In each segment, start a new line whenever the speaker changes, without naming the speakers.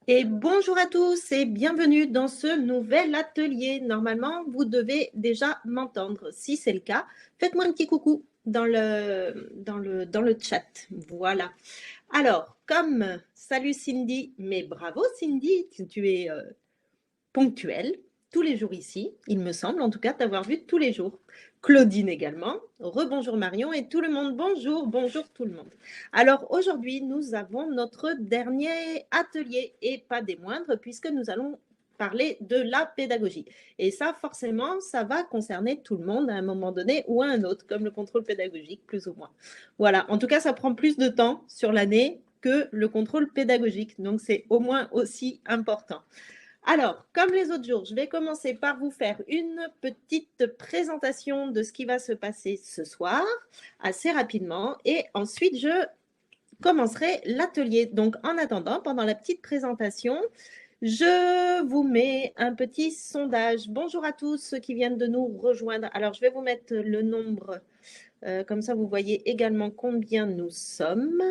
Et bonjour à tous et bienvenue dans ce nouvel atelier. Normalement, vous devez déjà m'entendre. Si c'est le cas, faites-moi un petit coucou dans le chat. Voilà. Alors, salut Cindy, mais bravo Cindy, tu es ponctuelle tous les jours ici. Il me semble en tout cas t'avoir vu tous les jours. Claudine également. Rebonjour Marion et tout le monde. Bonjour, bonjour tout le monde. Alors aujourd'hui, nous avons notre dernier atelier et pas des moindres puisque nous allons parler de la pédagogie. Et ça, forcément, ça va concerner tout le monde à un moment donné ou à un autre, comme le contrôle pédagogique, plus ou moins. Voilà, en tout cas, ça prend plus de temps sur l'année que le contrôle pédagogique. Donc, c'est au moins aussi important. Alors, comme les autres jours, je vais commencer par vous faire une petite présentation de ce qui va se passer ce soir, assez rapidement, et ensuite je commencerai l'atelier. Donc, en attendant, pendant la petite présentation, je vous mets un petit sondage. Bonjour à tous ceux qui viennent de nous rejoindre. Alors, je vais vous mettre le nombre, comme ça vous voyez également combien nous sommes.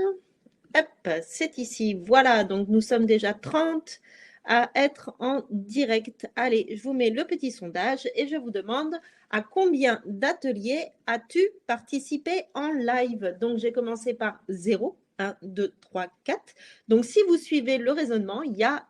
Hop, c'est ici. Voilà, donc nous sommes déjà 30 à être en direct. Allez, je vous mets le petit sondage et je vous demande à combien d'ateliers as-tu participé en live? Donc, j'ai commencé par 0, 1, 2, 3, 4. Donc, si vous suivez le raisonnement, il y a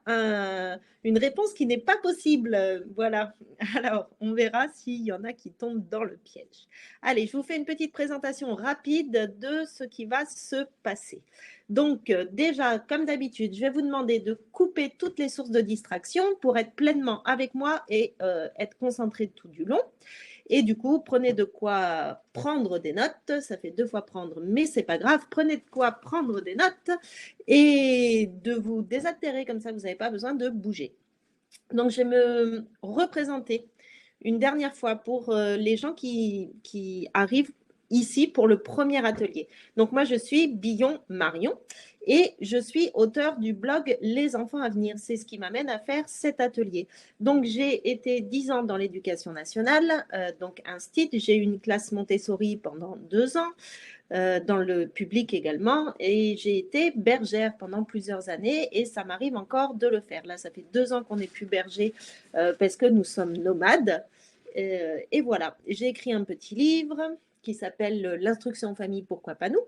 une réponse qui n'est pas possible. Voilà. Alors, on verra s'il y en a qui tombent dans le piège. Allez, je vous fais une petite présentation rapide de ce qui va se passer. Donc, déjà, comme d'habitude, je vais vous demander de couper toutes les sources de distraction pour être pleinement avec moi et être concentré tout du long. Et du coup, prenez de quoi prendre des notes. Ça fait 2 fois prendre, mais c'est pas grave. Prenez de quoi prendre des notes et de vous désaltérer comme ça, vous n'avez pas besoin de bouger. Donc, je vais me représenter une dernière fois pour les gens qui arrivent ici pour le premier atelier. Donc moi, je suis Billon Marion et je suis auteure du blog Les enfants à venir. C'est ce qui m'amène à faire cet atelier. Donc j'ai été 10 ans dans l'éducation nationale, donc Instit. J'ai eu une classe Montessori pendant 2 ans. Dans le public également, et j'ai été bergère pendant plusieurs années et ça m'arrive encore de le faire. Là, ça fait 2 ans qu'on n'est plus berger parce que nous sommes nomades. Et voilà, j'ai écrit un petit livre qui s'appelle L'instruction en famille, pourquoi pas nous.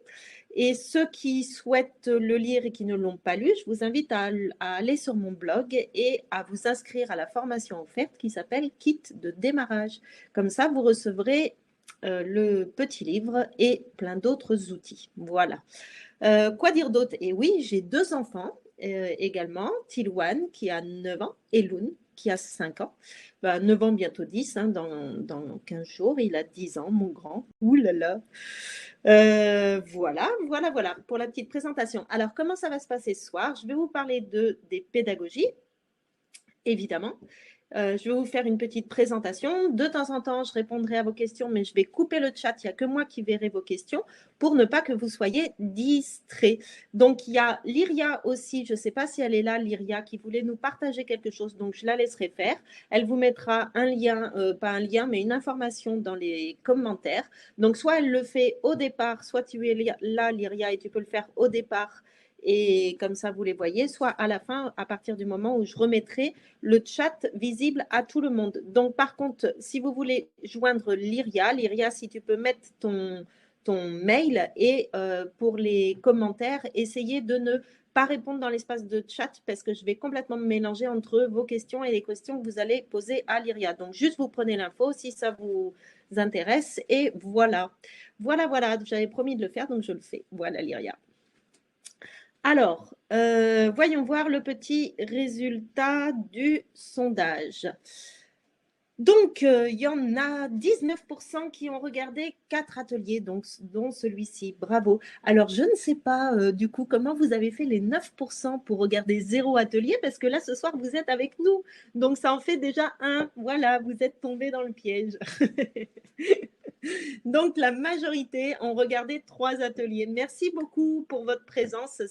Et ceux qui souhaitent le lire et qui ne l'ont pas lu, je vous invite à aller sur mon blog et à vous inscrire à la formation offerte qui s'appelle Kit de démarrage. Comme ça, vous recevrez le petit livre et plein d'autres outils. Voilà. Quoi dire d'autre? Et oui, j'ai 2 enfants également, Tilwan qui a 9 ans et Loun qui a 5 ans. 9 ans, bientôt 10, hein, dans 15 jours. Il a 10 ans, mon grand. Ouh là là. Voilà pour la petite présentation. Alors, comment ça va se passer ce soir? Je vais vous parler des pédagogies, évidemment. Je vais vous faire une petite présentation. De temps en temps, je répondrai à vos questions, mais je vais couper le chat. Il n'y a que moi qui verrai vos questions pour ne pas que vous soyez distraits. Donc, il y a Lyria aussi. Je ne sais pas si elle est là, Lyria, qui voulait nous partager quelque chose. Donc, je la laisserai faire. Elle vous mettra un lien, pas un lien, mais une information dans les commentaires. Donc, soit elle le fait au départ, soit tu es là, Lyria, et tu peux le faire au départ. Et comme ça, vous les voyez, soit à la fin, à partir du moment où je remettrai le chat visible à tout le monde. Donc, par contre, si vous voulez joindre Lyria, si tu peux mettre ton mail et pour les commentaires, essayez de ne pas répondre dans l'espace de chat parce que je vais complètement me mélanger entre vos questions et les questions que vous allez poser à Lyria. Donc, juste vous prenez l'info si ça vous intéresse et voilà. Voilà, j'avais promis de le faire, donc je le fais. Voilà, Lyria. Alors, voyons voir le petit résultat du sondage. Donc, il y en a 19% qui ont regardé 4 ateliers, donc, dont celui-ci. Bravo. Alors, je ne sais pas, du coup, comment vous avez fait les 9% pour regarder 0 atelier, parce que là, ce soir, vous êtes avec nous. Donc, ça en fait déjà un. Voilà, vous êtes tombé dans le piège. Donc, la majorité ont regardé 3 ateliers. Merci beaucoup pour votre présence.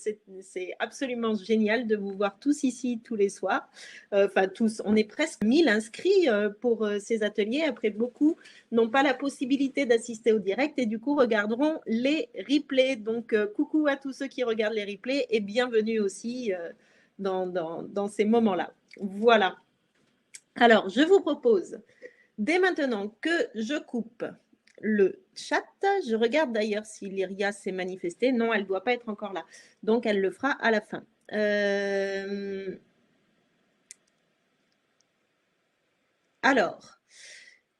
C'est absolument génial de vous voir tous ici tous les soirs. Enfin, tous. On est presque 1000 inscrits pour ces ateliers. Après, beaucoup n'ont pas la possibilité d'assister au direct et du coup regarderont les replays. Donc, coucou à tous ceux qui regardent les replays et bienvenue aussi dans ces moments-là. Voilà. Alors, je vous propose dès maintenant que je coupe le chat. Je regarde d'ailleurs si Lyria s'est manifestée. Non, elle ne doit pas être encore là. Donc, elle le fera à la fin. Alors,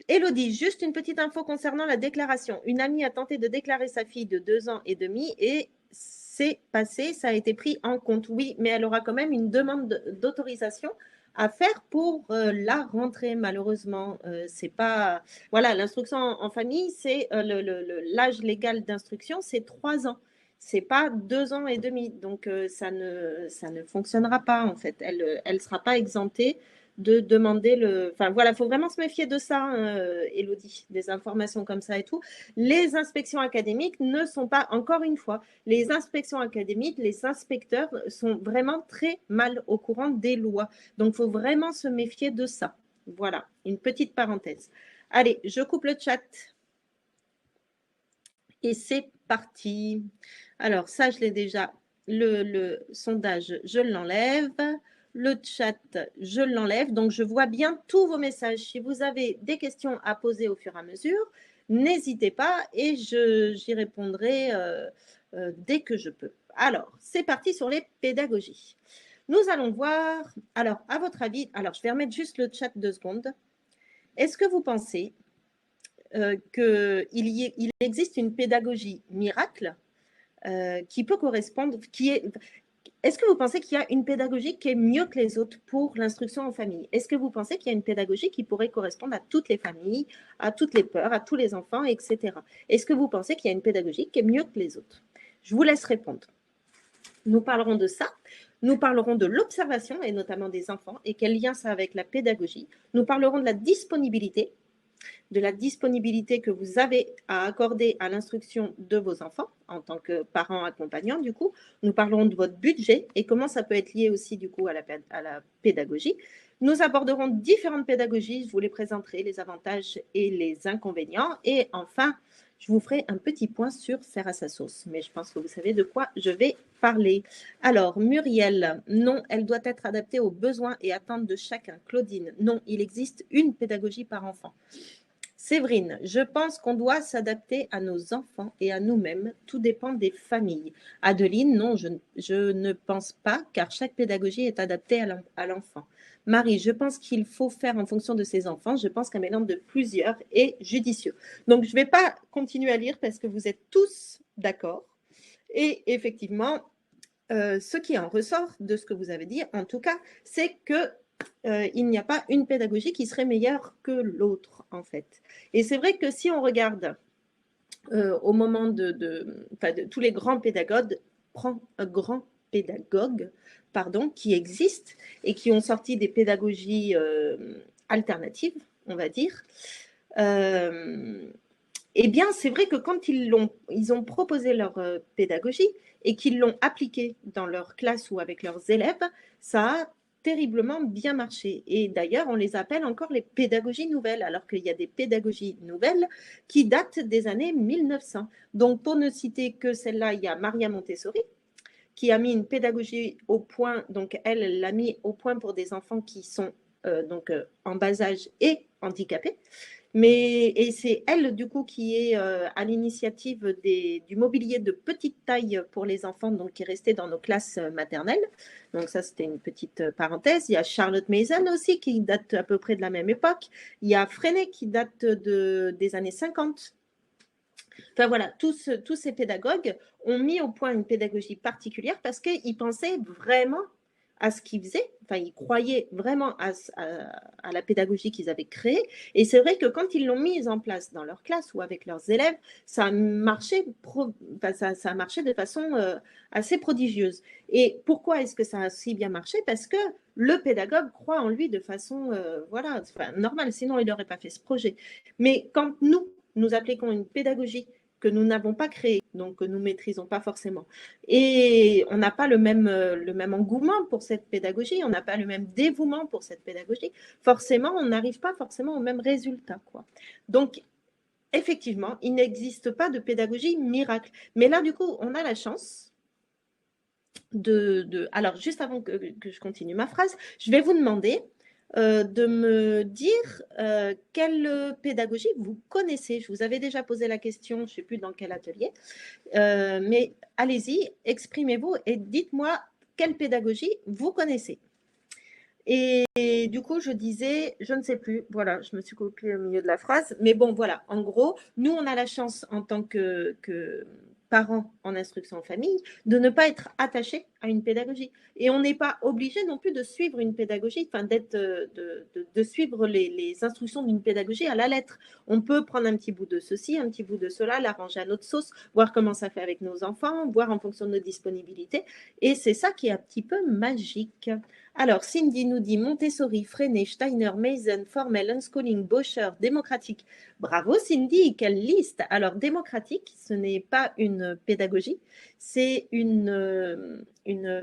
Élodie, juste une petite info concernant la déclaration. Une amie a tenté de déclarer sa fille de 2 ans et demi et c'est passé, ça a été pris en compte. Oui, mais elle aura quand même une demande d'autorisation à faire pour la rentrée, malheureusement. C'est pas. Voilà, l'instruction en famille, c'est l'âge légal d'instruction, c'est 3 ans. C'est pas 2 ans et demi. Donc, ça ne fonctionnera pas, en fait. Elle ne sera pas exemptée de demander le. Enfin voilà, il faut vraiment se méfier de ça, Élodie, des informations comme ça et tout. Les inspections académiques ne sont pas, encore une fois, les inspections académiques, les inspecteurs sont vraiment très mal au courant des lois. Donc il faut vraiment se méfier de ça. Voilà, une petite parenthèse. Allez, je coupe le chat. Et c'est parti. Alors ça, je l'ai déjà. Le sondage, je l'enlève. Le chat, je l'enlève. Donc, je vois bien tous vos messages. Si vous avez des questions à poser au fur et à mesure, n'hésitez pas et j'y répondrai dès que je peux. Alors, c'est parti sur les pédagogies. Nous allons voir, alors, à votre avis, alors je vais remettre juste le chat 2 secondes. Est-ce que vous pensez qu'il existe une pédagogie miracle qui peut correspondre, est-ce que vous pensez qu'il y a une pédagogie qui est mieux que les autres pour l'instruction en famille? Est-ce que vous pensez qu'il y a une pédagogie qui pourrait correspondre à toutes les familles, à toutes les peurs, à tous les enfants, etc. Est-ce que vous pensez qu'il y a une pédagogie qui est mieux que les autres? Je vous laisse répondre. Nous parlerons de ça. Nous parlerons de l'observation, et notamment des enfants, et quel lien ça a avec la pédagogie. Nous parlerons de la disponibilité que vous avez à accorder à l'instruction de vos enfants en tant que parents accompagnants. Du coup, nous parlerons de votre budget et comment ça peut être lié aussi du coup à la pédagogie. Nous aborderons différentes pédagogies, je vous les présenterai, les avantages et les inconvénients. Et enfin, je vous ferai un petit point sur faire à sa sauce. Mais je pense que vous savez de quoi je vais parler. Alors, Muriel, non, elle doit être adaptée aux besoins et attentes de chacun. Claudine, non, il existe une pédagogie par enfant. Séverine, je pense qu'on doit s'adapter à nos enfants et à nous-mêmes. Tout dépend des familles. Adeline, non, je ne pense pas, car chaque pédagogie est adaptée à l'enfant. Marie, je pense qu'il faut faire en fonction de ses enfants. Je pense qu'un mélange de plusieurs est judicieux. Donc, je ne vais pas continuer à lire parce que vous êtes tous d'accord. Et effectivement, ce qui en ressort de ce que vous avez dit, en tout cas, c'est que il n'y a pas une pédagogie qui serait meilleure que l'autre, en fait. Et c'est vrai que si on regarde au moment de tous les grands pédagogues, qui existent et qui ont sorti des pédagogies alternatives, on va dire, eh bien, c'est vrai que quand ils ont proposé leur pédagogie et qu'ils l'ont appliquée dans leur classe ou avec leurs élèves, ça a terriblement bien marché. Et d'ailleurs, on les appelle encore les pédagogies nouvelles, alors qu'il y a des pédagogies nouvelles qui datent des années 1900. Donc, pour ne citer que celle-là, il y a Maria Montessori, qui a mis une pédagogie au point. Donc, elle l'a mis au point pour des enfants qui sont en bas âge et handicapés. Et c'est elle, du coup, qui est à l'initiative du mobilier de petite taille pour les enfants, donc qui est resté dans nos classes maternelles. Donc ça, c'était une petite parenthèse. Il y a Charlotte Mason aussi, qui date à peu près de la même époque. Il y a Freinet, qui date des années 50. Enfin voilà, tous ces pédagogues ont mis au point une pédagogie particulière parce qu'ils pensaient vraiment à ce qu'ils faisaient, enfin ils croyaient vraiment à la pédagogie qu'ils avaient créée. Et c'est vrai que quand ils l'ont mise en place dans leur classe ou avec leurs élèves, ça a marché, ça a marché de façon assez prodigieuse. Et pourquoi est-ce que ça a si bien marché? Parce que le pédagogue croit en lui de façon normale, sinon il n'aurait pas fait ce projet. Mais quand nous appliquons une pédagogie que nous n'avons pas créée, donc que nous ne maîtrisons pas forcément. Et on n'a pas le même engouement pour cette pédagogie, on n'a pas le même dévouement pour cette pédagogie. Forcément, on n'arrive pas forcément au même résultat, quoi. Donc, effectivement, il n'existe pas de pédagogie miracle. Mais là, du coup, on a la chance Alors, juste avant que je continue ma phrase, je vais vous demander de me dire quelle pédagogie vous connaissez. Je vous avais déjà posé la question, je ne sais plus dans quel atelier, mais allez-y, exprimez-vous et dites-moi quelle pédagogie vous connaissez. Et du coup, je disais, je ne sais plus, voilà, je me suis coupée au milieu de la phrase, mais bon, voilà, en gros, nous, on a la chance en tant que parents en instruction en famille de ne pas être attachés à une pédagogie. Et on n'est pas obligé non plus de suivre une pédagogie, enfin, de suivre les instructions d'une pédagogie à la lettre. On peut prendre un petit bout de ceci, un petit bout de cela, l'arranger à notre sauce, voir comment ça fait avec nos enfants, voir en fonction de nos disponibilités. Et c'est ça qui est un petit peu magique. Alors, Cindy nous dit Montessori, Freinet, Steiner, Mason, Formel, Unschooling, Boscher, démocratique. Bravo Cindy, quelle liste! Alors, démocratique, ce n'est pas une pédagogie, c'est une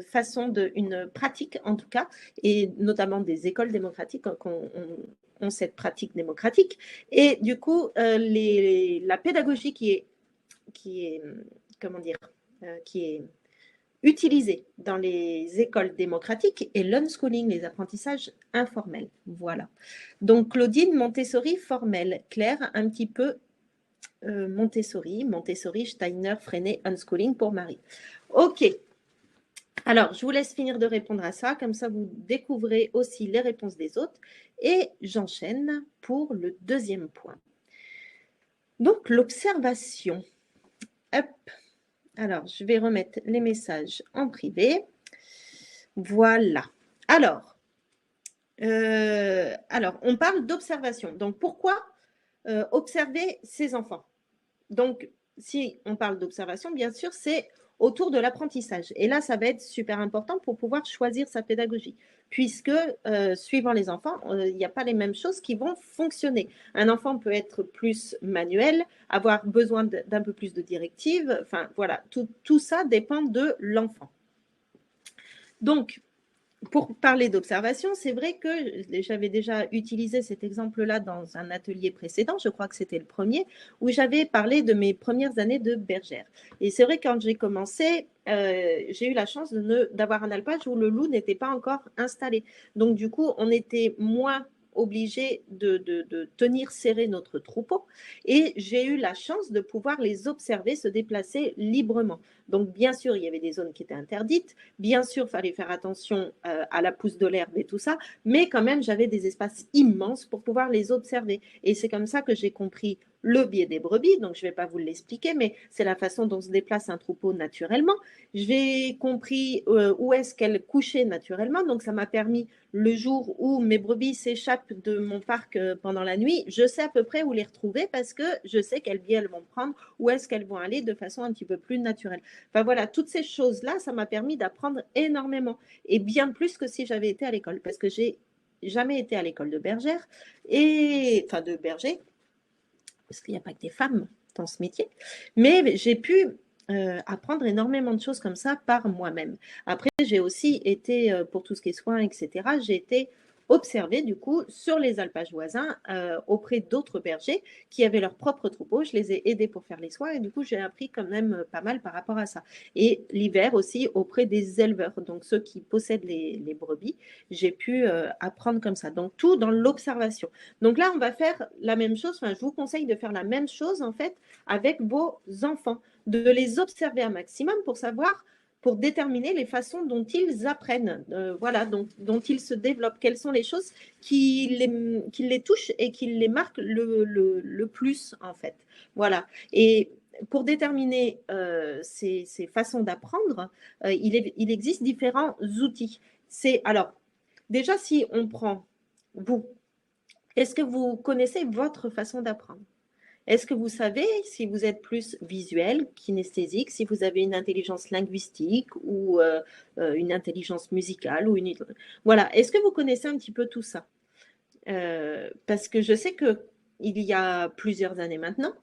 façon une pratique en tout cas, et notamment des écoles démocratiques ont cette pratique démocratique. Et du coup, la pédagogie qui est comment dire, qui est utilisé dans les écoles démocratiques et l'unschooling, les apprentissages informels. Voilà. Donc, Claudine, Montessori, formel. Claire, un petit peu Montessori, Steiner, Freinet, unschooling pour Marie. OK. Alors, je vous laisse finir de répondre à ça, comme ça vous découvrez aussi les réponses des autres. Et j'enchaîne pour le deuxième point. Donc, l'observation. Hop. Alors, je vais remettre les messages en privé. Voilà. Alors, on parle d'observation. Donc, pourquoi observer ses enfants? Donc, si on parle d'observation, bien sûr, c'est autour de l'apprentissage. Et là, ça va être super important pour pouvoir choisir sa pédagogie, puisque suivant les enfants, il n'y a pas les mêmes choses qui vont fonctionner. Un enfant peut être plus manuel, avoir besoin d'un peu plus de directives. Enfin, voilà, tout ça dépend de l'enfant. Donc, pour parler d'observation, c'est vrai que j'avais déjà utilisé cet exemple-là dans un atelier précédent, je crois que c'était le premier, où j'avais parlé de mes premières années de bergère. Et c'est vrai, quand j'ai commencé, j'ai eu la chance d'avoir un alpage où le loup n'était pas encore installé. Donc, du coup, on était moins obligé de tenir serré notre troupeau. Et j'ai eu la chance de pouvoir les observer se déplacer librement. Donc, bien sûr, il y avait des zones qui étaient interdites. Bien sûr, il fallait faire attention à la pousse de l'herbe et tout ça. Mais quand même, j'avais des espaces immenses pour pouvoir les observer. Et c'est comme ça que j'ai compris le biais des brebis. Donc, je ne vais pas vous l'expliquer, mais c'est la façon dont se déplace un troupeau naturellement. J'ai compris où est-ce qu'elles couchaient naturellement. Donc, ça m'a permis, le jour où mes brebis s'échappent de mon parc pendant la nuit, je sais à peu près où les retrouver parce que je sais quel biais elles vont prendre, où est-ce qu'elles vont aller de façon un petit peu plus naturelle. Enfin voilà, toutes ces choses-là, ça m'a permis d'apprendre énormément et bien plus que si j'avais été à l'école parce que j'ai jamais été à l'école de bergère enfin de berger, parce qu'il n'y a pas que des femmes dans ce métier, mais j'ai pu apprendre énormément de choses comme ça par moi-même. Après, j'ai aussi été, pour tout ce qui est soins, etc., j'ai été observer du coup sur les alpages voisins auprès d'autres bergers qui avaient leur propre troupeau. Je les ai aidés pour faire les soins et du coup, j'ai appris quand même pas mal par rapport à ça. Et l'hiver aussi auprès des éleveurs, donc ceux qui possèdent les brebis, j'ai pu apprendre comme ça. Donc, tout dans l'observation. Donc là, on va faire la même chose. Enfin, je vous conseille de faire la même chose en fait avec vos enfants, de les observer un maximum pour savoir, pour déterminer les façons dont ils apprennent, voilà, dont ils se développent, quelles sont les choses qui les touchent et qui les marquent le plus en fait. Voilà. Et pour déterminer ces façons d'apprendre, il existe différents outils. Alors, déjà, si on prend vous, est-ce que vous connaissez votre façon d'apprendre? Est-ce que vous savez si vous êtes plus visuel, kinesthésique, si vous avez une intelligence linguistique ou une intelligence musicale ou une... Voilà. Est-ce que vous connaissez un petit peu tout ça? Parce que je sais que il y a plusieurs années maintenant,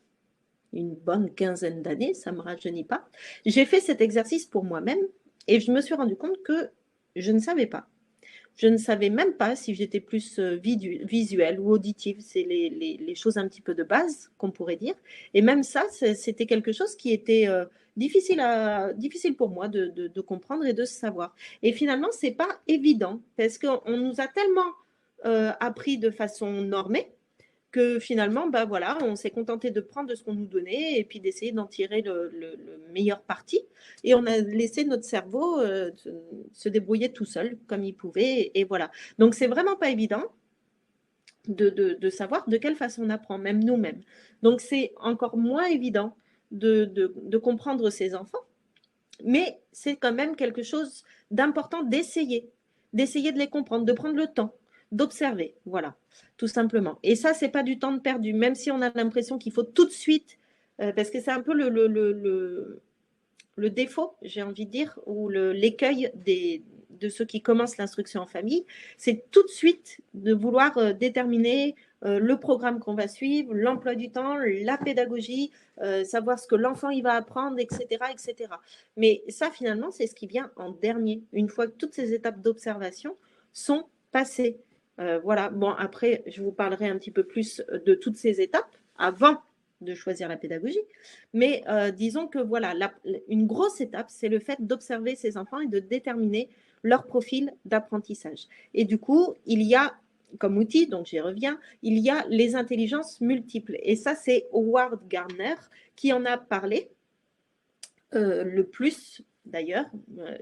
une bonne quinzaine d'années, ça ne me rajeunit pas, j'ai fait cet exercice pour moi-même et je me suis rendu compte que je ne savais pas. Je ne savais même pas si j'étais plus visuelle ou auditive. C'est les choses un petit peu de base qu'on pourrait dire. Et même ça, c'était quelque chose qui était difficile pour moi de comprendre et de savoir. Et finalement, ce n'est pas évident parce qu'on nous a tellement appris de façon normée que finalement, bah voilà, on s'est contenté de prendre de ce qu'on nous donnait et puis d'essayer d'en tirer le meilleur parti. Et on a laissé notre cerveau se débrouiller tout seul comme il pouvait. Et voilà. Donc, c'est vraiment pas évident de savoir de quelle façon on apprend, même nous-mêmes. Donc, c'est encore moins évident de comprendre ses enfants, mais c'est quand même quelque chose d'important d'essayer de les comprendre, de prendre le temps, d'observer, voilà, tout simplement. Et ça, c'est pas du temps de perdu, même si on a l'impression qu'il faut tout de suite, parce que c'est un peu le défaut, j'ai envie de dire, ou l'écueil de ceux qui commencent l'instruction en famille, c'est tout de suite de vouloir déterminer le programme qu'on va suivre, l'emploi du temps, la pédagogie, savoir ce que l'enfant il va apprendre, etc., etc. Mais ça, finalement, c'est ce qui vient en dernier, une fois que toutes ces étapes d'observation sont passées. Voilà, bon, après, je vous parlerai un petit peu plus de toutes ces étapes avant de choisir la pédagogie. Mais disons que voilà, une grosse étape, c'est le fait d'observer ces enfants et de déterminer leur profil d'apprentissage. Et du coup, il y a comme outil, donc j'y reviens, il y a les intelligences multiples. Et ça, c'est Howard Gardner qui en a parlé le plus d'ailleurs,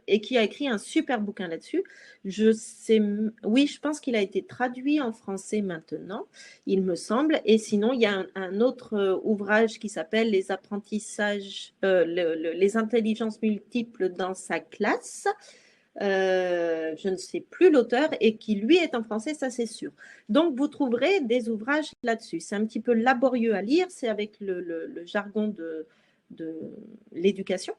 et qui a écrit un super bouquin là-dessus. Oui, je pense qu'il a été traduit en français maintenant, il me semble. Et sinon, il y a un autre ouvrage qui s'appelle Les apprentissages, les intelligences multiples dans sa classe. Je ne sais plus l'auteur et qui lui est en français, ça c'est sûr. Donc vous trouverez des ouvrages là-dessus. C'est un petit peu laborieux à lire, c'est avec le jargon de l'éducation.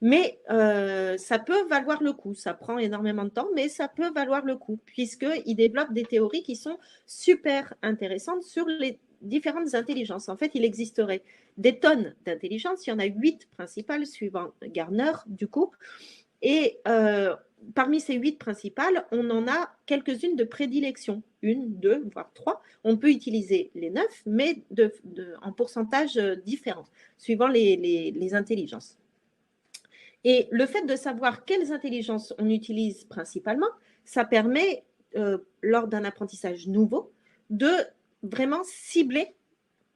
Mais ça peut valoir le coup. Ça prend énormément de temps, mais ça peut valoir le coup, puisqu'il développe des théories qui sont super intéressantes sur les différentes intelligences. En fait, il existerait des tonnes d'intelligences. Il y en a 8 principales, suivant Gardner, du coup. Et parmi ces 8 principales, on en a quelques-unes de prédilection. 1, 2, voire 3. On peut utiliser les 9, mais en pourcentage différent, suivant les intelligences. Et le fait de savoir quelles intelligences on utilise principalement, ça permet, lors d'un apprentissage nouveau, de vraiment cibler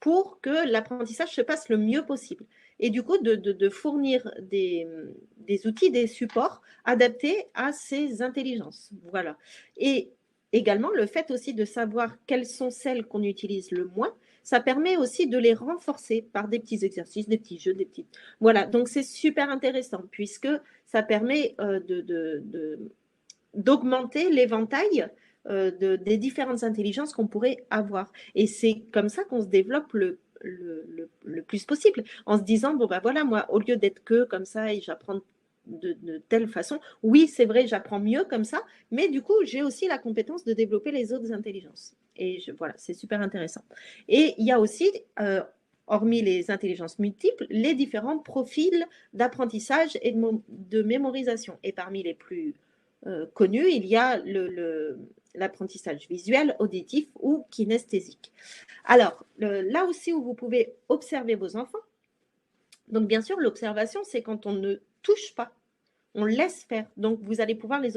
pour que l'apprentissage se passe le mieux possible. Et du coup, de fournir des outils, des supports adaptés à ces intelligences. Voilà. Et également, le fait aussi de savoir quelles sont celles qu'on utilise le moins, ça permet aussi de les renforcer par des petits exercices, des petits jeux, des petites... Voilà, donc c'est super intéressant puisque ça permet d'augmenter l'éventail des différentes intelligences qu'on pourrait avoir. Et c'est comme ça qu'on se développe le plus possible, en se disant, bon ben voilà, moi, au lieu d'être que comme ça et j'apprends de telle façon, oui, c'est vrai, j'apprends mieux comme ça, mais du coup, j'ai aussi la compétence de développer les autres intelligences. Et voilà, c'est super intéressant. Et il y a aussi, hormis les intelligences multiples, les différents profils d'apprentissage et de mémorisation. Et parmi les plus connus, il y a l'apprentissage visuel, auditif ou kinesthésique. Alors, là aussi où vous pouvez observer vos enfants, donc bien sûr, l'observation, c'est quand on ne touche pas, on laisse faire. Donc, vous allez pouvoir les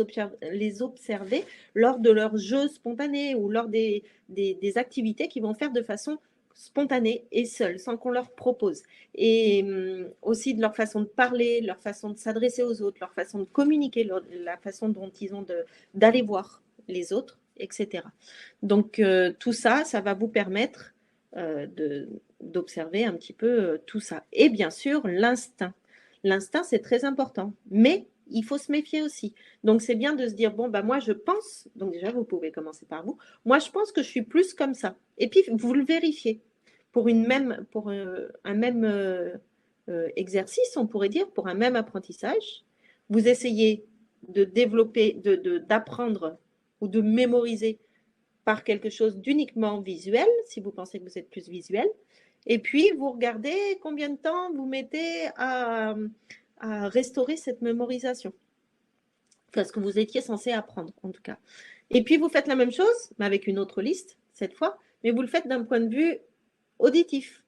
observer lors de leurs jeux spontanés ou lors des activités qu'ils vont faire de façon spontanée et seule, sans qu'on leur propose. Et aussi de leur façon de parler, leur façon de s'adresser aux autres, leur façon de communiquer, la façon dont ils ont d'aller voir les autres, etc. Donc, tout ça, ça va vous permettre d'observer un petit peu tout ça. Et bien sûr, l'instinct. L'instinct, c'est très important, mais il faut se méfier aussi. Donc, c'est bien de se dire, bon, bah, moi, je pense, donc déjà, vous pouvez commencer par vous, moi, je pense que je suis plus comme ça. Et puis, vous le vérifiez. Pour un même exercice, on pourrait dire, pour un même apprentissage, vous essayez de développer, d'apprendre ou de mémoriser par quelque chose d'uniquement visuel, si vous pensez que vous êtes plus visuel. Et puis, vous regardez combien de temps vous mettez à restaurer cette mémorisation. Enfin, ce que vous étiez censé apprendre, en tout cas. Et puis, vous faites la même chose, mais avec une autre liste, cette fois, mais vous le faites d'un point de vue auditif.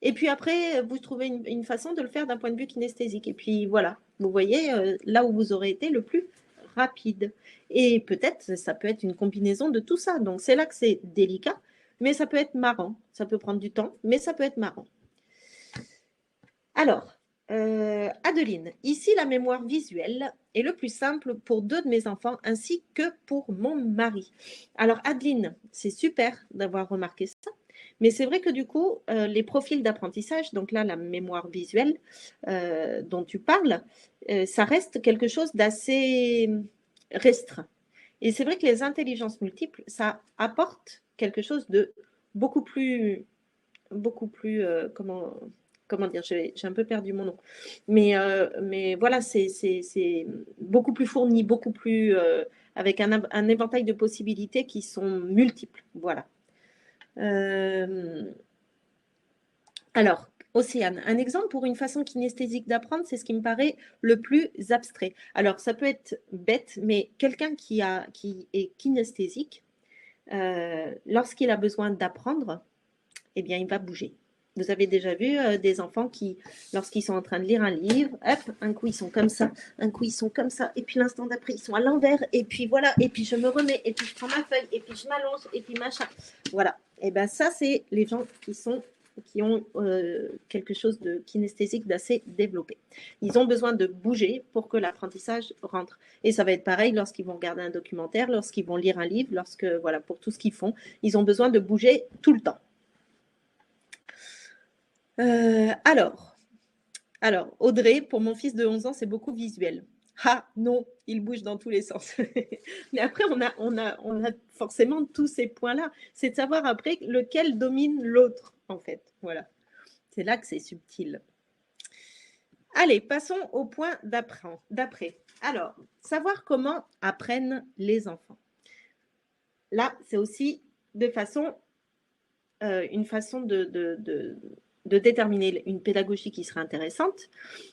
Et puis après, vous trouvez une façon de le faire d'un point de vue kinesthésique. Et puis voilà, vous voyez là où vous aurez été le plus rapide. Et peut-être, ça peut être une combinaison de tout ça. Donc c'est là que c'est délicat, mais ça peut être marrant. Ça peut prendre du temps, mais ça peut être marrant. Alors, Adeline, ici la mémoire visuelle est le plus simple pour 2 de mes enfants ainsi que pour mon mari. Alors Adeline, c'est super d'avoir remarqué ça, mais c'est vrai que du coup, les profils d'apprentissage, donc là la mémoire visuelle dont tu parles, ça reste quelque chose d'assez restreint. Et c'est vrai que les intelligences multiples, ça apporte quelque chose de beaucoup plus comment dire, j'ai un peu perdu mon nom. Mais voilà, c'est beaucoup plus fourni, beaucoup plus avec un éventail de possibilités qui sont multiples. Voilà. Alors, Océane, un exemple pour une façon kinesthésique d'apprendre, c'est ce qui me paraît le plus abstrait. Alors, ça peut être bête, mais quelqu'un qui est kinesthésique, lorsqu'il a besoin d'apprendre, eh bien, il va bouger. Vous avez déjà vu des enfants qui, lorsqu'ils sont en train de lire un livre, hop, un coup ils sont comme ça, un coup ils sont comme ça, et puis l'instant d'après ils sont à l'envers, et puis voilà, et puis je me remets, et puis je prends ma feuille, et puis je m'allonge, et puis machin. Voilà. Et bien ça, c'est les gens qui ont quelque chose de kinesthésique d'assez développé. Ils ont besoin de bouger pour que l'apprentissage rentre. Et ça va être pareil lorsqu'ils vont regarder un documentaire, lorsqu'ils vont lire un livre, voilà, pour tout ce qu'ils font, ils ont besoin de bouger tout le temps. Alors, Audrey, pour mon fils de 11 ans, c'est beaucoup visuel. Ah non, il bouge dans tous les sens. Mais après, on a forcément tous ces points-là. C'est de savoir après lequel domine l'autre, en fait. Voilà. C'est là que c'est subtil. Allez, passons au point d'après. Alors, savoir comment apprennent les enfants. Là, c'est aussi une façon de déterminer une pédagogie qui sera intéressante.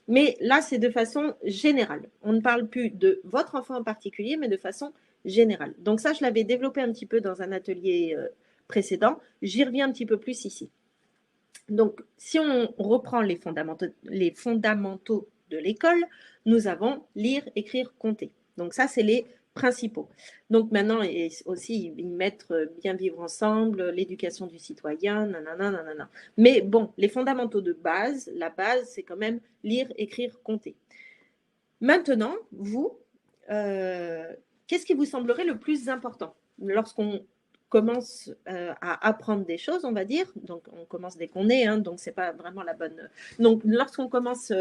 Mais là, c'est de façon générale. On ne parle plus de votre enfant en particulier, mais de façon générale. Donc ça, je l'avais développé un petit peu dans un atelier précédent. J'y reviens un petit peu plus ici. Donc, si on reprend les fondamentaux de l'école, nous avons lire, écrire, compter. Donc ça, c'est les principaux. Donc maintenant, et aussi, ils mettent bien vivre ensemble, l'éducation du citoyen, nanana, nanana. Mais bon, les fondamentaux de base, la base, c'est quand même lire, écrire, compter. Maintenant, vous, qu'est-ce qui vous semblerait le plus important lorsqu'on commence à apprendre des choses, on va dire, donc on commence dès qu'on est, hein, donc c'est pas vraiment la bonne. Donc lorsqu'on commence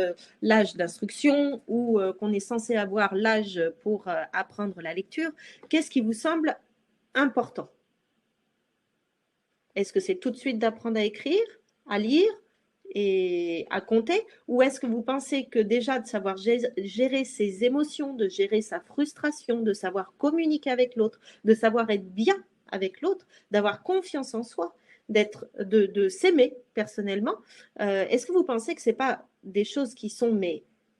l'âge d'instruction ou qu'on est censé avoir l'âge pour apprendre la lecture, qu'est-ce qui vous semble important? Est-ce que c'est tout de suite d'apprendre à écrire, à lire et à compter, ou est-ce que vous pensez que déjà de savoir gérer ses émotions, de gérer sa frustration, de savoir communiquer avec l'autre, de savoir être bien avec l'autre, d'avoir confiance en soi, de s'aimer personnellement, est-ce que vous pensez que c'est pas des choses qui sont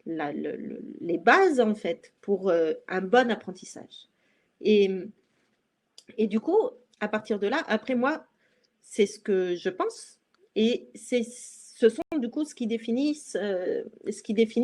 les bases en fait pour un bon apprentissage et du coup, à partir de là, après moi, c'est ce que je pense et ce sont du coup ce qui définit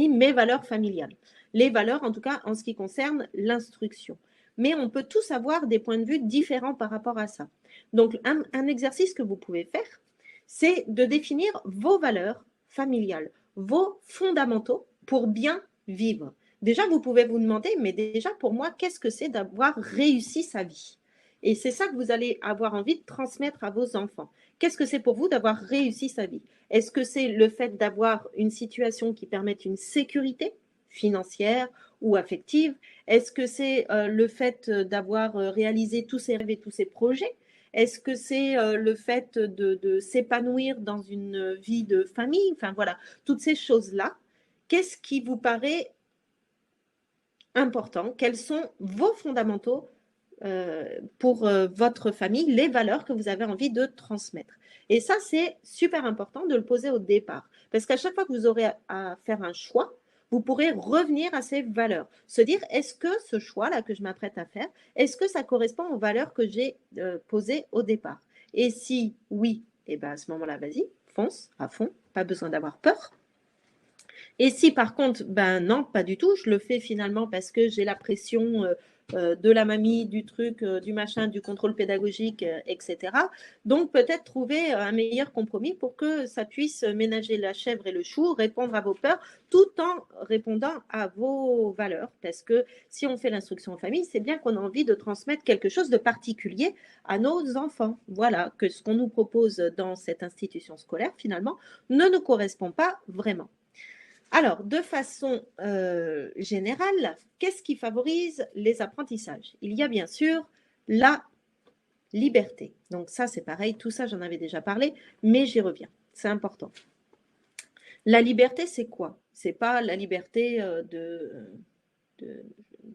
mes valeurs familiales. Les valeurs, en tout cas, en ce qui concerne l'instruction. Mais on peut tous avoir des points de vue différents par rapport à ça. Donc, un exercice que vous pouvez faire, c'est de définir vos valeurs familiales, vos fondamentaux pour bien vivre. Déjà, vous pouvez vous demander, mais déjà, pour moi, qu'est-ce que c'est d'avoir réussi sa vie? Et c'est ça que vous allez avoir envie de transmettre à vos enfants. Qu'est-ce que c'est pour vous d'avoir réussi sa vie? Est-ce que c'est le fait d'avoir une situation qui permette une sécurité financière ou affective? Est-ce que c'est le fait d'avoir réalisé tous ses rêves et tous ses projets? Est-ce que c'est le fait de s'épanouir dans une vie de famille? Enfin voilà, toutes ces choses-là. Qu'est-ce qui vous paraît important? Quels sont vos fondamentaux pour votre famille, les valeurs que vous avez envie de transmettre. Et ça, c'est super important de le poser au départ. Parce qu'à chaque fois que vous aurez à faire un choix, vous pourrez revenir à ces valeurs. Se dire, est-ce que ce choix-là que je m'apprête à faire, est-ce que ça correspond aux valeurs que j'ai posées au départ? Et si oui, eh ben à ce moment-là, vas-y. fonce à fond, pas besoin d'avoir peur. Et si par contre, ben non, pas du tout, je le fais finalement parce que j'ai la pression de la mamie, du truc, du machin, du contrôle pédagogique, etc. Donc peut-être trouver un meilleur compromis pour que ça puisse ménager la chèvre et le chou, répondre à vos peurs, tout en répondant à vos valeurs. Parce que si on fait l'instruction en famille, c'est bien qu'on a envie de transmettre quelque chose de particulier à nos enfants. Voilà, que ce qu'on nous propose dans cette institution scolaire, finalement, ne nous correspond pas vraiment. Alors, de façon générale, qu'est-ce qui favorise les apprentissages? Il y a bien sûr la liberté. Donc ça, c'est pareil, tout ça, j'en avais déjà parlé, mais j'y reviens. C'est important. La liberté, c'est quoi? C'est pas la liberté de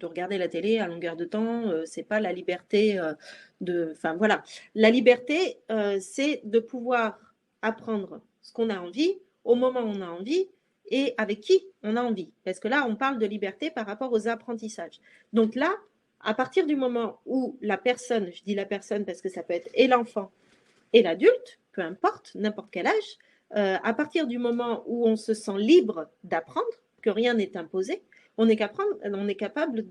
regarder la télé à longueur de temps, c'est pas la liberté de... Enfin, voilà. La liberté, c'est de pouvoir apprendre ce qu'on a envie, au moment où on a envie, et avec qui on a envie. Parce que là, on parle de liberté par rapport aux apprentissages. Donc là, à partir du moment où la personne, je dis la personne parce que ça peut être et l'enfant et l'adulte, peu importe, n'importe quel âge, à partir du moment où on se sent libre d'apprendre, que rien n'est imposé, on est capable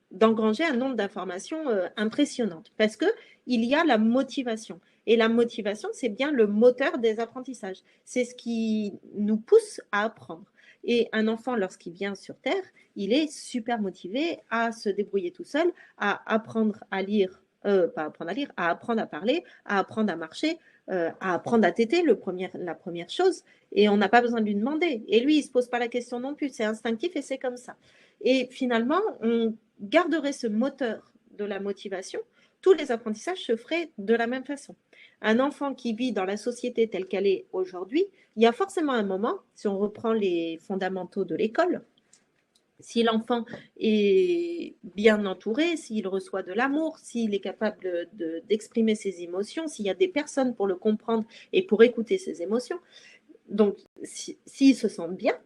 d'engranger un nombre d'informations impressionnantes parce qu'il y a la motivation. Et la motivation, c'est bien le moteur des apprentissages. C'est ce qui nous pousse à apprendre. Et un enfant, lorsqu'il vient sur Terre, il est super motivé à se débrouiller tout seul, à apprendre à lire, pas apprendre à lire, à apprendre à parler, à apprendre à marcher, à apprendre à téter, la première chose. Et on n'a pas besoin de lui demander. Et lui, il ne se pose pas la question non plus. C'est instinctif et c'est comme ça. Et finalement, on garderait ce moteur de la motivation. Tous les apprentissages se feraient de la même façon. Un enfant qui vit dans la société telle qu'elle est aujourd'hui, il y a forcément un moment, si on reprend les fondamentaux de l'école, si l'enfant est bien entouré, s'il reçoit de l'amour, s'il est capable d'exprimer ses émotions, s'il y a des personnes pour le comprendre et pour écouter ses émotions, donc s'il se sent bien,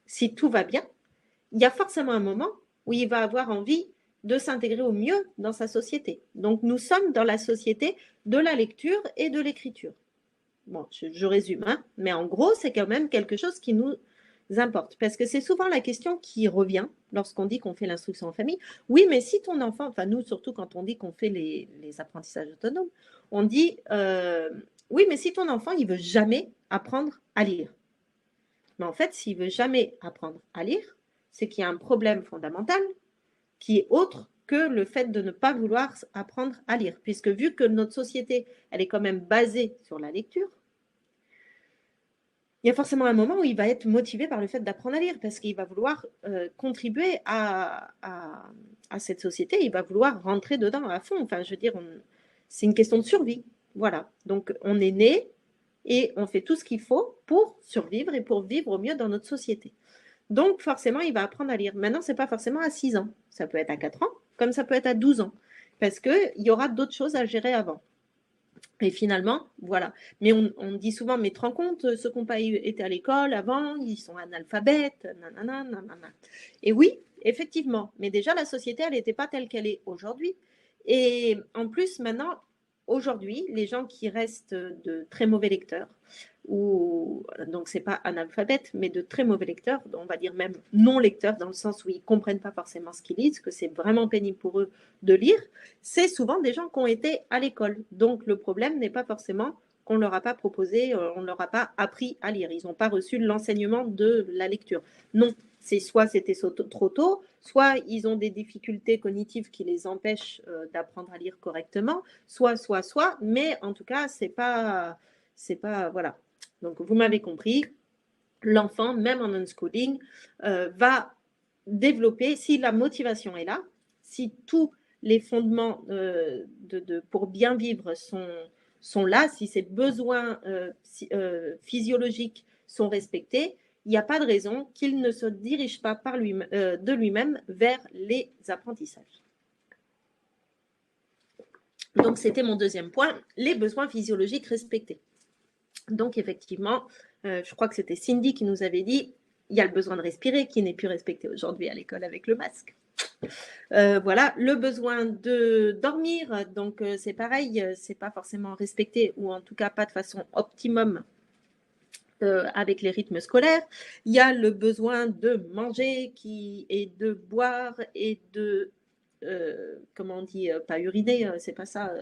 si tout va bien, il y a forcément un moment où il va avoir envie de s'intégrer au mieux dans sa société. Donc nous sommes dans la société de la lecture et de l'écriture. Bon, je résume, hein, mais en gros, c'est quand même quelque chose qui nous importe. Parce que c'est souvent la question qui revient lorsqu'on dit qu'on fait l'instruction en famille. Oui, mais si ton enfant, enfin nous surtout quand on dit qu'on fait les apprentissages autonomes, on dit oui, mais si ton enfant, il veut jamais apprendre à lire. Mais en fait, s'il veut jamais apprendre à lire, c'est qu'il y a un problème fondamental qui est autre que le fait de ne pas vouloir apprendre à lire. Puisque vu que notre société, elle est quand même basée sur la lecture, il y a forcément un moment où il va être motivé par le fait d'apprendre à lire parce qu'il va vouloir contribuer à cette société, il va vouloir rentrer dedans à fond. Enfin, je veux dire, c'est une question de survie. Voilà. Donc, on est né et on fait tout ce qu'il faut pour survivre et pour vivre au mieux dans notre société. Donc, forcément, il va apprendre à lire. Maintenant, ce n'est pas forcément à 6 ans. Ça peut être à 4 ans, comme ça peut être à 12 ans. Parce qu'il y aura d'autres choses à gérer avant. Et finalement, voilà. Mais on dit souvent, mais te rends compte, ceux qui n'ont pas été à l'école avant, ils sont analphabètes, nanana, nanana. Et oui, effectivement. Mais déjà, la société, elle n'était pas telle qu'elle est aujourd'hui. Et en plus, maintenant, aujourd'hui, les gens qui restent de très mauvais lecteurs, ou donc c'est pas analphabète, mais de très mauvais lecteurs, on va dire même non lecteurs, dans le sens où ils comprennent pas forcément ce qu'ils lisent, que c'est vraiment pénible pour eux de lire, c'est souvent des gens qui ont été à l'école. Donc le problème n'est pas forcément qu'on ne leur a pas proposé, on ne leur a pas appris à lire. Ils n'ont pas reçu l'enseignement de la lecture. Non, c'est soit c'était trop tôt, soit ils ont des difficultés cognitives qui les empêchent d'apprendre à lire correctement, soit, mais en tout cas, c'est pas, voilà. Donc, vous m'avez compris, l'enfant, même en unschooling, va développer, si la motivation est là, si tous les fondements pour bien vivre sont là, si ses besoins physiologiques sont respectés, il n'y a pas de raison qu'il ne se dirige pas de lui-même vers les apprentissages. Donc, c'était mon deuxième point, les besoins physiologiques respectés. Donc, effectivement, je crois que c'était Cindy qui nous avait dit, il y a le besoin de respirer qui n'est plus respecté aujourd'hui à l'école avec le masque. Voilà, le besoin de dormir, donc c'est pareil, c'est pas forcément respecté ou en tout cas pas de façon optimum avec les rythmes scolaires. Il y a le besoin de manger et de boire et de, comment on dit, pas uriner, c'est pas ça.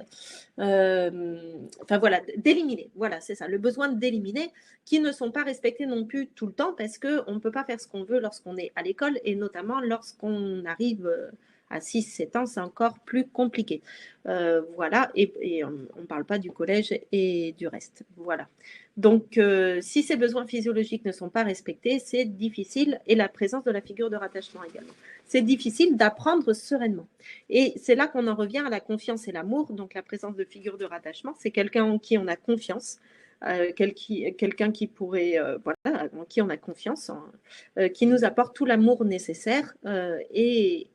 Enfin voilà, d'éliminer. Voilà, c'est ça, le besoin d'éliminer, qui ne sont pas respectés non plus tout le temps parce qu'on ne peut pas faire ce qu'on veut lorsqu'on est à l'école et notamment lorsqu'on arrive à 6-7 ans, c'est encore plus compliqué. Voilà, et on ne parle pas du collège et du reste. Voilà. Donc, si ces besoins physiologiques ne sont pas respectés, c'est difficile, et la présence de la figure de rattachement également. C'est difficile d'apprendre sereinement. Et c'est là qu'on en revient à la confiance et l'amour. Donc, la présence de figure de rattachement, c'est quelqu'un en qui on a confiance, quelqu'un qui pourrait, voilà, en qui on a confiance, qui nous apporte tout l'amour nécessaire. Et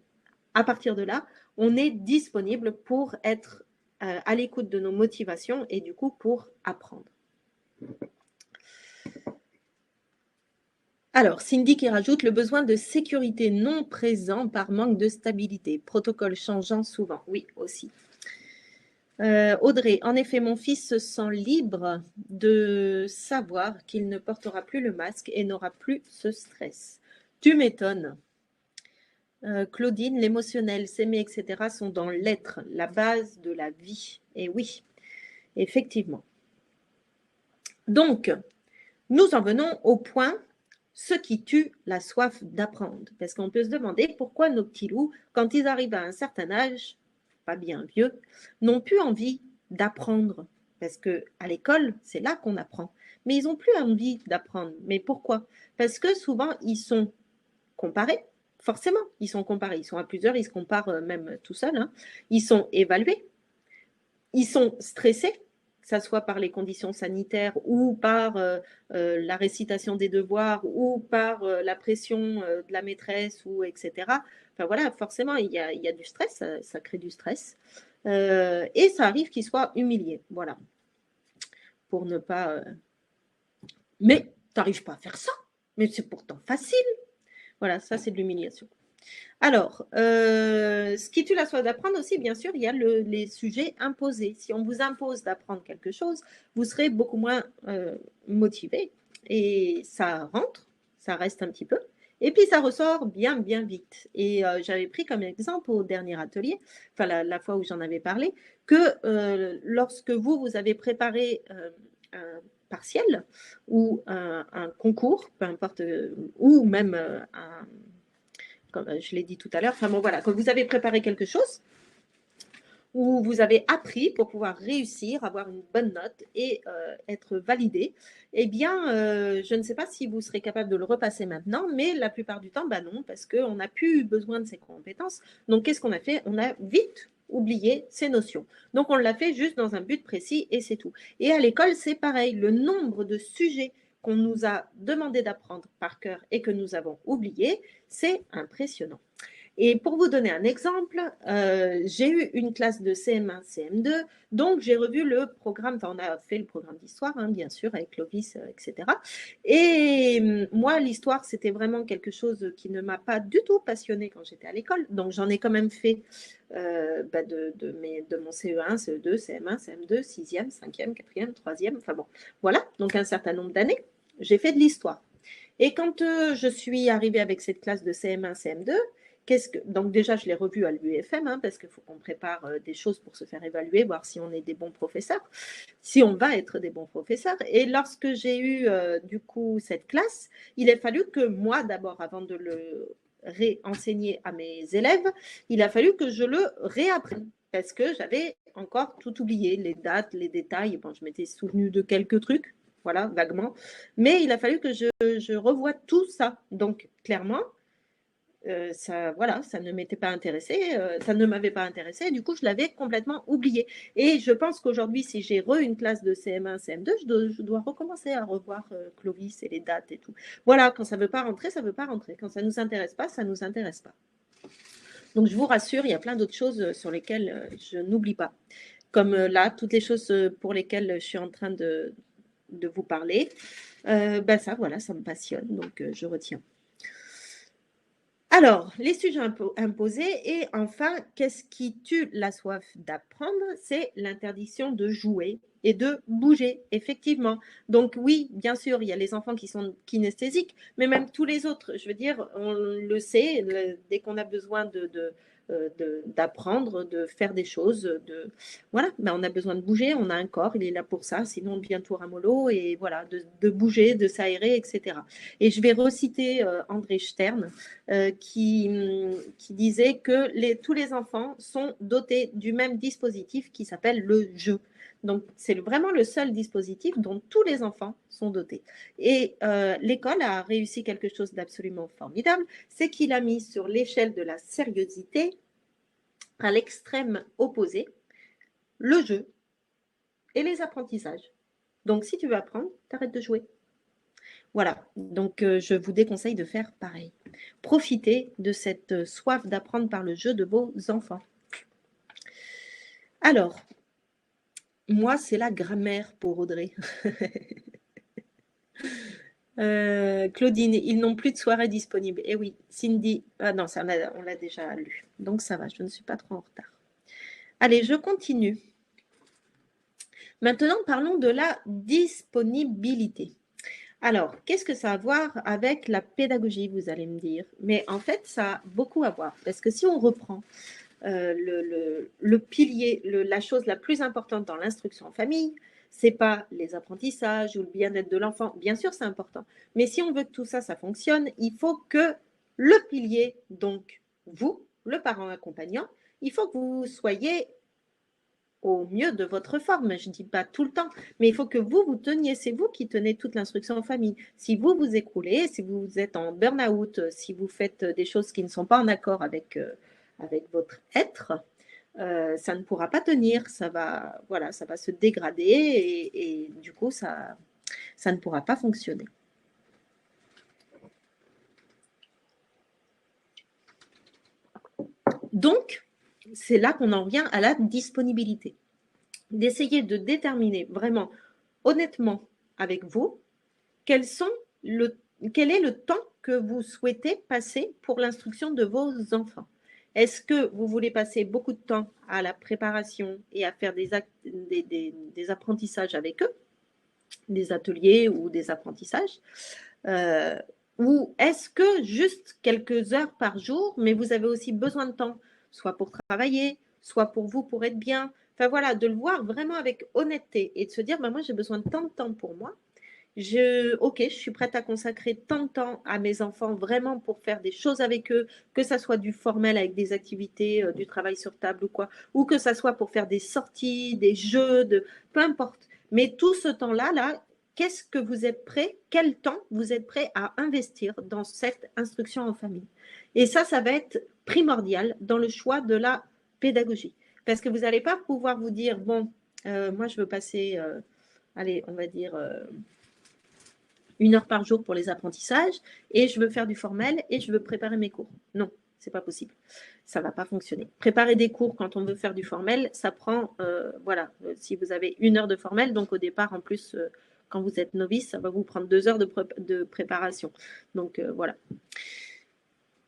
à partir de là, on est disponible pour être à l'écoute de nos motivations et du coup pour apprendre. Alors, Cindy qui rajoute le besoin de sécurité non présent par manque de stabilité, protocole changeant souvent. Oui, aussi. Audrey, en effet, mon fils se sent libre de savoir qu'il ne portera plus le masque et n'aura plus ce stress. Tu m'étonnes. Claudine, l'émotionnel, s'aimer, etc. sont dans l'être, la base de la vie. Et oui, effectivement. Donc, nous en venons au point, ce qui tue la soif d'apprendre. Parce qu'on peut se demander pourquoi nos petits loups, quand ils arrivent à un certain âge, pas bien vieux, n'ont plus envie d'apprendre. Parce qu'à l'école, c'est là qu'on apprend. Mais ils n'ont plus envie d'apprendre. Mais pourquoi? Parce que souvent, ils sont comparés. Forcément, ils sont comparés. Ils sont à plusieurs, ils se comparent même tout seuls. Hein. Ils sont évalués. Ils sont stressés, que ce soit par les conditions sanitaires ou par la récitation des devoirs ou par la pression de la maîtresse, ou etc. Enfin voilà, forcément, il y a du stress, ça crée du stress. Et ça arrive qu'ils soient humiliés. Voilà. Pour ne pas... Mais tu n'arrives pas à faire ça. Mais c'est pourtant facile. Voilà, ça c'est de l'humiliation. Alors, ce qui tue la soif d'apprendre aussi, bien sûr, il y a les sujets imposés. Si on vous impose d'apprendre quelque chose, vous serez beaucoup moins motivé et ça rentre, ça reste un petit peu. Et puis, ça ressort bien, bien vite. Et j'avais pris comme exemple au dernier atelier, enfin la fois où j'en avais parlé, que lorsque vous avez préparé un partiel ou un concours, peu importe, ou même comme je l'ai dit tout à l'heure, enfin bon voilà, quand vous avez préparé quelque chose, où vous avez appris pour pouvoir réussir, avoir une bonne note et être validé, eh bien, je ne sais pas si vous serez capable de le repasser maintenant, mais la plupart du temps, bah non, parce qu'on n'a plus eu besoin de ces compétences. Donc, qu'est-ce qu'on a fait? On a vite oublié ces notions. Donc, on l'a fait juste dans un but précis et c'est tout. Et à l'école, c'est pareil. Le nombre de sujets qu'on nous a demandé d'apprendre par cœur et que nous avons oublié, c'est impressionnant. Et pour vous donner un exemple, j'ai eu une classe de CM1, CM2, donc j'ai revu le programme, enfin on a fait le programme d'histoire, hein, bien sûr, avec Clovis, etc. Et moi, l'histoire, c'était vraiment quelque chose qui ne m'a pas du tout passionnée quand j'étais à l'école, donc j'en ai quand même fait de mon CE1, CE2, CM1, CM2, 6e, 5e, 4e, 3e, enfin bon, voilà, donc un certain nombre d'années, j'ai fait de l'histoire. Et quand je suis arrivée avec cette classe de CM1, CM2, donc déjà, je l'ai revu à l'UEFM, hein, parce qu'il faut qu'on prépare des choses pour se faire évaluer, voir si on est des bons professeurs, si on va être des bons professeurs. Et lorsque j'ai eu du coup cette classe, il a fallu que moi, d'abord, avant de le réenseigner à mes élèves, il a fallu que je le réapprenne, parce que j'avais encore tout oublié, les dates, les détails. Bon, je m'étais souvenue de quelques trucs, voilà, vaguement, mais il a fallu que je revoie tout ça. Donc, clairement, ça, voilà, ça ne m'était pas intéressé, ça ne m'avait pas intéressé, du coup, je l'avais complètement oublié. Et je pense qu'aujourd'hui, si j'ai une classe de CM1, CM2, je dois recommencer à revoir Clovis et les dates et tout. Voilà, quand ça ne veut pas rentrer, ça ne veut pas rentrer. Quand ça ne nous intéresse pas, ça ne nous intéresse pas. Donc, je vous rassure, il y a plein d'autres choses sur lesquelles je n'oublie pas. Comme là, toutes les choses pour lesquelles je suis en train de vous parler, ça, voilà, ça me passionne, donc je retiens. Alors, les sujets imposés et enfin, qu'est-ce qui tue la soif d'apprendre? C'est l'interdiction de jouer et de bouger, effectivement. Donc oui, bien sûr, il y a les enfants qui sont kinesthésiques, mais même tous les autres, je veux dire, on le sait, dès qu'on a besoin d'apprendre, de faire des choses, voilà, ben on a besoin de bouger, on a un corps, il est là pour ça, sinon on devient tout ramollo, et voilà, de bouger, de s'aérer, etc. Et je vais reciter André Stern, qui disait que tous les enfants sont dotés du même dispositif qui s'appelle le jeu. Donc, c'est vraiment le seul dispositif dont tous les enfants sont dotés. Et l'école a réussi quelque chose d'absolument formidable, c'est qu'il a mis sur l'échelle de la sérieuxité, à l'extrême opposé, le jeu et les apprentissages. Donc, si tu veux apprendre, t'arrêtes de jouer. Voilà, donc je vous déconseille de faire pareil. Profitez de cette soif d'apprendre par le jeu de vos enfants. Alors, moi, c'est la grammaire pour Audrey. Claudine, ils n'ont plus de soirée disponible. Eh oui, Cindy, ah non, ça, on l'a déjà lu. Donc ça va, je ne suis pas trop en retard. Allez, je continue. Maintenant, parlons de la disponibilité. Alors, qu'est-ce que ça a à voir avec la pédagogie, vous allez me dire? Mais en fait, ça a beaucoup à voir. Parce que si on reprend le pilier, la chose la plus importante dans l'instruction en famille, c'est pas les apprentissages ou le bien-être de l'enfant. Bien sûr, c'est important. Mais si on veut que tout ça, ça fonctionne, il faut que le pilier, donc vous, le parent accompagnant, il faut que vous soyez au mieux de votre forme. Je ne dis pas tout le temps, mais il faut que vous teniez, c'est vous qui tenez toute l'instruction en famille. Si vous vous écroulez, si vous êtes en burn-out, si vous faites des choses qui ne sont pas en accord avec votre être, ça ne pourra pas tenir, voilà, ça va se dégrader et du coup, ça ne pourra pas fonctionner. Donc, c'est là qu'on en revient à la disponibilité. D'essayer de déterminer vraiment, honnêtement, avec vous, quel est le temps que vous souhaitez passer pour l'instruction de vos enfants. Est-ce que vous voulez passer beaucoup de temps à la préparation et à faire des apprentissages avec eux, des ateliers ou des apprentissages, ou est-ce que juste quelques heures par jour, mais vous avez aussi besoin de temps, soit pour travailler, soit pour vous, pour être bien. Enfin voilà, de le voir vraiment avec honnêteté et de se dire, bah, moi j'ai besoin de tant de temps pour moi. Ok, je suis prête à consacrer tant de temps à mes enfants vraiment pour faire des choses avec eux, que ça soit du formel avec des activités, du travail sur table ou quoi, ou que ça soit pour faire des sorties, des jeux, peu importe. Mais tout ce temps-là, qu'est-ce que vous êtes prêt, quel temps vous êtes prêt à investir dans cette instruction en famille? Et ça va être primordial dans le choix de la pédagogie. Parce que vous n'allez pas pouvoir vous dire, bon, moi je veux passer, allez, on va dire 1 heure par jour pour les apprentissages et je veux faire du formel et je veux préparer mes cours. Non, c'est pas possible. Ça va pas fonctionner. Préparer des cours quand on veut faire du formel, ça prend, voilà, si vous avez 1 heure de formel, donc au départ, en plus, quand vous êtes novice, ça va vous prendre 2 heures de préparation. Donc voilà.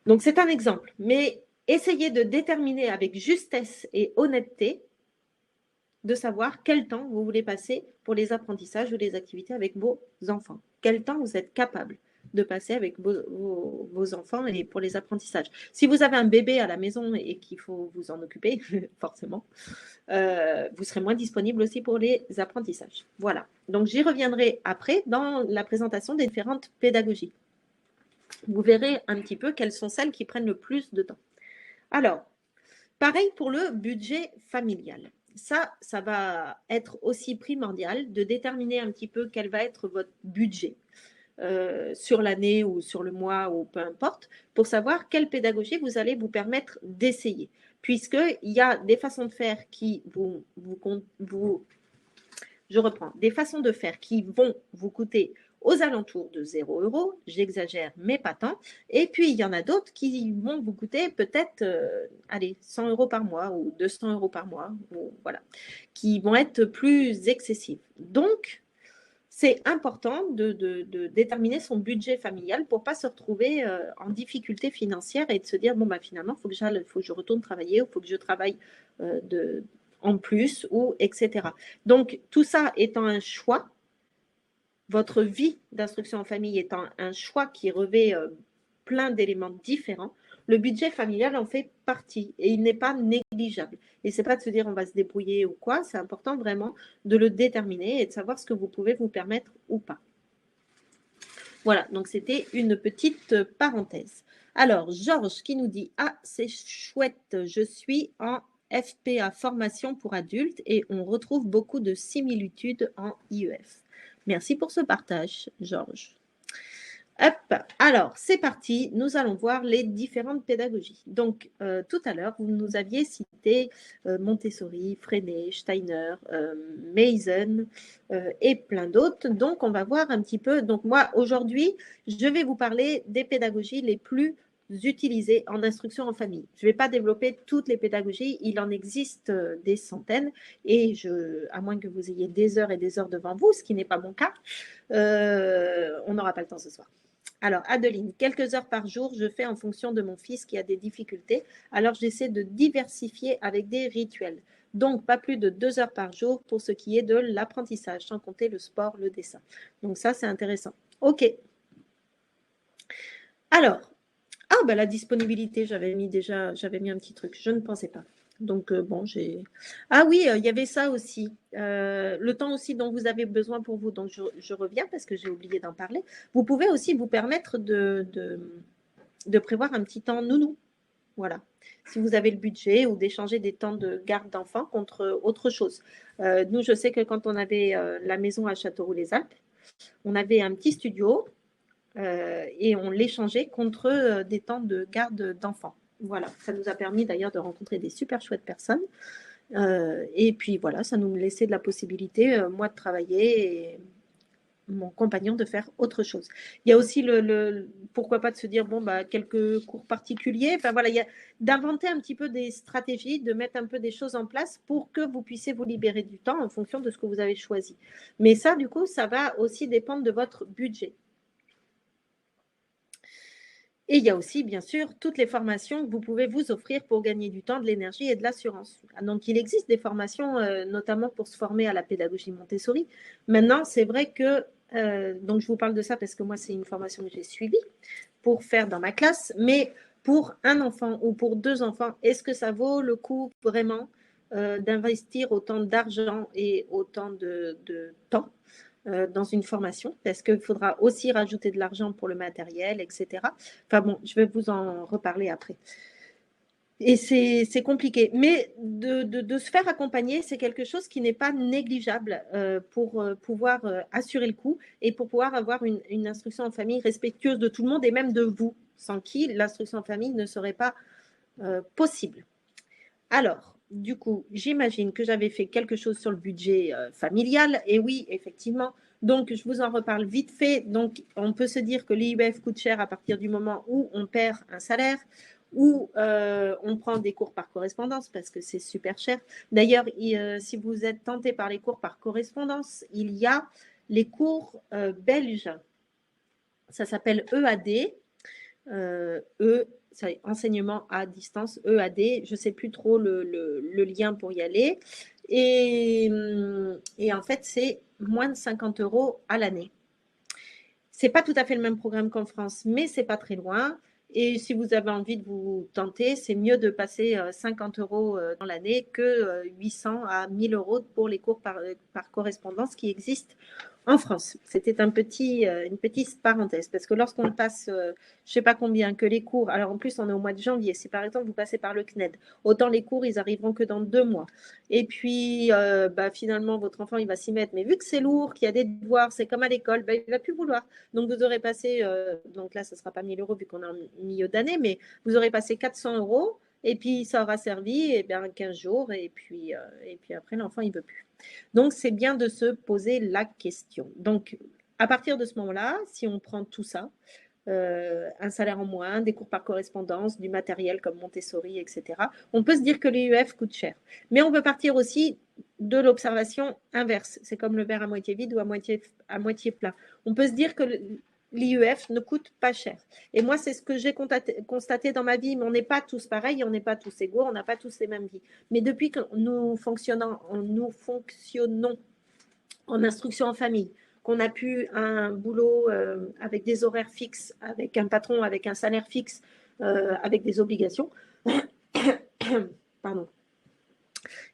Donc c'est un exemple. Mais essayez de déterminer avec justesse et honnêteté de savoir quel temps vous voulez passer pour les apprentissages ou les activités avec vos enfants. Quel temps vous êtes capable de passer avec vos enfants et pour les apprentissages. Si vous avez un bébé à la maison et qu'il faut vous en occuper, forcément, vous serez moins disponible aussi pour les apprentissages. Voilà. Donc, j'y reviendrai après dans la présentation des différentes pédagogies. Vous verrez un petit peu quelles sont celles qui prennent le plus de temps. Alors, pareil pour le budget familial. Ça va être aussi primordial de déterminer un petit peu quel va être votre budget sur l'année ou sur le mois ou peu importe, pour savoir quelle pédagogie vous allez vous permettre d'essayer. Puisqu'il y a des façons de faire qui je reprends, des façons de faire qui vont vous coûter aux alentours de 0 €, j'exagère, mais pas tant. Et puis, il y en a d'autres qui vont vous coûter peut-être, allez, 100 € par mois ou 200 € par mois, ou, voilà, qui vont être plus excessives. Donc, c'est important de déterminer son budget familial pour ne pas se retrouver en difficulté financière et de se dire, bon, bah, finalement, il faut que je retourne travailler ou il faut que je travaille en plus ou etc. Donc, tout ça étant un choix, votre vie d'instruction en famille étant un choix qui revêt plein d'éléments différents, le budget familial en fait partie et il n'est pas négligeable. Et c'est pas de se dire on va se débrouiller ou quoi, c'est important vraiment de le déterminer et de savoir ce que vous pouvez vous permettre ou pas. Voilà, donc c'était une petite parenthèse. Alors, Georges qui nous dit « Ah, c'est chouette, je suis en FPA, formation pour adultes, et on retrouve beaucoup de similitudes en IEF. » Merci pour ce partage, Georges. Hop, alors c'est parti, nous allons voir les différentes pédagogies. Donc tout à l'heure, vous nous aviez cité Montessori, Freinet, Steiner, Mason et plein d'autres. Donc on va voir un petit peu. Donc moi aujourd'hui, je vais vous parler des pédagogies les plus utilisées en instruction en famille. Je ne vais pas développer toutes les pédagogies, il en existe des centaines et à moins que vous ayez des heures et des heures devant vous, ce qui n'est pas mon cas, on n'aura pas le temps ce soir. Alors, Adeline, quelques heures par jour, je fais en fonction de mon fils qui a des difficultés. Alors, j'essaie de diversifier avec des rituels. Donc, pas plus de 2 heures par jour pour ce qui est de l'apprentissage, sans compter le sport, le dessin. Donc, ça, c'est intéressant. OK. Alors, la disponibilité, j'avais mis un petit truc. Je ne pensais pas. Donc, bon, j'ai… Ah oui, il y avait ça aussi. Le temps aussi dont vous avez besoin pour vous. Donc, je reviens parce que j'ai oublié d'en parler. Vous pouvez aussi vous permettre de prévoir un petit temps nounou. Voilà. Si vous avez le budget ou d'échanger des temps de garde d'enfants contre autre chose. Nous, je sais que quand on avait la maison à Châteauroux-les-Alpes, on avait un petit studio et on l'échangeait contre des temps de garde d'enfants. Voilà, ça nous a permis d'ailleurs de rencontrer des super chouettes personnes. Et puis voilà, ça nous laissait de la possibilité, moi, de travailler et mon compagnon de faire autre chose. Il y a aussi pourquoi pas de se dire, quelques cours particuliers. Enfin voilà, il y a d'inventer un petit peu des stratégies, de mettre un peu des choses en place pour que vous puissiez vous libérer du temps en fonction de ce que vous avez choisi. Mais ça, du coup, ça va aussi dépendre de votre budget. Et il y a aussi, bien sûr, toutes les formations que vous pouvez vous offrir pour gagner du temps, de l'énergie et de l'assurance. Donc, il existe des formations, notamment pour se former à la pédagogie Montessori. Maintenant, c'est vrai que, donc je vous parle de ça parce que moi, c'est une formation que j'ai suivie pour faire dans ma classe. Mais pour un enfant ou pour 2 enfants, est-ce que ça vaut le coup vraiment d'investir autant d'argent et autant de temps dans une formation, parce qu'il faudra aussi rajouter de l'argent pour le matériel, etc. Enfin bon, je vais vous en reparler après. Et c'est compliqué. Mais de se faire accompagner, c'est quelque chose qui n'est pas négligeable pour pouvoir assurer le coup et pour pouvoir avoir une instruction en famille respectueuse de tout le monde et même de vous, sans qui l'instruction en famille ne serait pas possible. Alors, du coup, j'imagine que j'avais fait quelque chose sur le budget familial. Et oui, effectivement. Donc, je vous en reparle vite fait. Donc, on peut se dire que l'IUF coûte cher à partir du moment où on perd un salaire, ou on prend des cours par correspondance parce que c'est super cher. D'ailleurs, si vous êtes tenté par les cours par correspondance, il y a les cours belges. Ça s'appelle EAD. Enseignement à distance, EAD, je ne sais plus trop le lien pour y aller. Et en fait, c'est moins de 50 € à l'année. Ce n'est pas tout à fait le même programme qu'en France, mais ce n'est pas très loin. Et si vous avez envie de vous tenter, c'est mieux de passer 50 € dans l'année que 800 à 1000 € pour les cours par correspondance qui existent en France. C'était une petite parenthèse, parce que lorsqu'on passe, je ne sais pas combien, que les cours, alors en plus on est au mois de janvier, si par exemple vous passez par le CNED, autant les cours, ils arriveront que dans 2 mois. Et puis, finalement, votre enfant, il va s'y mettre. Mais vu que c'est lourd, qu'il y a des devoirs, c'est comme à l'école, il ne va plus vouloir. Donc, vous aurez passé, donc là, ce ne sera pas 1000 € vu qu'on est en milieu d'année, mais vous aurez passé 400 € et puis ça aura servi 15 jours et puis après, l'enfant, il ne veut plus. Donc, c'est bien de se poser la question. Donc, à partir de ce moment-là, si on prend tout ça, un salaire en moins, des cours par correspondance, du matériel comme Montessori, etc., on peut se dire que l'IUF coûte cher. Mais on peut partir aussi de l'observation inverse. C'est comme le verre à moitié vide ou à moitié plein. On peut se dire que l'IEF ne coûte pas cher. Et moi, c'est ce que j'ai constaté dans ma vie, mais on n'est pas tous pareils, on n'est pas tous égaux, on n'a pas tous les mêmes vies. Mais depuis que nous fonctionnons en instruction en famille, qu'on a pu un boulot avec des horaires fixes, avec un patron, avec un salaire fixe, avec des obligations, pardon,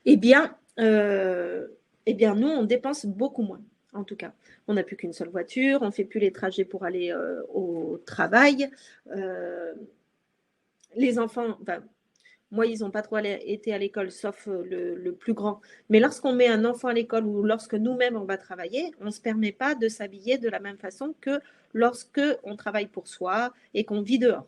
eh bien, nous, on dépense beaucoup moins, en tout cas. On n'a plus qu'une seule voiture, on ne fait plus les trajets pour aller au travail. Les enfants, enfin, moi, ils n'ont pas trop été à l'école, sauf le plus grand. Mais lorsqu'on met un enfant à l'école ou lorsque nous-mêmes, on va travailler, on ne se permet pas de s'habiller de la même façon que lorsque on travaille pour soi et qu'on vit dehors.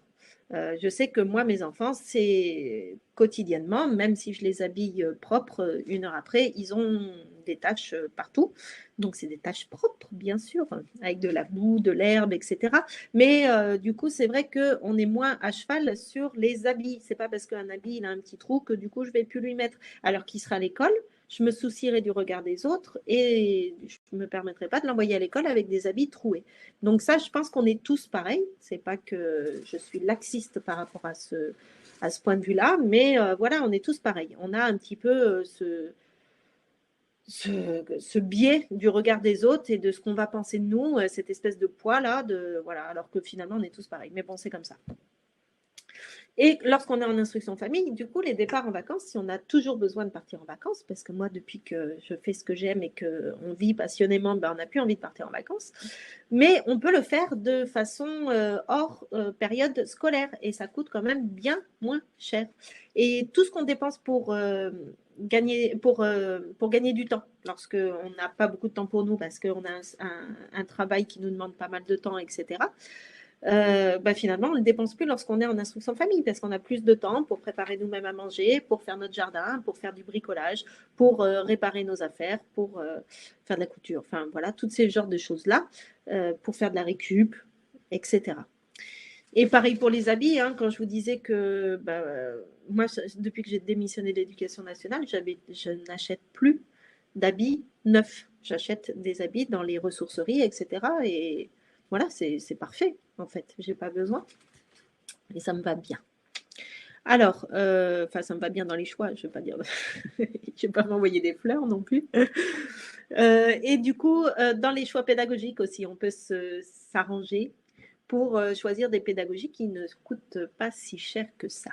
Je sais que moi, mes enfants, c'est quotidiennement, même si je les habille propres, une heure après, ils ont des taches partout. Donc, c'est des taches propres, bien sûr, avec de la boue, de l'herbe, etc. Mais du coup, c'est vrai qu'on est moins à cheval sur les habits. C'est pas parce qu'un habit il a un petit trou que du coup, je vais plus lui mettre. Alors qu'il sera à l'école, je me soucierai du regard des autres et je ne me permettrai pas de l'envoyer à l'école avec des habits troués. Donc ça, je pense qu'on est tous pareils. C'est pas que je suis laxiste par rapport à ce point de vue-là, mais voilà, on est tous pareils. On a un petit peu ce biais du regard des autres et de ce qu'on va penser de nous, cette espèce de poids-là, voilà, alors que finalement, on est tous pareils. Mais bon, c'est comme ça. Et lorsqu'on est en instruction famille, du coup, les départs en vacances, si on a toujours besoin de partir en vacances, parce que moi, depuis que je fais ce que j'aime et qu'on vit passionnément, ben, on n'a plus envie de partir en vacances. Mais on peut le faire de façon hors période scolaire et ça coûte quand même bien moins cher. Et tout ce qu'on dépense pour gagner du temps, lorsqu'on n'a pas beaucoup de temps pour nous parce qu'on a un travail qui nous demande pas mal de temps, etc. Finalement, on ne le dépense plus lorsqu'on est en instruction famille parce qu'on a plus de temps pour préparer nous-mêmes à manger, pour faire notre jardin, pour faire du bricolage, pour réparer nos affaires, pour faire de la couture. Enfin, voilà, tous ces genres de choses-là, pour faire de la récup, etc. Et pareil pour les habits, hein, quand je vous disais que moi, depuis que j'ai démissionné de l'éducation nationale, je n'achète plus d'habits neufs. J'achète des habits dans les ressourceries, etc. Et voilà, c'est parfait, en fait. Je n'ai pas besoin. Et ça me va bien. Alors, ça me va bien dans les choix, je ne vais pas dire. Je ne vais pas m'envoyer des fleurs non plus. Et du coup, dans les choix pédagogiques aussi, on peut s'arranger pour choisir des pédagogies qui ne coûtent pas si cher que ça.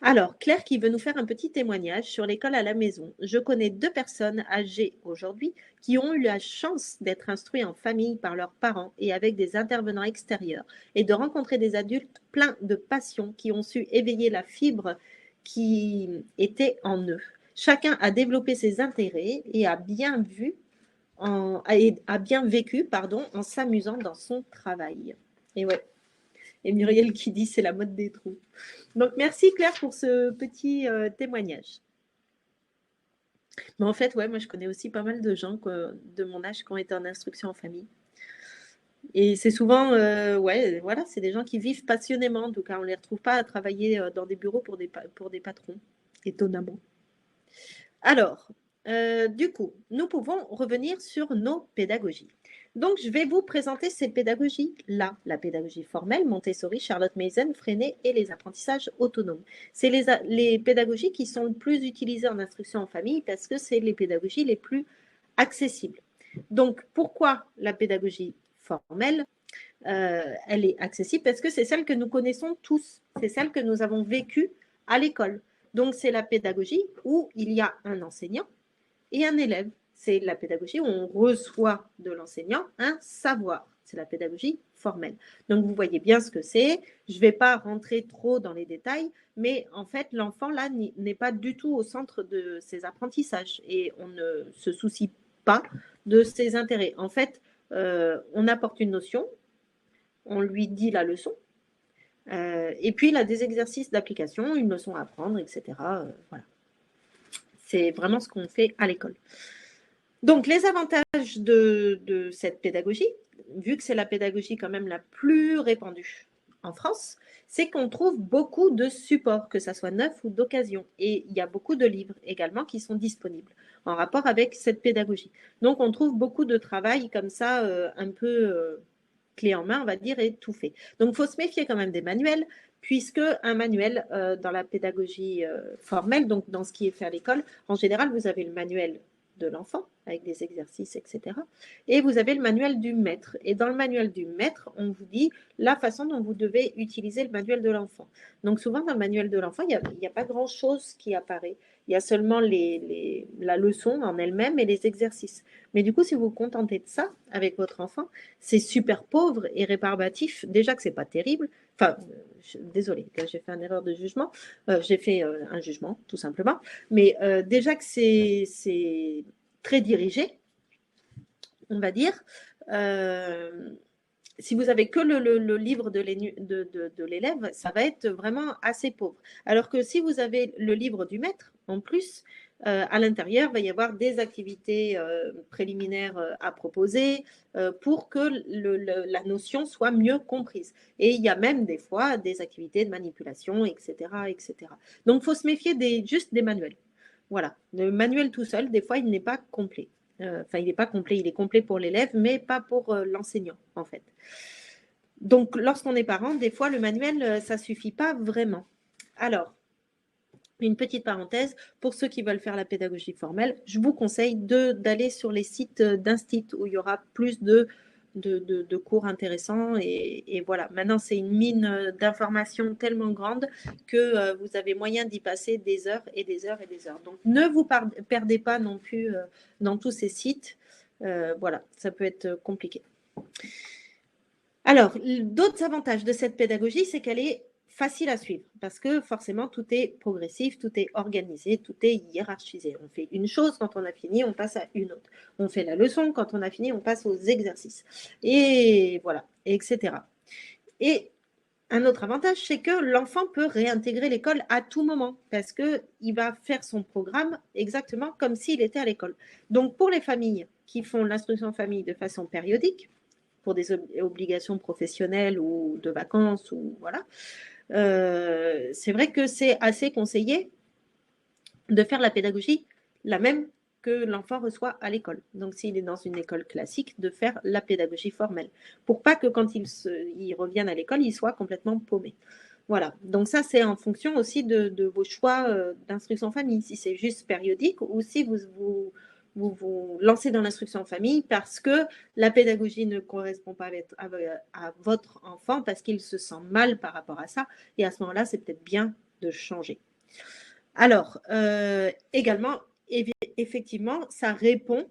Alors, Claire qui veut nous faire un petit témoignage sur l'école à la maison. Je connais 2 personnes âgées aujourd'hui qui ont eu la chance d'être instruites en famille par leurs parents et avec des intervenants extérieurs et de rencontrer des adultes pleins de passion qui ont su éveiller la fibre qui était en eux. Chacun a développé ses intérêts et a bien vécu en s'amusant dans son travail. Et ouais. Et Muriel qui dit c'est la mode des trous. Donc merci Claire pour ce petit témoignage. Mais en fait, ouais, moi je connais aussi pas mal de gens de mon âge qui ont été en instruction en famille. Et c'est souvent, ouais, voilà, c'est des gens qui vivent passionnément. En tout cas, on ne les retrouve pas à travailler dans des bureaux pour des patrons, étonnamment. Alors, du coup, nous pouvons revenir sur nos pédagogies. Donc, je vais vous présenter ces pédagogies-là. La pédagogie formelle, Montessori, Charlotte Mason, Freinet et les apprentissages autonomes. C'est les pédagogies qui sont le plus utilisées en instruction en famille parce que c'est les pédagogies les plus accessibles. Donc, pourquoi la pédagogie formelle elle est accessible parce que c'est celle que nous connaissons tous. C'est celle que nous avons vécue à l'école. Donc, c'est la pédagogie où il y a un enseignant et un élève. C'est la pédagogie où on reçoit de l'enseignant un savoir. C'est la pédagogie formelle. Donc, vous voyez bien ce que c'est. Je ne vais pas rentrer trop dans les détails, mais en fait, l'enfant, là, n'est pas du tout au centre de ses apprentissages et on ne se soucie pas de ses intérêts. En fait, on apporte une notion, on lui dit la leçon, et puis il a des exercices d'application, une leçon à apprendre, etc. Voilà. C'est vraiment ce qu'on fait à l'école. Donc, les avantages de cette pédagogie, vu que c'est la pédagogie quand même la plus répandue en France, c'est qu'on trouve beaucoup de supports, que ça soit neuf ou d'occasion. Et il y a beaucoup de livres également qui sont disponibles en rapport avec cette pédagogie. Donc, on trouve beaucoup de travail comme ça, un peu clé en main, on va dire, et tout fait. Donc, il faut se méfier quand même des manuels, puisque un manuel dans la pédagogie formelle, donc dans ce qui est fait à l'école, en général, vous avez le manuel de l'enfant avec des exercices, etc. Et vous avez le manuel du maître. Et dans le manuel du maître, on vous dit la façon dont vous devez utiliser le manuel de l'enfant. Donc souvent, dans le manuel de l'enfant, il n'y a pas grand-chose qui apparaît. Il y a seulement la leçon en elle-même et les exercices. Mais du coup, si vous vous contentez de ça avec votre enfant, c'est super pauvre et rébarbatif. Déjà que c'est pas terrible. Enfin, désolée, j'ai fait une erreur de jugement. J'ai fait un jugement, tout simplement. Mais déjà que c'est très dirigé, on va dire. Si vous avez que le livre de l'élève, ça va être vraiment assez pauvre. Alors que si vous avez le livre du maître, en plus, à l'intérieur, il va y avoir des activités préliminaires à proposer pour que la notion soit mieux comprise. Et il y a même des fois des activités de manipulation, etc. etc. Donc, il faut se méfier juste des manuels. Voilà. Le manuel tout seul, des fois, il n'est pas complet. Enfin, il n'est pas complet, il est complet pour l'élève, mais pas pour l'enseignant, en fait. Donc, lorsqu'on est parent, des fois, le manuel, ça ne suffit pas vraiment. Alors, une petite parenthèse, pour ceux qui veulent faire la pédagogie formelle, je vous conseille d'aller sur les sites d'Instit où il y aura plus de cours intéressants. Et voilà, maintenant, c'est une mine d'informations tellement grande que vous avez moyen d'y passer des heures et des heures et des heures. Donc, ne vous perdez pas non plus dans tous ces sites. Voilà, ça peut être compliqué. Alors, d'autres avantages de cette pédagogie, c'est qu'elle est facile à suivre parce que forcément, tout est progressif, tout est organisé, tout est hiérarchisé. On fait une chose, quand on a fini, on passe à une autre. On fait la leçon, quand on a fini, on passe aux exercices. Et voilà, etc. Et un autre avantage, c'est que l'enfant peut réintégrer l'école à tout moment parce qu'il va faire son programme exactement comme s'il était à l'école. Donc, pour les familles qui font l'instruction en famille de façon périodique, pour des obligations professionnelles ou de vacances, ou voilà, c'est vrai que c'est assez conseillé de faire la pédagogie la même que l'enfant reçoit à l'école. Donc, s'il est dans une école classique, de faire la pédagogie formelle, pour pas que quand il revienne à l'école, il soit complètement paumé. Voilà, donc ça, c'est en fonction aussi de vos choix d'instruction en famille, si c'est juste périodique ou si vous lancez dans l'instruction en famille parce que la pédagogie ne correspond pas à votre enfant, parce qu'il se sent mal par rapport à ça, et à ce moment-là, c'est peut-être bien de changer. Alors, également, effectivement, ça répond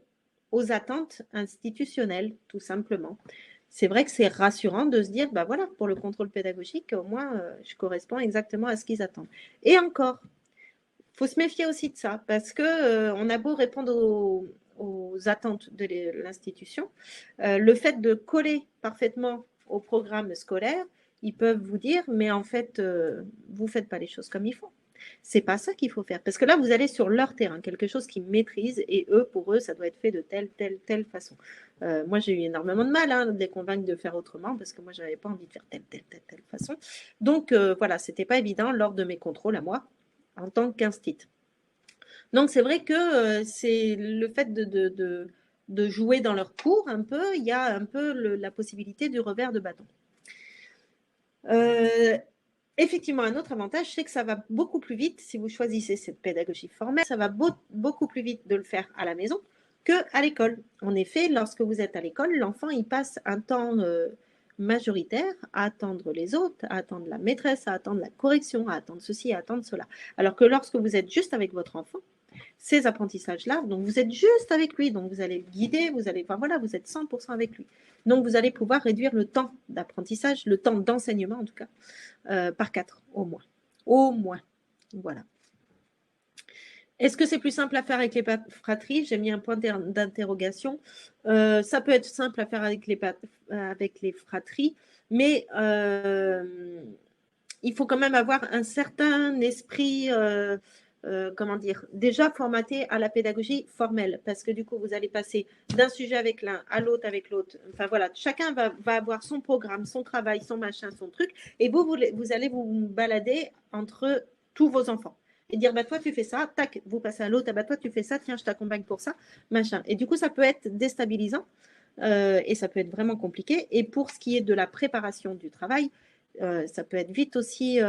aux attentes institutionnelles, tout simplement. C'est vrai que c'est rassurant de se dire, bah voilà, pour le contrôle pédagogique, au moins, je corresponds exactement à ce qu'ils attendent. Et encore, il faut se méfier aussi de ça, parce qu'on a beau répondre aux attentes de l'institution, le fait de coller parfaitement au programme scolaire, ils peuvent vous dire, mais en fait, vous ne faites pas les choses comme il faut. C'est pas ça qu'il faut faire. Parce que là, vous allez sur leur terrain, quelque chose qu'ils maîtrisent, et pour eux, ça doit être fait de telle façon. Moi, j'ai eu énormément de mal de les convaincre de faire autrement, parce que moi, je n'avais pas envie de faire telle façon. Donc, voilà, c'était pas évident lors de mes contrôles à moi, en tant qu'instit. Donc, c'est vrai que c'est le fait de jouer dans leur cours un peu, il y a un peu la possibilité du revers de bâton. Effectivement, un autre avantage, c'est que ça va beaucoup plus vite si vous choisissez cette pédagogie formelle. Ça va beaucoup plus vite de le faire à la maison qu'à l'école. En effet, lorsque vous êtes à l'école, l'enfant, il passe un temps majoritaire à attendre les autres, à attendre la maîtresse, à attendre la correction, à attendre ceci, à attendre cela. Alors que lorsque vous êtes juste avec votre enfant, ces apprentissages-là, donc vous êtes juste avec lui, donc vous allez le guider, vous êtes 100% avec lui. Donc vous allez pouvoir réduire le temps d'apprentissage, le temps d'enseignement en tout cas, par 4 au moins. Au moins. Voilà. Est-ce que c'est plus simple à faire avec les fratries? J'ai mis un point d'interrogation. Ça peut être simple à faire avec les fratries, mais il faut quand même avoir un certain esprit, comment dire, déjà formaté à la pédagogie formelle, parce que du coup, vous allez passer d'un sujet avec l'un à l'autre avec l'autre. Enfin voilà, chacun va avoir son programme, son travail, son machin, son truc, et vous allez vous balader entre tous vos enfants. Et dire, bah, toi, tu fais ça, tac, vous passez à l'autre, bah, toi, tu fais ça, tiens, je t'accompagne pour ça, machin. Et du coup, ça peut être déstabilisant et ça peut être vraiment compliqué. Et pour ce qui est de la préparation du travail, ça peut être vite aussi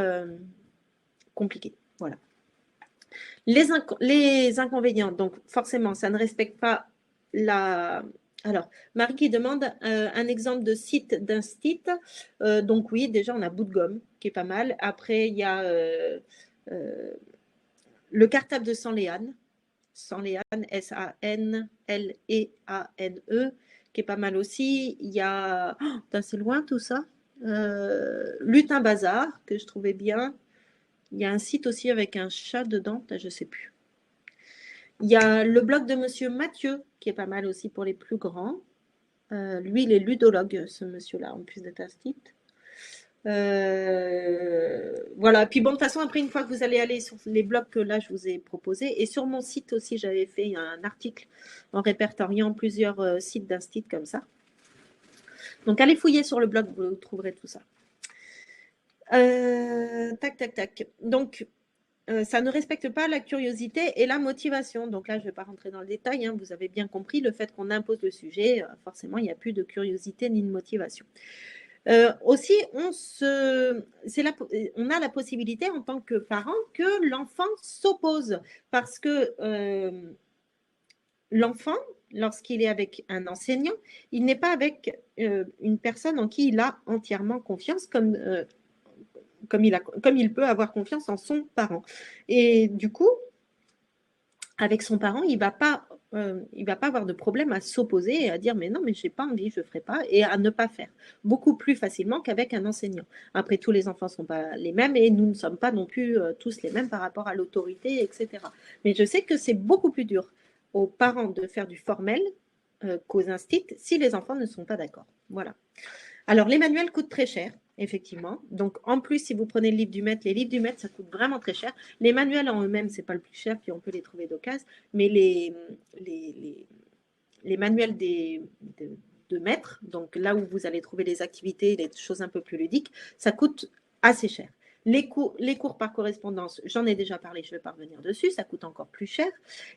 compliqué. Voilà. Les inconvénients, donc forcément, ça ne respecte pas la... Alors, Marie qui demande un exemple de site d'un site. Donc oui, déjà, on a Bout de Gomme, qui est pas mal. Après, il y a le cartable de Sanléane, Sanléane, qui est pas mal aussi. Il y a... Oh, c'est loin tout ça. Lutin Bazar, que je trouvais bien. Il y a un site aussi avec un chat dedans, je ne sais plus. Il y a le blog de Monsieur Mathieu, qui est pas mal aussi pour les plus grands. Lui, il est ludologue, ce monsieur-là, en plus d'être un site. Voilà. Puis bon, de toute façon, après, une fois que vous allez aller sur les blogs que là, je vous ai proposés, et sur mon site aussi, j'avais fait un article en répertoriant plusieurs sites d'un site comme ça. Donc, allez fouiller sur le blog, vous trouverez tout ça. Tac, tac, tac. Donc, ça ne respecte pas la curiosité et la motivation. Donc là, je ne vais pas rentrer dans le détail. Hein, vous avez bien compris, le fait qu'on impose le sujet, forcément, il n'y a plus de curiosité ni de motivation. Aussi, on a la possibilité en tant que parent que l'enfant s'oppose parce que l'enfant, lorsqu'il est avec un enseignant, il n'est pas avec une personne en qui il a entièrement confiance comme il peut avoir confiance en son parent. Et du coup, avec son parent, il ne va pas avoir de problème à s'opposer et à dire mais non, mais je n'ai pas envie, je ne ferai pas, et à ne pas faire. Beaucoup plus facilement qu'avec un enseignant. Après, tous les enfants ne sont pas les mêmes et nous ne sommes pas non plus tous les mêmes par rapport à l'autorité, etc. Mais je sais que c'est beaucoup plus dur aux parents de faire du formel qu'aux instits si les enfants ne sont pas d'accord. Voilà. Alors, les manuels coûtent très cher, effectivement. Donc, en plus, si vous prenez le livre du maître, les livres du maître, ça coûte vraiment très cher. Les manuels en eux-mêmes, ce n'est pas le plus cher, puis on peut les trouver d'occasion. Mais les manuels de maître, donc là où vous allez trouver les activités, les choses un peu plus ludiques, ça coûte assez cher. Les cours par correspondance, j'en ai déjà parlé, je ne vais pas revenir dessus, ça coûte encore plus cher.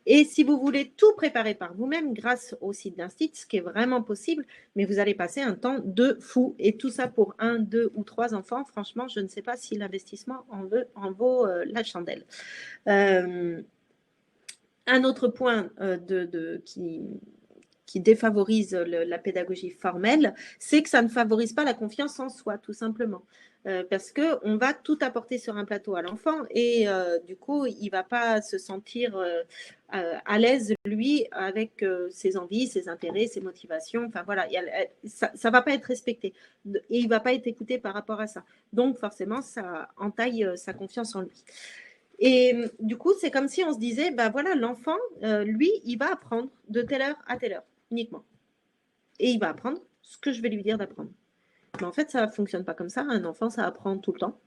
Et si vous voulez tout préparer par vous-même grâce au site d'Instit, ce qui est vraiment possible, mais vous allez passer un temps de fou. Et tout ça pour 1, 2 ou 3 enfants, franchement, je ne sais pas si l'investissement en vaut la chandelle. Un autre point qui défavorise la pédagogie formelle, c'est que ça ne favorise pas la confiance en soi, tout simplement. Parce qu'on va tout apporter sur un plateau à l'enfant et du coup, il ne va pas se sentir à l'aise, lui, avec ses envies, ses intérêts, ses motivations. Enfin, voilà, ça ne va pas être respecté et il ne va pas être écouté par rapport à ça. Donc, forcément, ça entaille sa confiance en lui. Et du coup, c'est comme si on se disait, bah voilà, l'enfant, lui, il va apprendre de telle heure à telle heure, uniquement. Et il va apprendre ce que je vais lui dire d'apprendre. Mais en fait, ça ne fonctionne pas comme ça. Un enfant, ça apprend tout le temps,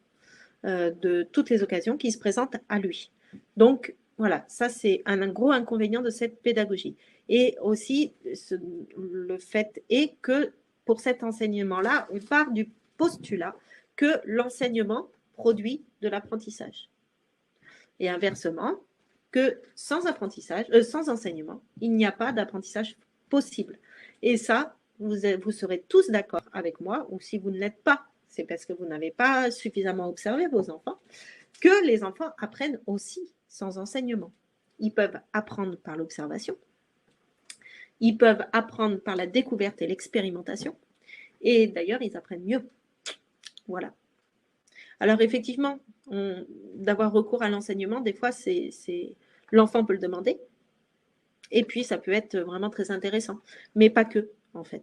de toutes les occasions qui se présentent à lui. Donc, voilà, ça, c'est un gros inconvénient de cette pédagogie. Et aussi, le fait est que pour cet enseignement-là, on part du postulat que l'enseignement produit de l'apprentissage. Et inversement, que sans apprentissage, sans enseignement, il n'y a pas d'apprentissage possible. Et ça, vous serez tous d'accord avec moi, ou si vous ne l'êtes pas, c'est parce que vous n'avez pas suffisamment observé vos enfants, que les enfants apprennent aussi sans enseignement. Ils peuvent apprendre par l'observation, ils peuvent apprendre par la découverte et l'expérimentation, et d'ailleurs, ils apprennent mieux. Voilà. Alors effectivement, d'avoir recours à l'enseignement, des fois, l'enfant peut le demander. Et puis, ça peut être vraiment très intéressant. Mais pas que, en fait.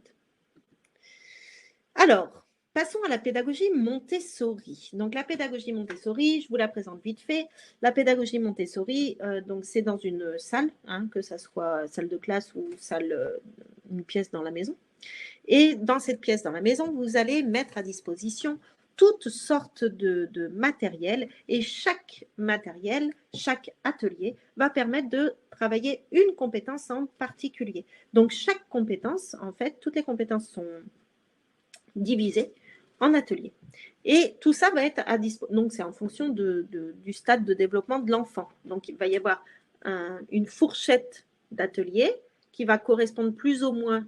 Alors, passons à la pédagogie Montessori. Donc, la pédagogie Montessori, je vous la présente vite fait. La pédagogie Montessori, donc c'est dans une salle, hein, que ça soit salle de classe ou une pièce dans la maison. Et dans cette pièce dans la maison, vous allez mettre à disposition toutes sortes de matériel et chaque matériel, chaque atelier va permettre de travailler une compétence en particulier. Donc, chaque compétence, en fait, toutes les compétences sont divisées en ateliers. Et tout ça va être à disposition. Donc, c'est en fonction du stade de développement de l'enfant. Donc, il va y avoir une fourchette d'ateliers qui va correspondre plus ou moins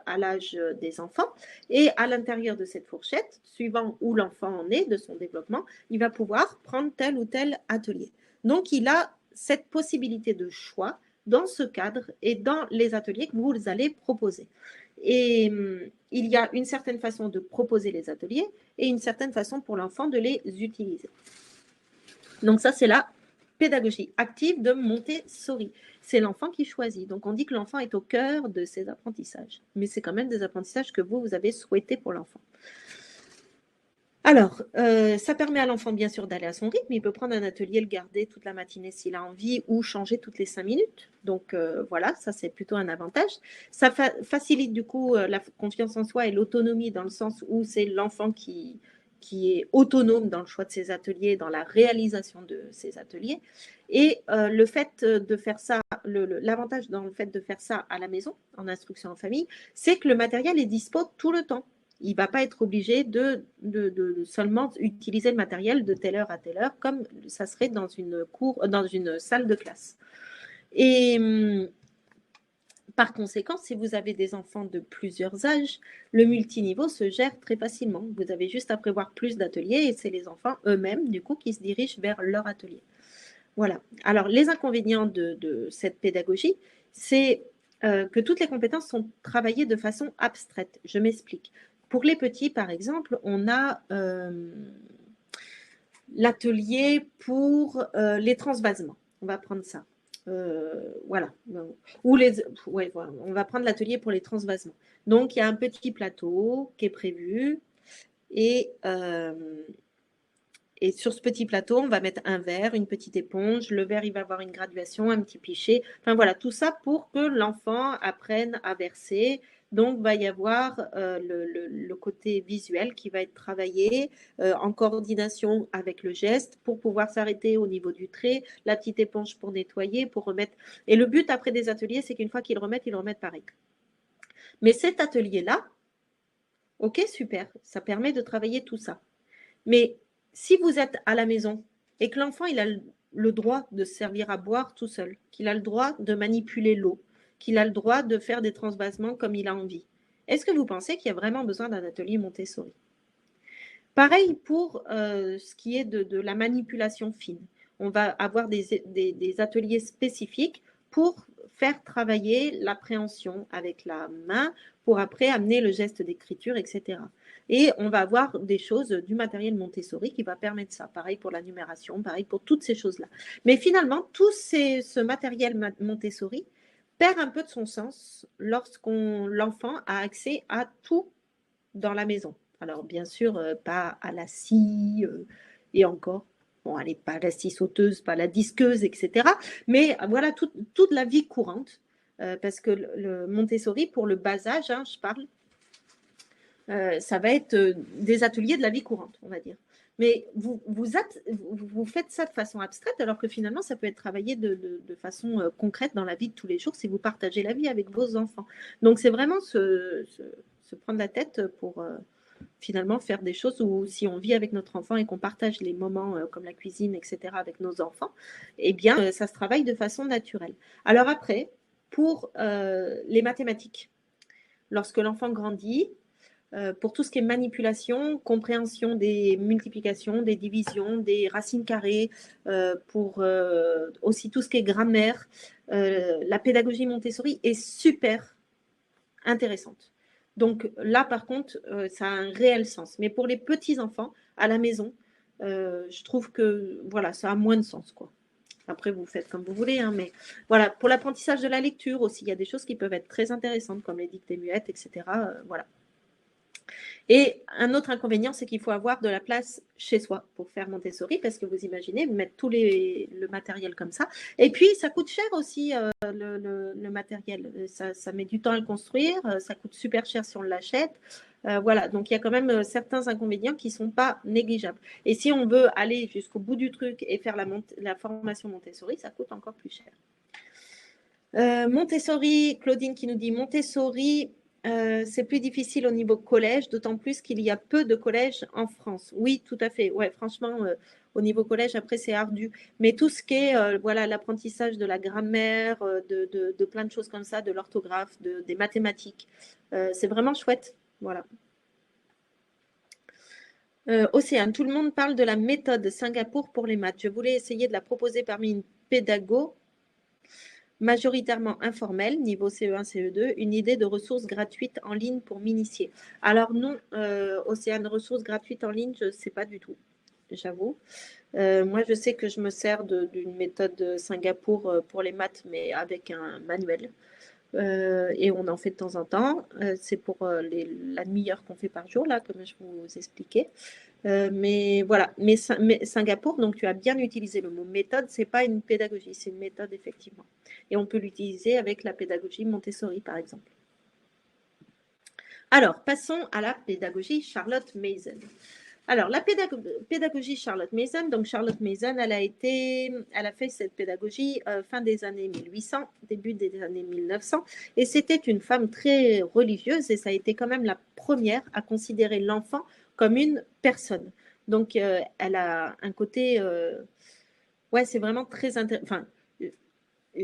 à l'âge des enfants. Et à l'intérieur de cette fourchette, suivant où l'enfant en est de son développement, il va pouvoir prendre tel ou tel atelier. Donc, il a cette possibilité de choix dans ce cadre et dans les ateliers que vous allez proposer. Et il y a une certaine façon de proposer les ateliers et une certaine façon pour l'enfant de les utiliser. Donc ça, c'est la pédagogie active de Montessori. C'est l'enfant qui choisit. Donc on dit que l'enfant est au cœur de ses apprentissages. Mais c'est quand même des apprentissages que vous avez souhaités pour l'enfant. Alors, ça permet à l'enfant, bien sûr, d'aller à son rythme. Il peut prendre un atelier, le garder toute la matinée s'il a envie ou changer toutes les 5 minutes. Donc, voilà, ça, c'est plutôt un avantage. Ça facilite, du coup, la confiance en soi et l'autonomie dans le sens où c'est l'enfant qui est autonome dans le choix de ses ateliers, dans la réalisation de ses ateliers. Et le fait de faire ça, l'avantage dans le fait de faire ça à la maison, en instruction en famille, c'est que le matériel est dispo tout le temps. Il ne va pas être obligé de seulement utiliser le matériel de telle heure à telle heure, comme ça serait dans une salle de classe. Et par conséquent, si vous avez des enfants de plusieurs âges, le multiniveau se gère très facilement. Vous avez juste à prévoir plus d'ateliers et c'est les enfants eux-mêmes, du coup, qui se dirigent vers leur atelier. Voilà. Alors, les inconvénients de cette pédagogie, c'est que toutes les compétences sont travaillées de façon abstraite. Je m'explique. Pour les petits, par exemple, on a l'atelier pour les transvasements. On va prendre ça. Voilà. Voilà. On va prendre l'atelier pour les transvasements. Donc, il y a un petit plateau qui est prévu et sur ce petit plateau, on va mettre un verre, une petite éponge. Le verre, il va avoir une graduation, un petit pichet. Enfin voilà, tout ça pour que l'enfant apprenne à verser. Donc, il va y avoir le côté visuel qui va être travaillé en coordination avec le geste pour pouvoir s'arrêter au niveau du trait, la petite éponge pour nettoyer, pour remettre. Et le but après des ateliers, c'est qu'une fois qu'ils le remettent pareil. Mais cet atelier-là, ok, super, ça permet de travailler tout ça. Mais si vous êtes à la maison et que l'enfant il a le droit de se servir à boire tout seul, qu'il a le droit de manipuler l'eau, qu'il a le droit de faire des transvasements comme il a envie, est-ce que vous pensez qu'il y a vraiment besoin d'un atelier Montessori? Pareil pour ce qui est de la manipulation fine. On va avoir des ateliers spécifiques pour faire travailler l'appréhension avec la main, pour après amener le geste d'écriture, etc. Et on va avoir des choses du matériel Montessori qui va permettre ça. Pareil pour la numération, pareil pour toutes ces choses-là. Mais finalement, ce matériel Montessori perd un peu de son sens l'enfant a accès à tout dans la maison. Alors, bien sûr, pas à la scie et encore. Bon, elle n'est pas la scie sauteuse, pas la disqueuse, etc. Mais voilà, toute la vie courante. Parce que le Montessori, pour le bas âge, hein, je parle, ça va être des ateliers de la vie courante, on va dire. Mais vous faites ça de façon abstraite, alors que finalement, ça peut être travaillé de façon concrète dans la vie de tous les jours si vous partagez la vie avec vos enfants. Donc, c'est vraiment se prendre la tête pour finalement faire des choses où si on vit avec notre enfant et qu'on partage les moments comme la cuisine, etc., avec nos enfants, eh bien, ça se travaille de façon naturelle. Alors après, pour les mathématiques, lorsque l'enfant grandit, pour tout ce qui est manipulation, compréhension des multiplications, des divisions, des racines carrées, pour aussi tout ce qui est grammaire, la pédagogie Montessori est super intéressante. Donc là, par contre, ça a un réel sens. Mais pour les petits-enfants, à la maison, je trouve que voilà, ça a moins de sens, quoi. Après, vous faites comme vous voulez, hein, mais voilà. Pour l'apprentissage de la lecture aussi, il y a des choses qui peuvent être très intéressantes, comme les dictées muettes, etc. Voilà. Et un autre inconvénient, c'est qu'il faut avoir de la place chez soi pour faire Montessori, parce que vous imaginez, mettre le matériel comme ça. Et puis, ça coûte cher aussi, le matériel. Ça met du temps à le construire, ça coûte super cher si on l'achète. Voilà, donc il y a quand même certains inconvénients qui ne sont pas négligeables. Et si on veut aller jusqu'au bout du truc et faire la formation Montessori, ça coûte encore plus cher. Montessori, Claudine qui nous dit Montessori, c'est plus difficile au niveau collège, d'autant plus qu'il y a peu de collèges en France. Oui, tout à fait. Ouais, franchement, Au niveau collège, après, c'est ardu. Mais tout ce qui est voilà, l'apprentissage de la grammaire, de plein de choses comme ça, de l'orthographe, des mathématiques, c'est vraiment chouette. Voilà. Océane, tout le monde parle de la méthode Singapour pour les maths. Je voulais essayer de la proposer parmi une pédago majoritairement informelle, niveau CE1, CE2, une idée de ressources gratuites en ligne pour m'initier. Alors non, Océane, ressources gratuites en ligne, je ne sais pas du tout, j'avoue. Moi, je sais que je me sers d'une méthode Singapour pour les maths, mais avec un manuel. Et on en fait de temps en temps. C'est pour la demi-heure qu'on fait par jour, là, comme je vous expliquais. Mais voilà, mais Singapour, donc tu as bien utilisé le mot méthode, c'est pas une pédagogie, c'est une méthode effectivement. Et on peut l'utiliser avec la pédagogie Montessori, par exemple. Alors, passons à la pédagogie Charlotte Mason. Alors, la pédagogie Charlotte Mason, donc Charlotte Mason, elle a fait cette pédagogie fin des années 1800, début des années 1900, et c'était une femme très religieuse, et ça a été quand même la première à considérer l'enfant comme une personne. Donc, elle a un côté, ouais, c'est vraiment très intéressant. Enfin,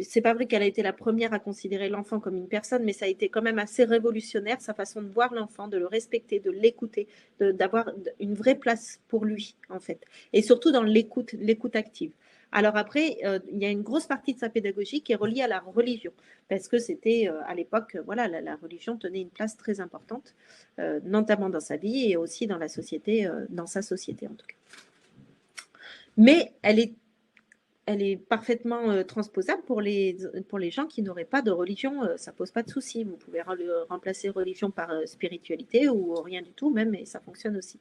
c'est pas vrai qu'elle a été la première à considérer l'enfant comme une personne, mais ça a été quand même assez révolutionnaire, sa façon de voir l'enfant, de le respecter, de l'écouter, d'avoir une vraie place pour lui, en fait. Et surtout dans l'écoute active. Alors après, il y a une grosse partie de sa pédagogie qui est reliée à la religion, parce que c'était à l'époque, voilà, la religion tenait une place très importante, notamment dans sa vie et aussi dans la société, dans sa société en tout cas. Mais elle est parfaitement transposable pour les gens qui n'auraient pas de religion. Ça pose pas de souci. Vous pouvez remplacer religion par spiritualité ou rien du tout même, et ça fonctionne aussi.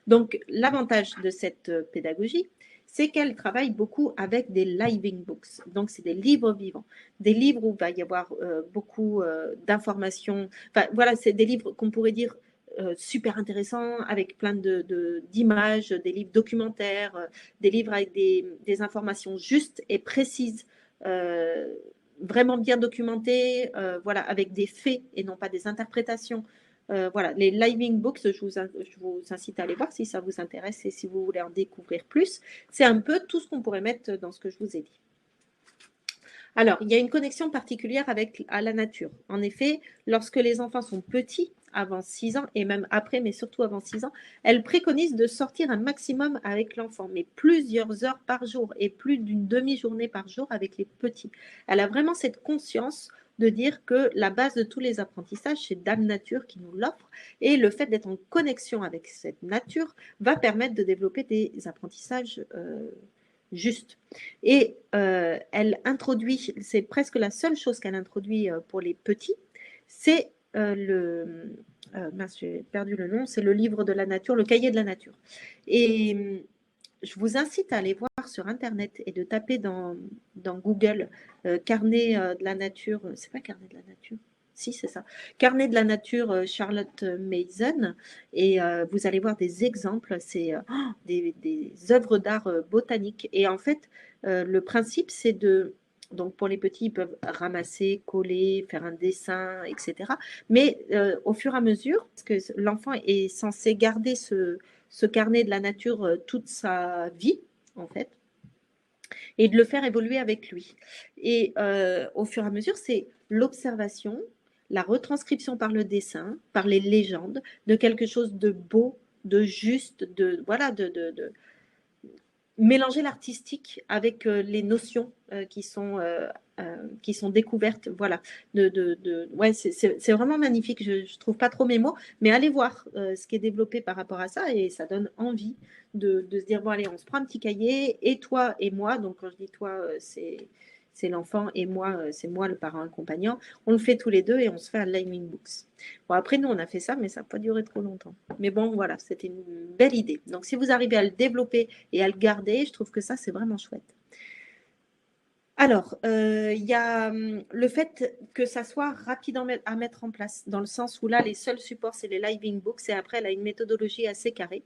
Donc, l'avantage de cette pédagogie, c'est qu'elle travaille beaucoup avec des living books. Donc, c'est des livres vivants. Des livres où il va y avoir beaucoup d'informations. Enfin, voilà, c'est des livres qu'on pourrait dire super intéressants, avec plein d'images, des livres documentaires, des livres avec des informations justes et précises, vraiment bien documentées, voilà, avec des faits et non pas des interprétations. Voilà, les living books, je vous incite à aller voir si ça vous intéresse et si vous voulez en découvrir plus. C'est un peu tout ce qu'on pourrait mettre dans ce que je vous ai dit. Alors, il y a une connexion particulière à la nature. En effet, lorsque les enfants sont petits, avant 6 ans, et même après, mais surtout avant 6 ans, elle préconise de sortir un maximum avec l'enfant, mais plusieurs heures par jour et plus d'une demi-journée par jour avec les petits. Elle a vraiment cette conscience de dire que la base de tous les apprentissages, c'est Dame Nature qui nous l'offre, et le fait d'être en connexion avec cette nature va permettre de développer des apprentissages juste. Et elle introduit, c'est presque la seule chose qu'elle introduit pour les petits, c'est mince, j'ai perdu le nom, c'est le livre de la nature, le cahier de la nature. Et je vous incite à aller voir sur Internet et de taper dans Google carnet de la nature, c'est pas carnet de la nature, si c'est ça, carnet de la nature Charlotte Mason, et vous allez voir des exemples, c'est des œuvres d'art botaniques. Et en fait, le principe, c'est donc pour les petits, ils peuvent ramasser, coller, faire un dessin, etc. Mais au fur et à mesure, parce que l'enfant est censé garder ce carnet de la nature toute sa vie, en fait, et de le faire évoluer avec lui. Et au fur et à mesure, c'est l'observation, la retranscription par le dessin, par les légendes, de quelque chose de beau, de juste, voilà, mélanger l'artistique avec les notions qui sont découvertes. Voilà. Ouais, c'est vraiment magnifique. Je ne trouve pas trop mes mots, mais allez voir ce qui est développé par rapport à ça, et ça donne envie de se dire, bon, allez, on se prend un petit cahier, et toi et moi, donc quand je dis toi, c'est l'enfant, et moi, c'est moi le parent accompagnant. On le fait tous les deux et on se fait un living books. Bon, après, nous, on a fait ça, mais ça n'a pas duré trop longtemps. Mais bon, voilà, c'était une belle idée. Donc, si vous arrivez à le développer et à le garder, je trouve que ça, c'est vraiment chouette. Alors, il y a le fait que ça soit rapide à mettre en place, dans le sens où là, les seuls supports, c'est les living books, et après, elle a une méthodologie assez carrée.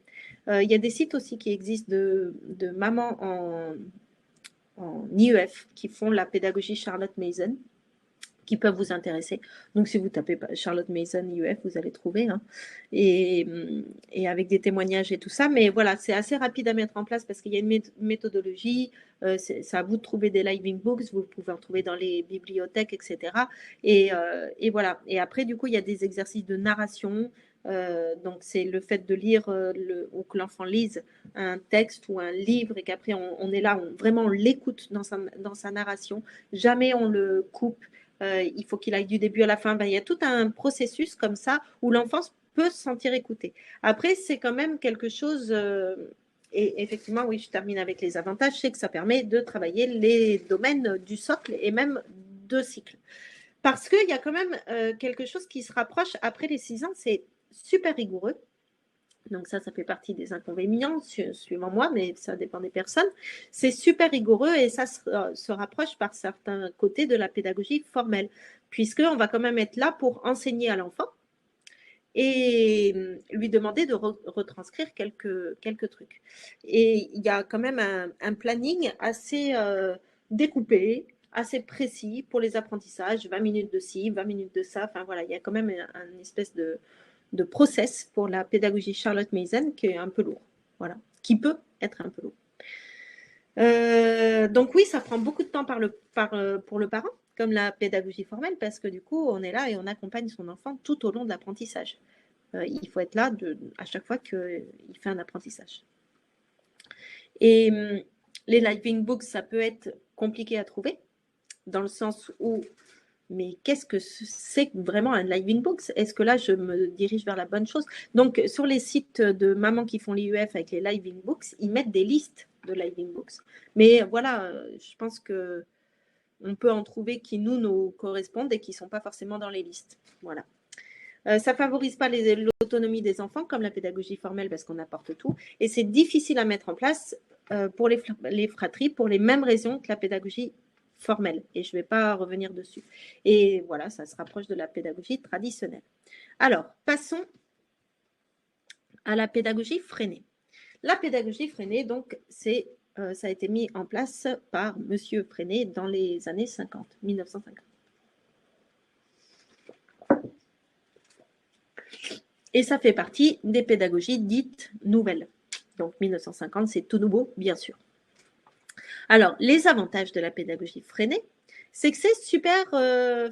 Il y a des sites aussi qui existent de mamans en IEF qui font la pédagogie Charlotte Mason, qui peuvent vous intéresser. Donc, si vous tapez Charlotte Mason UF, vous allez trouver, hein, et avec des témoignages et tout ça. Mais voilà, c'est assez rapide à mettre en place parce qu'il y a une méthodologie. C'est à vous de trouver des living books. Vous pouvez en trouver dans les bibliothèques, etc. Et voilà. Et après, du coup, il y a des exercices de narration. Donc, c'est le fait de lire ou que l'enfant lise un texte ou un livre et qu'après, on est là, vraiment on l'écoute dans sa narration. Jamais on le coupe. Il faut qu'il aille du début à la fin. Ben, il y a tout un processus comme ça où l'enfant peut se sentir écouté. Après, c'est quand même quelque chose, et effectivement, oui, je termine avec les avantages, c'est que ça permet de travailler les domaines du socle et même de cycle. Parce qu'il y a quand même quelque chose qui se rapproche après les 6 ans, c'est super rigoureux. Donc ça fait partie des inconvénients, suivant moi, mais ça dépend des personnes. C'est super rigoureux et ça se rapproche par certains côtés de la pédagogie formelle, puisqu'on va quand même être là pour enseigner à l'enfant et lui demander de retranscrire quelques trucs. Et il y a quand même un planning assez découpé, assez précis pour les apprentissages, 20 minutes de ci, 20 minutes de ça. Enfin voilà, il y a quand même une espèce de process pour la pédagogie Charlotte Mason qui est un peu lourd, voilà, qui peut être un peu lourd. Donc oui, ça prend beaucoup de temps pour le parent, comme la pédagogie formelle, parce que du coup, on est là et on accompagne son enfant tout au long de l'apprentissage. Il faut être là à chaque fois qu'il fait un apprentissage. Et les living books, ça peut être compliqué à trouver, dans le sens où mais qu'est-ce que c'est vraiment un living book? Est-ce que là, je me dirige vers la bonne chose? Donc, sur les sites de mamans qui font l'IEF avec les living books, ils mettent des listes de living books. Mais voilà, je pense qu'on peut en trouver qui nous correspondent et qui ne sont pas forcément dans les listes. Voilà. Ça ne favorise pas l'autonomie des enfants comme la pédagogie formelle parce qu'on apporte tout. Et c'est difficile à mettre en place pour les fratries pour les mêmes raisons que la pédagogie formelle. Et je ne vais pas revenir dessus. Et voilà, ça se rapproche de la pédagogie traditionnelle. Alors, passons à la pédagogie freinée. La pédagogie freinée, donc, ça a été mis en place par Monsieur Freinet dans les années 50, 1950. Et ça fait partie des pédagogies dites nouvelles. Donc 1950, c'est tout nouveau, bien sûr. Alors, les avantages de la pédagogie freinée, c'est que c'est super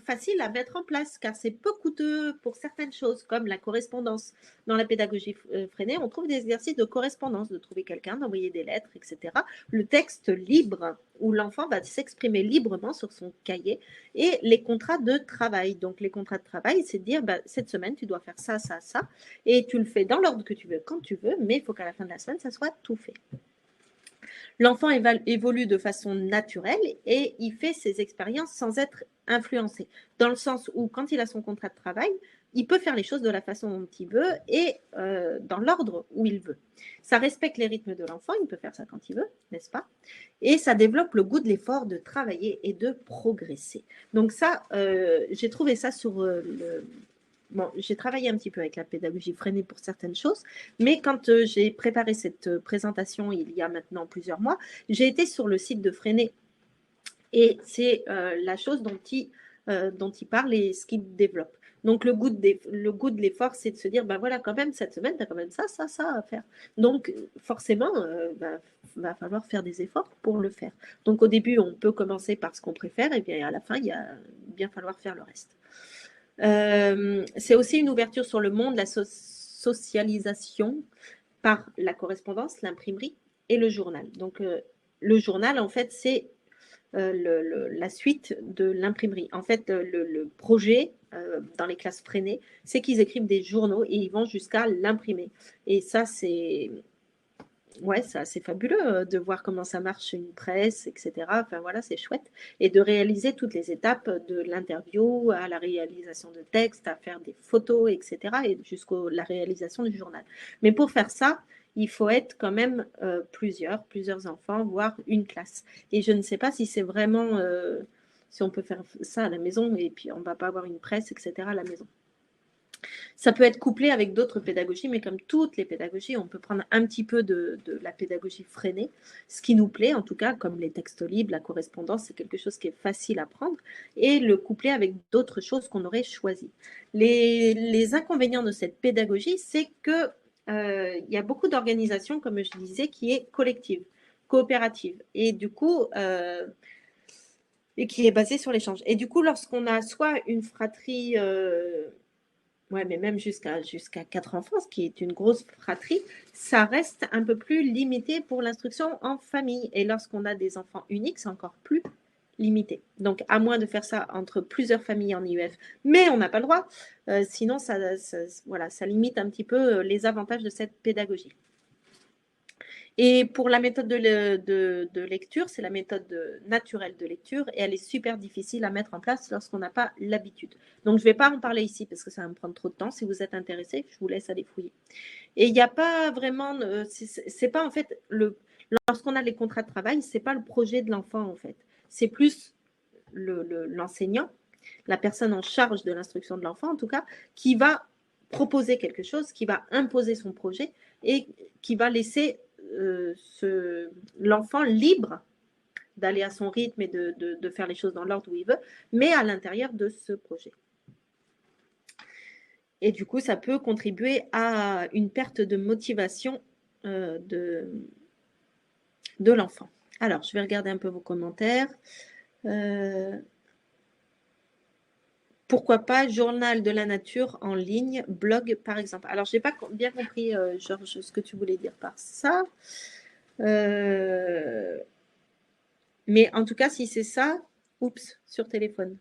facile à mettre en place car c'est peu coûteux pour certaines choses comme la correspondance. Dans la pédagogie freinée, on trouve des exercices de correspondance, de trouver quelqu'un, d'envoyer des lettres, etc. Le texte libre où l'enfant va s'exprimer librement sur son cahier et les contrats de travail. Donc les contrats de travail, c'est de dire cette semaine, tu dois faire ça, ça, ça et tu le fais dans l'ordre que tu veux, quand tu veux, mais il faut qu'à la fin de la semaine, ça soit tout fait. L'enfant évolue de façon naturelle et il fait ses expériences sans être influencé. Dans le sens où, quand il a son contrat de travail, il peut faire les choses de la façon dont il veut et dans l'ordre où il veut. Ça respecte les rythmes de l'enfant, il peut faire ça quand il veut, n'est-ce pas? Et ça développe le goût de l'effort, de travailler et de progresser. Donc ça, j'ai trouvé ça sur Bon, j'ai travaillé un petit peu avec la pédagogie freinée pour certaines choses, mais quand j'ai préparé cette présentation il y a maintenant plusieurs mois, j'ai été sur le site de Freinet et c'est la chose dont il parle et ce qu'il développe. Donc, le goût de l'effort, c'est de se dire, voilà, quand même, cette semaine, tu as quand même ça à faire. Donc, forcément, va falloir faire des efforts pour le faire. Donc, au début, on peut commencer par ce qu'on préfère et bien à la fin, il va bien falloir faire le reste. C'est aussi une ouverture sur le monde, la socialisation par la correspondance, l'imprimerie et le journal. Donc, le journal, en fait, c'est la suite de l'imprimerie. En fait, le projet dans les classes freinées, c'est qu'ils écrivent des journaux et ils vont jusqu'à l'imprimer. Et ça, c'est fabuleux de voir comment ça marche une presse, etc. Enfin voilà, c'est chouette. Et de réaliser toutes les étapes de l'interview à la réalisation de textes, à faire des photos, etc. et jusqu'à la réalisation du journal. Mais pour faire ça, il faut être quand même plusieurs enfants, voire une classe. Et je ne sais pas si c'est vraiment, si on peut faire ça à la maison et puis on ne va pas avoir une presse, etc. à la maison. Ça peut être couplé avec d'autres pédagogies, mais comme toutes les pédagogies, on peut prendre un petit peu de la pédagogie freinée, ce qui nous plaît en tout cas, comme les textes libres, la correspondance, c'est quelque chose qui est facile à prendre, et le coupler avec d'autres choses qu'on aurait choisies. Les inconvénients de cette pédagogie, c'est que y a beaucoup d'organisations, comme je disais, qui est collective, coopérative, et du coup, et qui est basée sur l'échange. Et du coup, lorsqu'on a soit une fratrie ouais, mais même jusqu'à 4 enfants, ce qui est une grosse fratrie, ça reste un peu plus limité pour l'instruction en famille. Et lorsqu'on a des enfants uniques, c'est encore plus limité. Donc, à moins de faire ça entre plusieurs familles en IEF, mais on n'a pas le droit, sinon voilà, ça limite un petit peu les avantages de cette pédagogie. Et pour la méthode de lecture, c'est la méthode naturelle de lecture et elle est super difficile à mettre en place lorsqu'on n'a pas l'habitude. Donc, je ne vais pas en parler ici parce que ça va me prendre trop de temps. Si vous êtes intéressé, je vous laisse aller fouiller. Et il n'y a pas vraiment, c'est pas en fait, lorsqu'on a les contrats de travail, c'est pas le projet de l'enfant en fait. C'est plus l'enseignant, la personne en charge de l'instruction de l'enfant en tout cas, qui va proposer quelque chose, qui va imposer son projet et qui va laisser l'enfant libre d'aller à son rythme et de faire les choses dans l'ordre où il veut, mais à l'intérieur de ce projet. Et du coup, ça peut contribuer à une perte de motivation de l'enfant. Alors, je vais regarder un peu vos commentaires. Pourquoi pas journal de la nature en ligne, blog par exemple. Alors, je n'ai pas bien compris, Georges, ce que tu voulais dire par ça. Mais en tout cas, si c'est ça, oups, sur téléphone.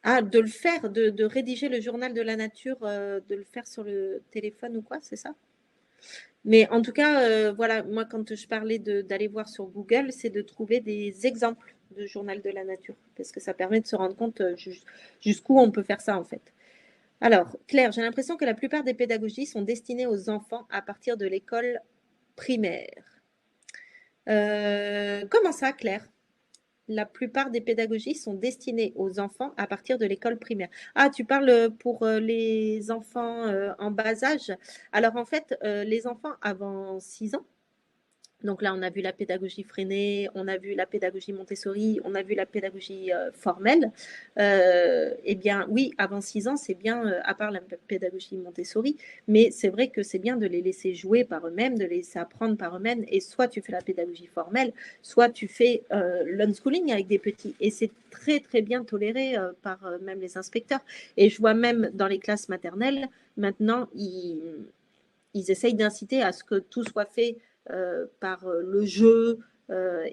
Ah, de le faire, de rédiger le journal de la nature, de le faire sur le téléphone ou quoi, c'est ça? Mais en tout cas, voilà, moi, quand je parlais d'aller voir sur Google, c'est de trouver des exemples de journal de la nature, parce que ça permet de se rendre compte jusqu'où on peut faire ça, en fait. Alors, Claire, j'ai l'impression que la plupart des pédagogies sont destinées aux enfants à partir de l'école primaire. Comment ça, Claire? La plupart des pédagogies sont destinées aux enfants à partir de l'école primaire. Ah, tu parles pour les enfants en bas âge. Alors, en fait, les enfants avant 6 ans, donc là, on a vu la pédagogie freinée, on a vu la pédagogie Montessori, on a vu la pédagogie formelle. Eh bien, oui, avant 6 ans, c'est bien, à part la pédagogie Montessori, mais c'est vrai que c'est bien de les laisser jouer par eux-mêmes, de les laisser apprendre par eux-mêmes. Et soit tu fais la pédagogie formelle, soit tu fais l'unschooling avec des petits. Et c'est très, très bien toléré par même les inspecteurs. Et je vois même dans les classes maternelles, maintenant, ils essayent d'inciter à ce que tout soit fait par le jeu,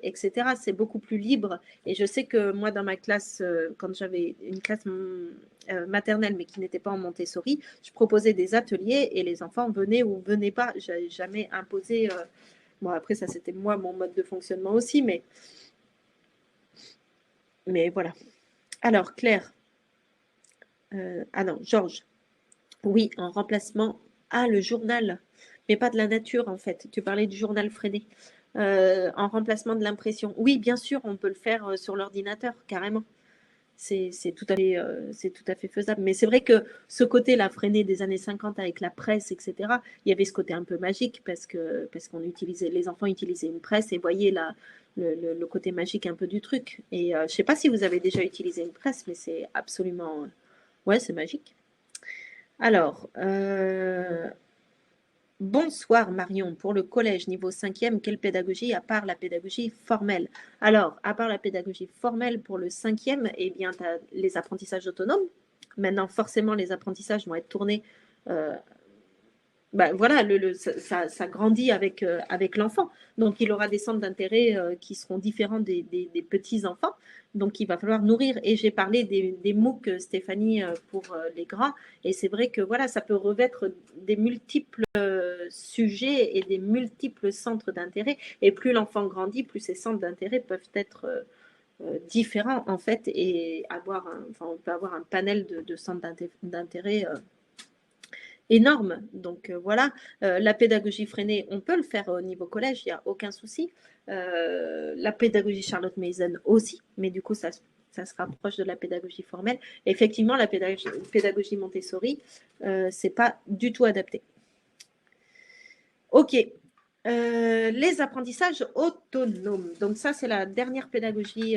etc. C'est beaucoup plus libre. Et je sais que moi, dans ma classe, quand j'avais une classe maternelle, mais qui n'était pas en Montessori, je proposais des ateliers et les enfants venaient ou venaient pas. Je n'avais jamais imposé. Bon, après, ça, c'était moi, mon mode de fonctionnement aussi, mais voilà. Alors, Claire. Ah non, Georges. Oui, en remplacement. Ah, le journal, mais pas de la nature en fait. Tu parlais du journal freiné. En remplacement de l'impression. Oui, bien sûr, on peut le faire sur l'ordinateur, carrément. C'est tout à fait faisable. Mais c'est vrai que ce côté-là, freiné des années 50 avec la presse, etc., il y avait ce côté un peu magique parce qu'on utilisait, les enfants utilisaient une presse et voyaient le côté magique un peu du truc. Et je ne sais pas si vous avez déjà utilisé une presse, mais c'est absolument... Ouais, c'est magique. Alors, bonsoir Marion, pour le collège niveau 5e, quelle pédagogie à part la pédagogie formelle? Alors, à part la pédagogie formelle pour le 5e, eh bien, tu as les apprentissages autonomes. Maintenant, forcément, les apprentissages vont être tournés voilà, ça grandit avec l'enfant. Donc, il aura des centres d'intérêt qui seront différents des petits-enfants. Donc, il va falloir nourrir. Et j'ai parlé des MOOC, Stéphanie, pour les grands. Et c'est vrai que voilà, ça peut revêtre des multiples sujets et des multiples centres d'intérêt. Et plus l'enfant grandit, plus ces centres d'intérêt peuvent être différents, en fait, et on peut avoir un panel de centres d'intérêt énorme. Donc voilà, la pédagogie freinée, on peut le faire au niveau collège, il n'y a aucun souci. La pédagogie Charlotte Mason aussi, mais du coup, ça ça se rapproche de la pédagogie formelle. Effectivement, la pédagogie Montessori, c'est pas du tout adapté. Ok. Les apprentissages autonomes. Donc ça, c'est la dernière pédagogie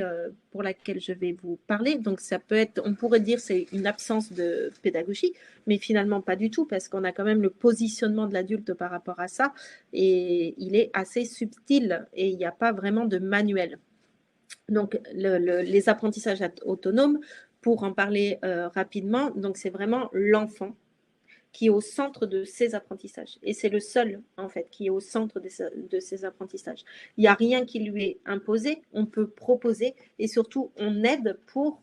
pour laquelle je vais vous parler. Donc ça peut être, on pourrait dire, c'est une absence de pédagogie, mais finalement pas du tout, parce qu'on a quand même le positionnement de l'adulte par rapport à ça, et il est assez subtil, et il n'y a pas vraiment de manuel. Donc les apprentissages autonomes, pour en parler rapidement, donc c'est vraiment l'enfant qui est au centre de ses apprentissages. Et c'est le seul, en fait, qui est au centre de ses apprentissages. Il n'y a rien qui lui est imposé, on peut proposer et surtout on aide pour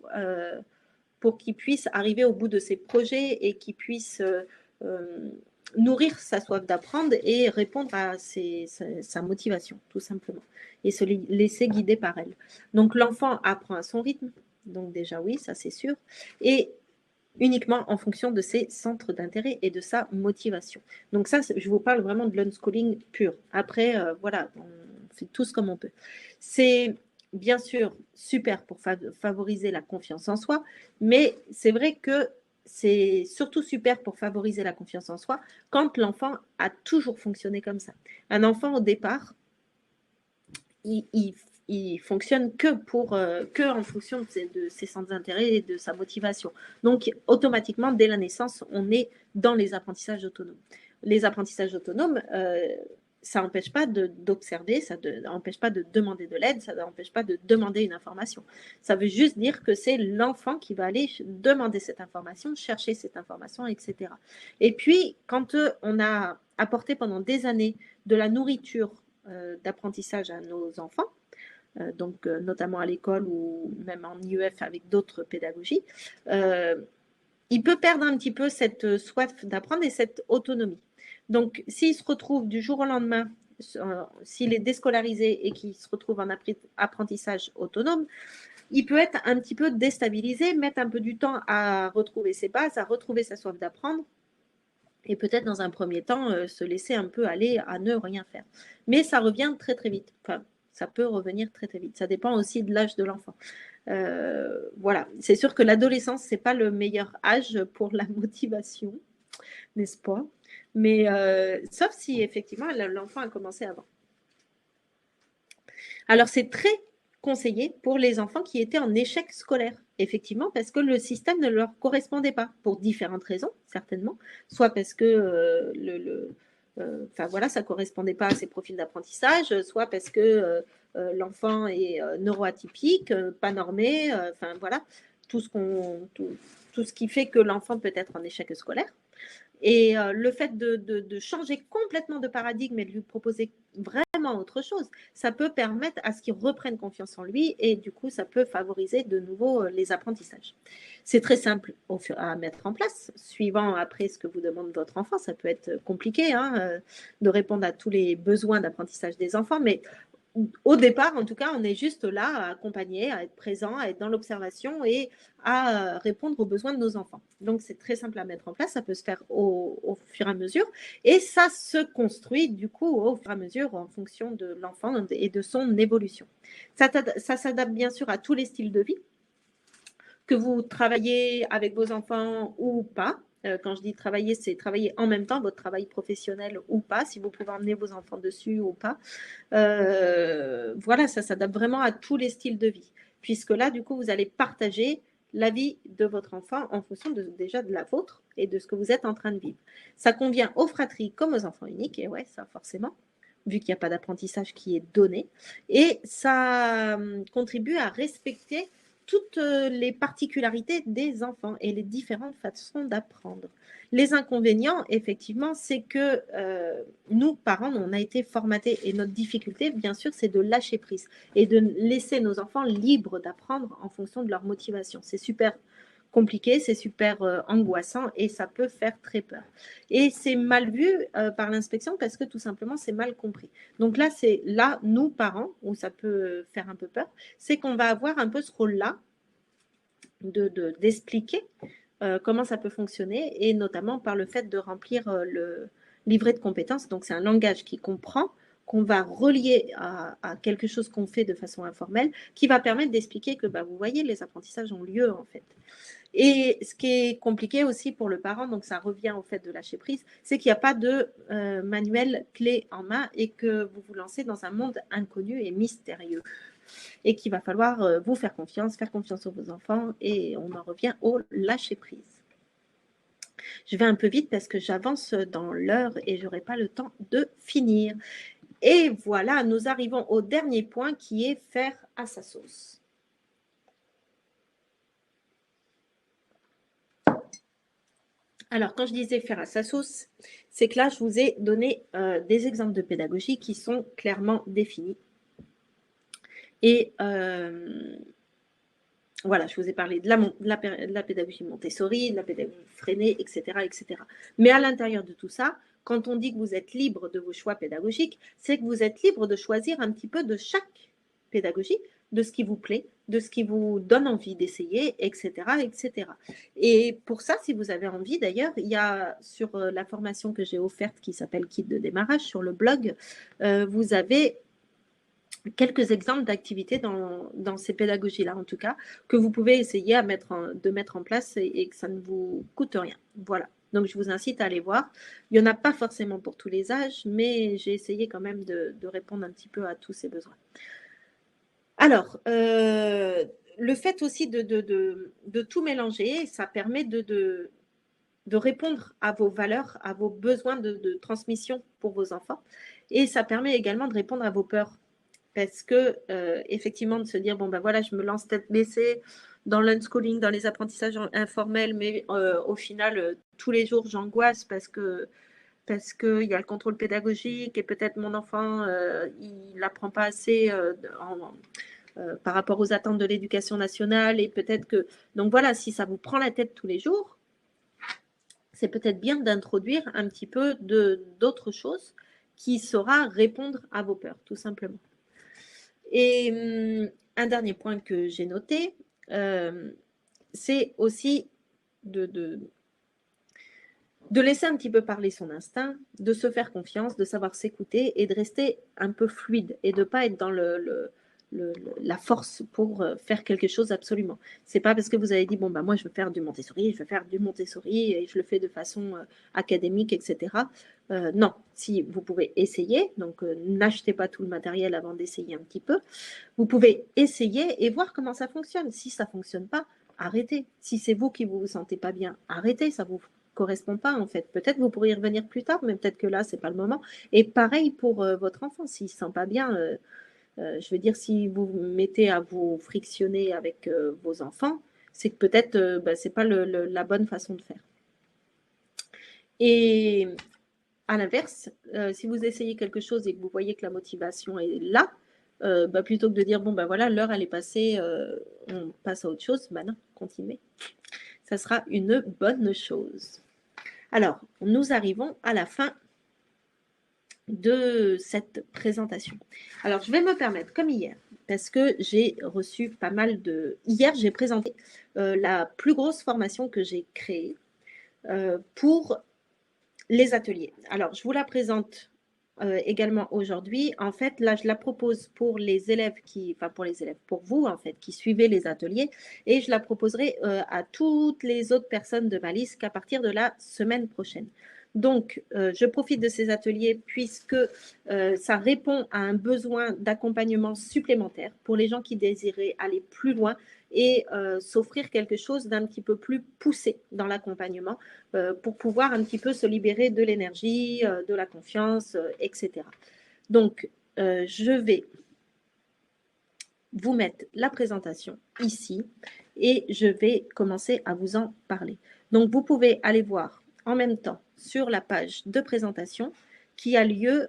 qu'il puisse arriver au bout de ses projets et qu'il puisse nourrir sa soif d'apprendre et répondre à sa motivation, tout simplement, et se laisser guider par elle. Donc l'enfant apprend à son rythme, donc déjà oui, ça c'est sûr, et uniquement en fonction de ses centres d'intérêt et de sa motivation. Donc ça, je vous parle vraiment de l'unschooling pur. Après, voilà, on fait tous comme on peut. C'est bien sûr super pour favoriser la confiance en soi, mais c'est vrai que c'est surtout super pour favoriser la confiance en soi quand l'enfant a toujours fonctionné comme ça. Un enfant, au départ, il fonctionne que en fonction de ses centres d'intérêt et de sa motivation. Donc, automatiquement, dès la naissance, on est dans les apprentissages autonomes. Les apprentissages autonomes, ça n'empêche pas d'observer, ça n'empêche pas de demander de l'aide, ça n'empêche pas de demander une information. Ça veut juste dire que c'est l'enfant qui va aller demander cette information, chercher cette information, etc. Et puis, quand on a apporté pendant des années de la nourriture d'apprentissage à nos enfants, donc notamment à l'école ou même en IEF avec d'autres pédagogies, il peut perdre un petit peu cette soif d'apprendre et cette autonomie. Donc, s'il se retrouve du jour au lendemain, s'il est déscolarisé et qu'il se retrouve en apprentissage autonome, il peut être un petit peu déstabilisé, mettre un peu du temps à retrouver ses bases, à retrouver sa soif d'apprendre, et peut-être dans un premier temps se laisser un peu aller à ne rien faire. Mais ça revient très très vite. Enfin, ça peut revenir très très vite. Ça dépend aussi de l'âge de l'enfant. Voilà, c'est sûr que l'adolescence, c'est pas le meilleur âge pour la motivation, n'est-ce pas? Mais sauf si effectivement l'enfant a commencé avant. Alors c'est très conseillé pour les enfants qui étaient en échec scolaire, effectivement, parce que le système ne leur correspondait pas, pour différentes raisons, certainement, soit parce que enfin voilà, ça ne correspondait pas à ses profils d'apprentissage, soit parce que l'enfant est neuroatypique, pas normé, enfin voilà, tout ce qui fait que l'enfant peut être en échec scolaire. Et le fait de changer complètement de paradigme et de lui proposer vraiment autre chose, ça peut permettre à ce qu'il reprenne confiance en lui et du coup, ça peut favoriser de nouveau les apprentissages. C'est très simple à mettre en place, suivant après ce que vous demande votre enfant. Ça peut être compliqué de répondre à tous les besoins d'apprentissage des enfants, mais au départ, en tout cas, on est juste là à accompagner, à être présent, à être dans l'observation et à répondre aux besoins de nos enfants. Donc, c'est très simple à mettre en place. Ça peut se faire au fur et à mesure. Et ça se construit, du coup, au fur et à mesure en fonction de l'enfant et de son évolution. Ça s'adapte bien sûr à tous les styles de vie, que vous travaillez avec vos enfants ou pas. Quand je dis travailler, c'est travailler en même temps, votre travail professionnel ou pas, si vous pouvez emmener vos enfants dessus ou pas. Voilà, ça s'adapte vraiment à tous les styles de vie. Puisque là, du coup, vous allez partager la vie de votre enfant en fonction déjà de la vôtre et de ce que vous êtes en train de vivre. Ça convient aux fratries comme aux enfants uniques, et ouais, ça forcément, vu qu'il n'y a pas d'apprentissage qui est donné. Et ça contribue à respecter toutes les particularités des enfants et les différentes façons d'apprendre. Les inconvénients, effectivement, c'est que nous, parents, on a été formatés et notre difficulté, bien sûr, c'est de lâcher prise et de laisser nos enfants libres d'apprendre en fonction de leur motivation. C'est super compliqué, c'est super angoissant et ça peut faire très peur. Et c'est mal vu par l'inspection parce que tout simplement, c'est mal compris. Donc là, c'est là, nous, parents, où ça peut faire un peu peur, c'est qu'on va avoir un peu ce rôle-là d'expliquer comment ça peut fonctionner et notamment par le fait de remplir le livret de compétences. Donc, c'est un langage qu'on qu'on va relier à quelque chose qu'on fait de façon informelle, qui va permettre d'expliquer que, vous voyez, les apprentissages ont lieu, en fait. Et ce qui est compliqué aussi pour le parent, donc ça revient au fait de lâcher prise, c'est qu'il n'y a pas de manuel clé en main et que vous vous lancez dans un monde inconnu et mystérieux. Et qu'il va falloir vous faire confiance aux vos enfants, et on en revient au lâcher prise. Je vais un peu vite parce que j'avance dans l'heure et je n'aurai pas le temps de finir. Et voilà, nous arrivons au dernier point qui est faire à sa sauce. Alors, quand je disais faire à sa sauce, c'est que là, je vous ai donné des exemples de pédagogie qui sont clairement définis. Et voilà, je vous ai parlé de la pédagogie Montessori, de la pédagogie freinée, etc., etc. Mais à l'intérieur de tout ça, quand on dit que vous êtes libre de vos choix pédagogiques, c'est que vous êtes libre de choisir un petit peu de chaque pédagogie, de ce qui vous plaît, de ce qui vous donne envie d'essayer, etc., etc. Et pour ça, si vous avez envie, d'ailleurs, il y a sur la formation que j'ai offerte qui s'appelle Kit de démarrage sur le blog, vous avez quelques exemples d'activités dans ces pédagogies-là, en tout cas, que vous pouvez essayer de mettre en place et que ça ne vous coûte rien. Voilà. Donc, je vous incite à aller voir. Il n'y en a pas forcément pour tous les âges, mais j'ai essayé quand même de répondre un petit peu à tous ces besoins. Alors, le fait aussi de tout mélanger, ça permet de répondre à vos valeurs, à vos besoins de transmission pour vos enfants. Et ça permet également de répondre à vos peurs. Parce que, effectivement, de se dire, bon, voilà, je me lance tête baissée dans l'unschooling, dans les apprentissages informels, mais au final, tous les jours, j'angoisse parce qu'il y a le contrôle pédagogique et peut-être mon enfant, il n'apprend pas assez par rapport aux attentes de l'éducation nationale et peut-être que… Donc voilà, si ça vous prend la tête tous les jours, c'est peut-être bien d'introduire un petit peu d'autres choses qui saura répondre à vos peurs, tout simplement. Et un dernier point que j'ai noté, c'est aussi de laisser un petit peu parler son instinct, de se faire confiance, de savoir s'écouter et de rester un peu fluide et de ne pas être dans la force pour faire quelque chose absolument. C'est pas parce que vous avez dit, bon, moi je veux faire du Montessori et je le fais de façon académique, etc. Non, si vous pouvez essayer, donc n'achetez pas tout le matériel avant d'essayer un petit peu. Vous pouvez essayer et voir comment ça fonctionne. Si ça ne fonctionne pas, arrêtez. Si c'est vous qui ne vous sentez pas bien, arrêtez, ça ne vous correspond pas en fait. Peut-être vous pourriez y revenir plus tard, mais peut-être que là, ce n'est pas le moment. Et pareil pour votre enfant, s'il ne se sent pas bien, je veux dire, si vous vous mettez à vous frictionner avec vos enfants, c'est que peut-être ce n'est pas la bonne façon de faire. Et à l'inverse, si vous essayez quelque chose et que vous voyez que la motivation est là, plutôt que de dire, bon, voilà, l'heure, elle est passée, on passe à autre chose, non, continuez. Ça sera une bonne chose. Alors, nous arrivons à la fin de cette présentation. Alors, je vais me permettre, comme hier, parce que j'ai reçu pas mal de… Hier, j'ai présenté la plus grosse formation que j'ai créée pour les ateliers. Alors, je vous la présente également aujourd'hui. En fait, là, je la propose pour les élèves pour vous, en fait, qui suivez les ateliers, et je la proposerai à toutes les autres personnes de ma liste qu'à partir de la semaine prochaine. Donc, je profite de ces ateliers puisque ça répond à un besoin d'accompagnement supplémentaire pour les gens qui désiraient aller plus loin et s'offrir quelque chose d'un petit peu plus poussé dans l'accompagnement pour pouvoir un petit peu se libérer de l'énergie, de la confiance, etc. Donc, je vais vous mettre la présentation ici et je vais commencer à vous en parler. Donc, vous pouvez aller voir en même temps sur la page de présentation qui a lieu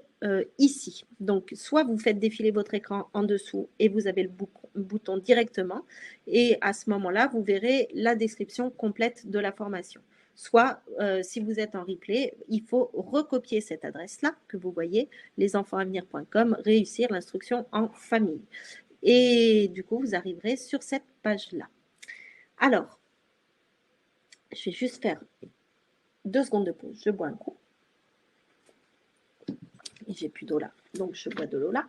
ici. Donc, soit vous faites défiler votre écran en dessous et vous avez le bouton directement et à ce moment-là, vous verrez la description complète de la formation. Soit, si vous êtes en replay, il faut recopier cette adresse-là que vous voyez, lesenfantsavenir.com, réussir l'instruction en famille. Et du coup, vous arriverez sur cette page-là. Alors, je vais juste faire 2 secondes de pause. Je bois un coup. Et j'ai plus d'eau là. Donc, je bois de l'eau là.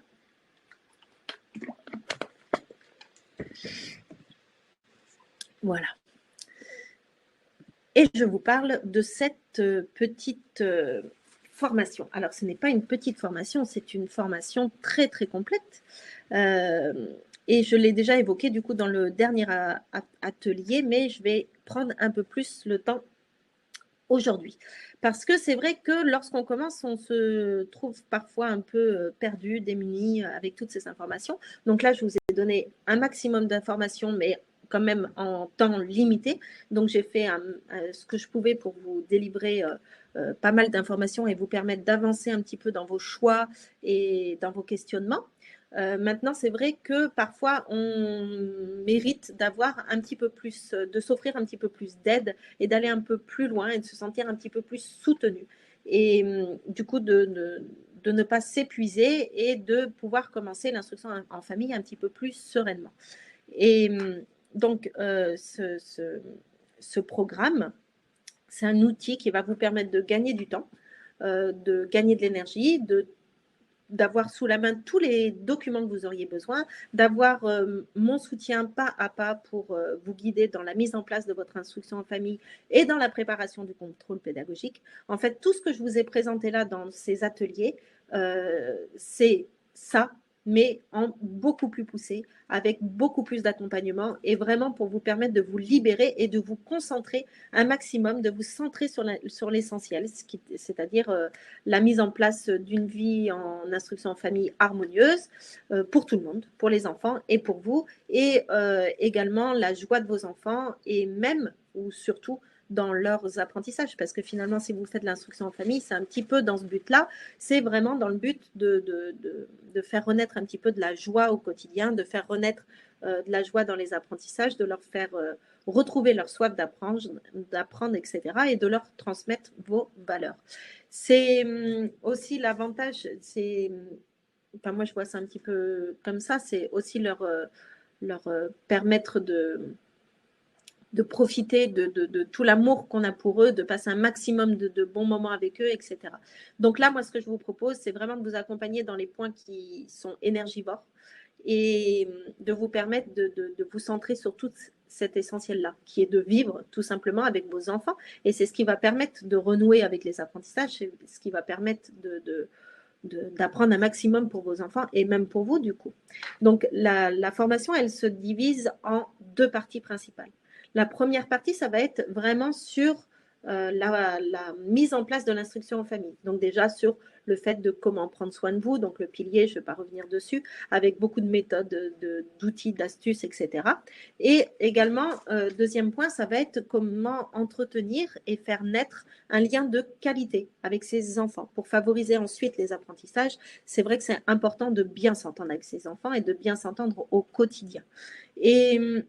Voilà. Et je vous parle de cette petite formation. Alors, ce n'est pas une petite formation, c'est une formation très, très complète. Et je l'ai déjà évoqué du coup dans le dernier atelier, mais je vais prendre un peu plus le temps aujourd'hui. Parce que c'est vrai que lorsqu'on commence, on se trouve parfois un peu perdu, démuni avec toutes ces informations. Donc là, je vous ai donné un maximum d'informations, mais quand même en temps limité. Donc j'ai fait ce que je pouvais pour vous délivrer pas mal d'informations et vous permettre d'avancer un petit peu dans vos choix et dans vos questionnements. Maintenant, c'est vrai que parfois, on mérite d'avoir un petit peu plus, de s'offrir un petit peu plus d'aide et d'aller un peu plus loin et de se sentir un petit peu plus soutenu. Et du coup, de ne pas s'épuiser et de pouvoir commencer l'instruction en famille un petit peu plus sereinement. Et donc, ce programme, c'est un outil qui va vous permettre de gagner du temps, de gagner de l'énergie, d'avoir sous la main tous les documents que vous auriez besoin, d'avoir mon soutien pas à pas pour vous guider dans la mise en place de votre instruction en famille et dans la préparation du contrôle pédagogique. En fait, tout ce que je vous ai présenté là dans ces ateliers, c'est ça, mais en beaucoup plus poussé, avec beaucoup plus d'accompagnement et vraiment pour vous permettre de vous libérer et de vous concentrer un maximum, de vous centrer sur l'essentiel, c'est-à-dire la mise en place d'une vie en instruction en famille harmonieuse pour tout le monde, pour les enfants et pour vous, et également la joie de vos enfants et même ou surtout dans leurs apprentissages, parce que finalement, si vous faites l'instruction en famille, c'est un petit peu dans ce but-là, c'est vraiment dans le but de faire renaître un petit peu de la joie au quotidien, de faire renaître de la joie dans les apprentissages, de leur faire retrouver leur soif d'apprendre, etc., et de leur transmettre vos valeurs. C'est aussi l'avantage, enfin moi je vois ça un petit peu comme ça, c'est aussi leur permettre de profiter de tout l'amour qu'on a pour eux, de passer un maximum de bons moments avec eux, etc. Donc là, moi, ce que je vous propose, c'est vraiment de vous accompagner dans les points qui sont énergivores et de vous permettre de vous centrer sur tout cet essentiel-là, qui est de vivre tout simplement avec vos enfants. Et c'est ce qui va permettre de renouer avec les apprentissages, c'est ce qui va permettre d'apprendre un maximum pour vos enfants et même pour vous, du coup. Donc, la formation, elle se divise en deux parties principales. La première partie, ça va être vraiment sur la mise en place de l'instruction en famille. Donc déjà sur le fait de comment prendre soin de vous, donc le pilier, je ne vais pas revenir dessus, avec beaucoup de méthodes, d'outils, d'astuces, etc. Et également, deuxième point, ça va être comment entretenir et faire naître un lien de qualité avec ses enfants pour favoriser ensuite les apprentissages. C'est vrai que c'est important de bien s'entendre avec ses enfants et de bien s'entendre au quotidien. Et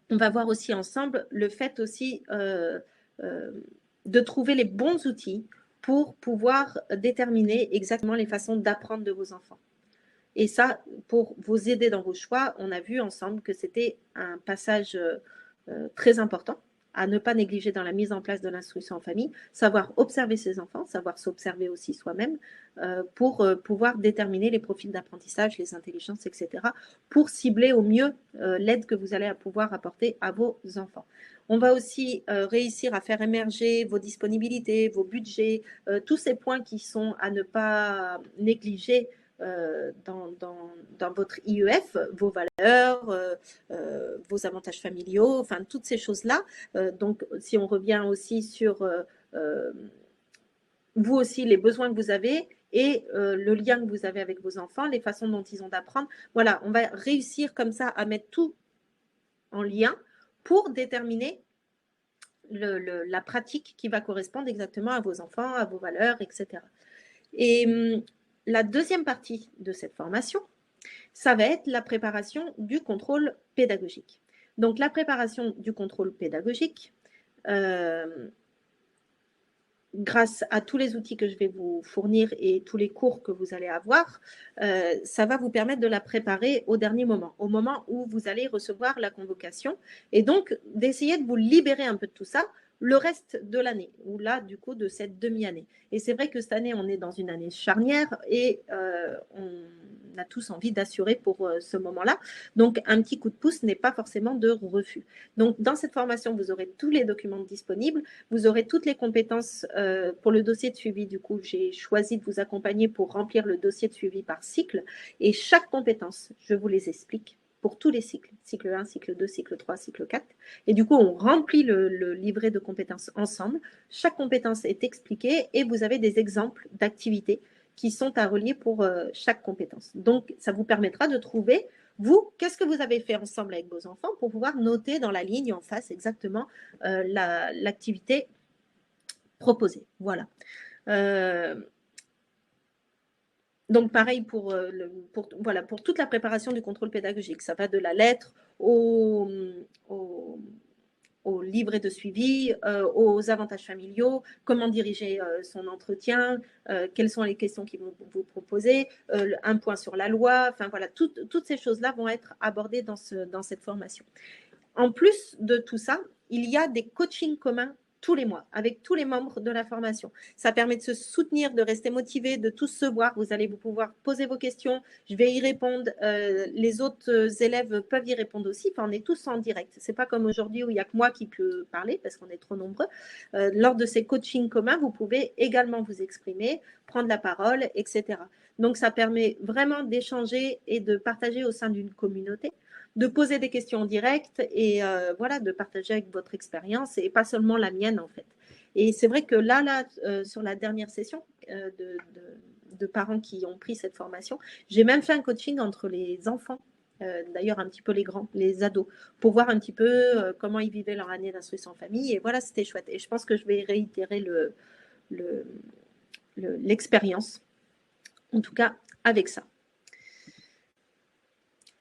on va voir aussi ensemble le fait aussi de trouver les bons outils pour pouvoir déterminer exactement les façons d'apprendre de vos enfants. Et ça, pour vous aider dans vos choix, on a vu ensemble que c'était un passage très important à ne pas négliger dans la mise en place de l'instruction en famille, savoir observer ses enfants, savoir s'observer aussi soi-même pour pouvoir déterminer les profils d'apprentissage, les intelligences, etc., pour cibler au mieux l'aide que vous allez pouvoir apporter à vos enfants. On va aussi réussir à faire émerger vos disponibilités, vos budgets, tous ces points qui sont à ne pas négliger dans votre IEF, vos valeurs, vos avantages familiaux, enfin toutes ces choses-là. Donc, si on revient aussi sur vous aussi, les besoins que vous avez et le lien que vous avez avec vos enfants, les façons dont ils ont d'apprendre. Voilà, on va réussir comme ça à mettre tout en lien pour déterminer la pratique qui va correspondre exactement à vos enfants, à vos valeurs, etc. Et la deuxième partie de cette formation, ça va être la préparation du contrôle pédagogique. Donc, la préparation du contrôle pédagogique, grâce à tous les outils que je vais vous fournir et tous les cours que vous allez avoir, ça va vous permettre de la préparer au dernier moment, au moment où vous allez recevoir la convocation, et donc d'essayer de vous libérer un peu de tout ça le reste de l'année, ou là, du coup, de cette demi-année. Et c'est vrai que cette année, on est dans une année charnière et on a tous envie d'assurer pour ce moment-là. Donc, un petit coup de pouce n'est pas forcément de refus. Donc, dans cette formation, vous aurez tous les documents disponibles, vous aurez toutes les compétences pour le dossier de suivi. Du coup, j'ai choisi de vous accompagner pour remplir le dossier de suivi par cycle. Et chaque compétence, je vous les explique pour tous les cycles, cycle 1, cycle 2, cycle 3, cycle 4. Et du coup, on remplit le livret de compétences ensemble. Chaque compétence est expliquée et vous avez des exemples d'activités qui sont à relier pour chaque compétence. Donc, ça vous permettra de trouver, vous, qu'est-ce que vous avez fait ensemble avec vos enfants pour pouvoir noter dans la ligne en face exactement l'activité proposée. Voilà. Donc, pareil pour toute la préparation du contrôle pédagogique. Ça va de la lettre au livret de suivi, aux avantages familiaux, comment diriger son entretien, quelles sont les questions qu'ils vont vous proposer, un point sur la loi, enfin voilà, toutes ces choses-là vont être abordées dans cette formation. En plus de tout ça, il y a des coachings communs tous les mois avec tous les membres de la formation. Ça permet de se soutenir, de rester motivé, de tous se voir. Vous allez pouvoir poser vos questions. Je vais y répondre. Les autres élèves peuvent y répondre aussi. Enfin, on est tous en direct. C'est pas comme aujourd'hui où il n'y a que moi qui peux parler parce qu'on est trop nombreux. Lors de ces coachings communs, vous pouvez également vous exprimer, prendre la parole, etc. Donc, ça permet vraiment d'échanger et de partager au sein d'une communauté, de poser des questions en direct et voilà, de partager avec votre expérience et pas seulement la mienne en fait. Et c'est vrai que là sur la dernière session de parents qui ont pris cette formation, j'ai même fait un coaching entre les enfants, d'ailleurs un petit peu les grands, les ados, pour voir un petit peu comment ils vivaient leur année d'instruction en famille. Et voilà, c'était chouette. Et je pense que je vais réitérer l'expérience, en tout cas avec ça.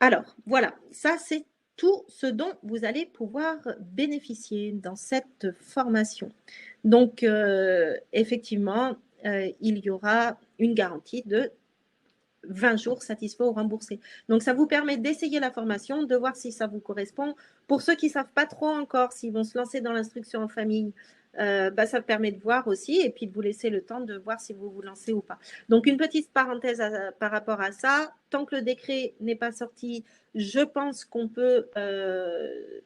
Alors, voilà, ça c'est tout ce dont vous allez pouvoir bénéficier dans cette formation. Donc, effectivement, il y aura une garantie de 20 jours satisfaits ou remboursés. Donc, ça vous permet d'essayer la formation, de voir si ça vous correspond. Pour ceux qui ne savent pas trop encore s'ils vont se lancer dans l'instruction en famille, ça permet de voir aussi et puis de vous laisser le temps de voir si vous vous lancez ou pas. Donc, une petite parenthèse par rapport à ça. Tant que le décret n'est pas sorti, je pense qu'on peut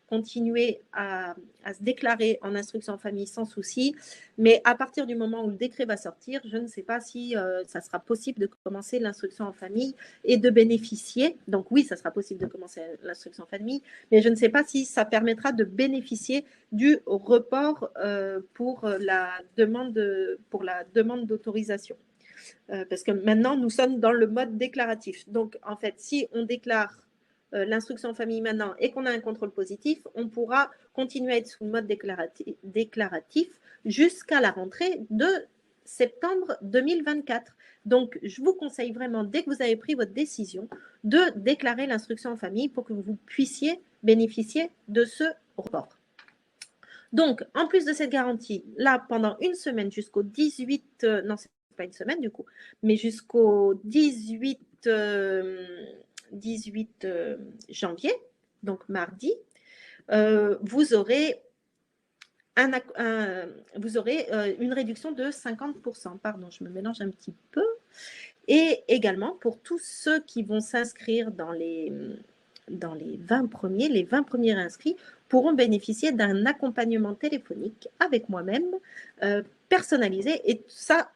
continuer à se déclarer en instruction en famille sans souci. Mais à partir du moment où le décret va sortir, je ne sais pas si ça sera possible de commencer l'instruction en famille et de bénéficier. Donc oui, ça sera possible de commencer l'instruction en famille, mais je ne sais pas si ça permettra de bénéficier du report pour la demande d'autorisation. Parce que maintenant, nous sommes dans le mode déclaratif. Donc, en fait, si on déclare l'instruction en famille maintenant et qu'on a un contrôle positif, on pourra continuer à être sous le mode déclaratif jusqu'à la rentrée de septembre 2024. Donc, je vous conseille vraiment, dès que vous avez pris votre décision, de déclarer l'instruction en famille pour que vous puissiez bénéficier de ce report. Donc, en plus de cette garantie, là, pendant une semaine jusqu'au 18, non, c'est pas une semaine du coup, mais jusqu'au 18 janvier, donc mardi, vous aurez une réduction de 50%. Pardon, je me mélange un petit peu. Et également, pour tous ceux qui vont s'inscrire dans les 20 premiers, les 20 premiers inscrits pourront bénéficier d'un accompagnement téléphonique avec moi-même, personnalisé, et ça,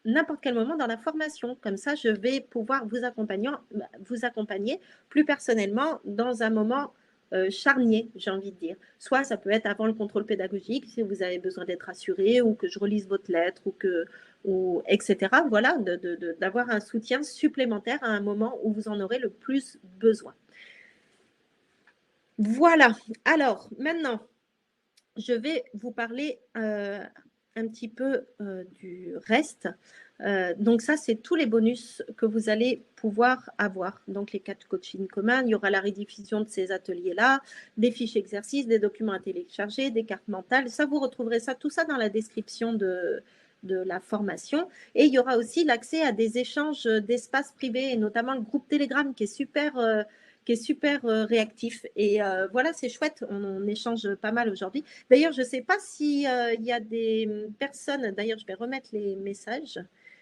n'importe quel moment dans la formation. Comme ça, je vais pouvoir vous accompagner plus personnellement dans un moment charnier, j'ai envie de dire. Soit ça peut être avant le contrôle pédagogique, si vous avez besoin d'être assuré, ou que je relise votre lettre, ou etc. Voilà, d'avoir un soutien supplémentaire à un moment où vous en aurez le plus besoin. Voilà. Alors, maintenant, je vais vous parler un petit peu du reste. Donc ça, c'est tous les bonus que vous allez pouvoir avoir. Donc les 4 coachings communs, il y aura la rediffusion de ces ateliers-là, des fiches exercices, des documents à télécharger, des cartes mentales. Ça, vous retrouverez ça, tout ça dans la description de la formation. Et il y aura aussi l'accès à des échanges d'espaces privés, et notamment le groupe Telegram qui est qui est super réactif. Et voilà, c'est chouette, on échange pas mal aujourd'hui. D'ailleurs, je ne sais pas s'il y a des personnes, d'ailleurs, je vais remettre les messages,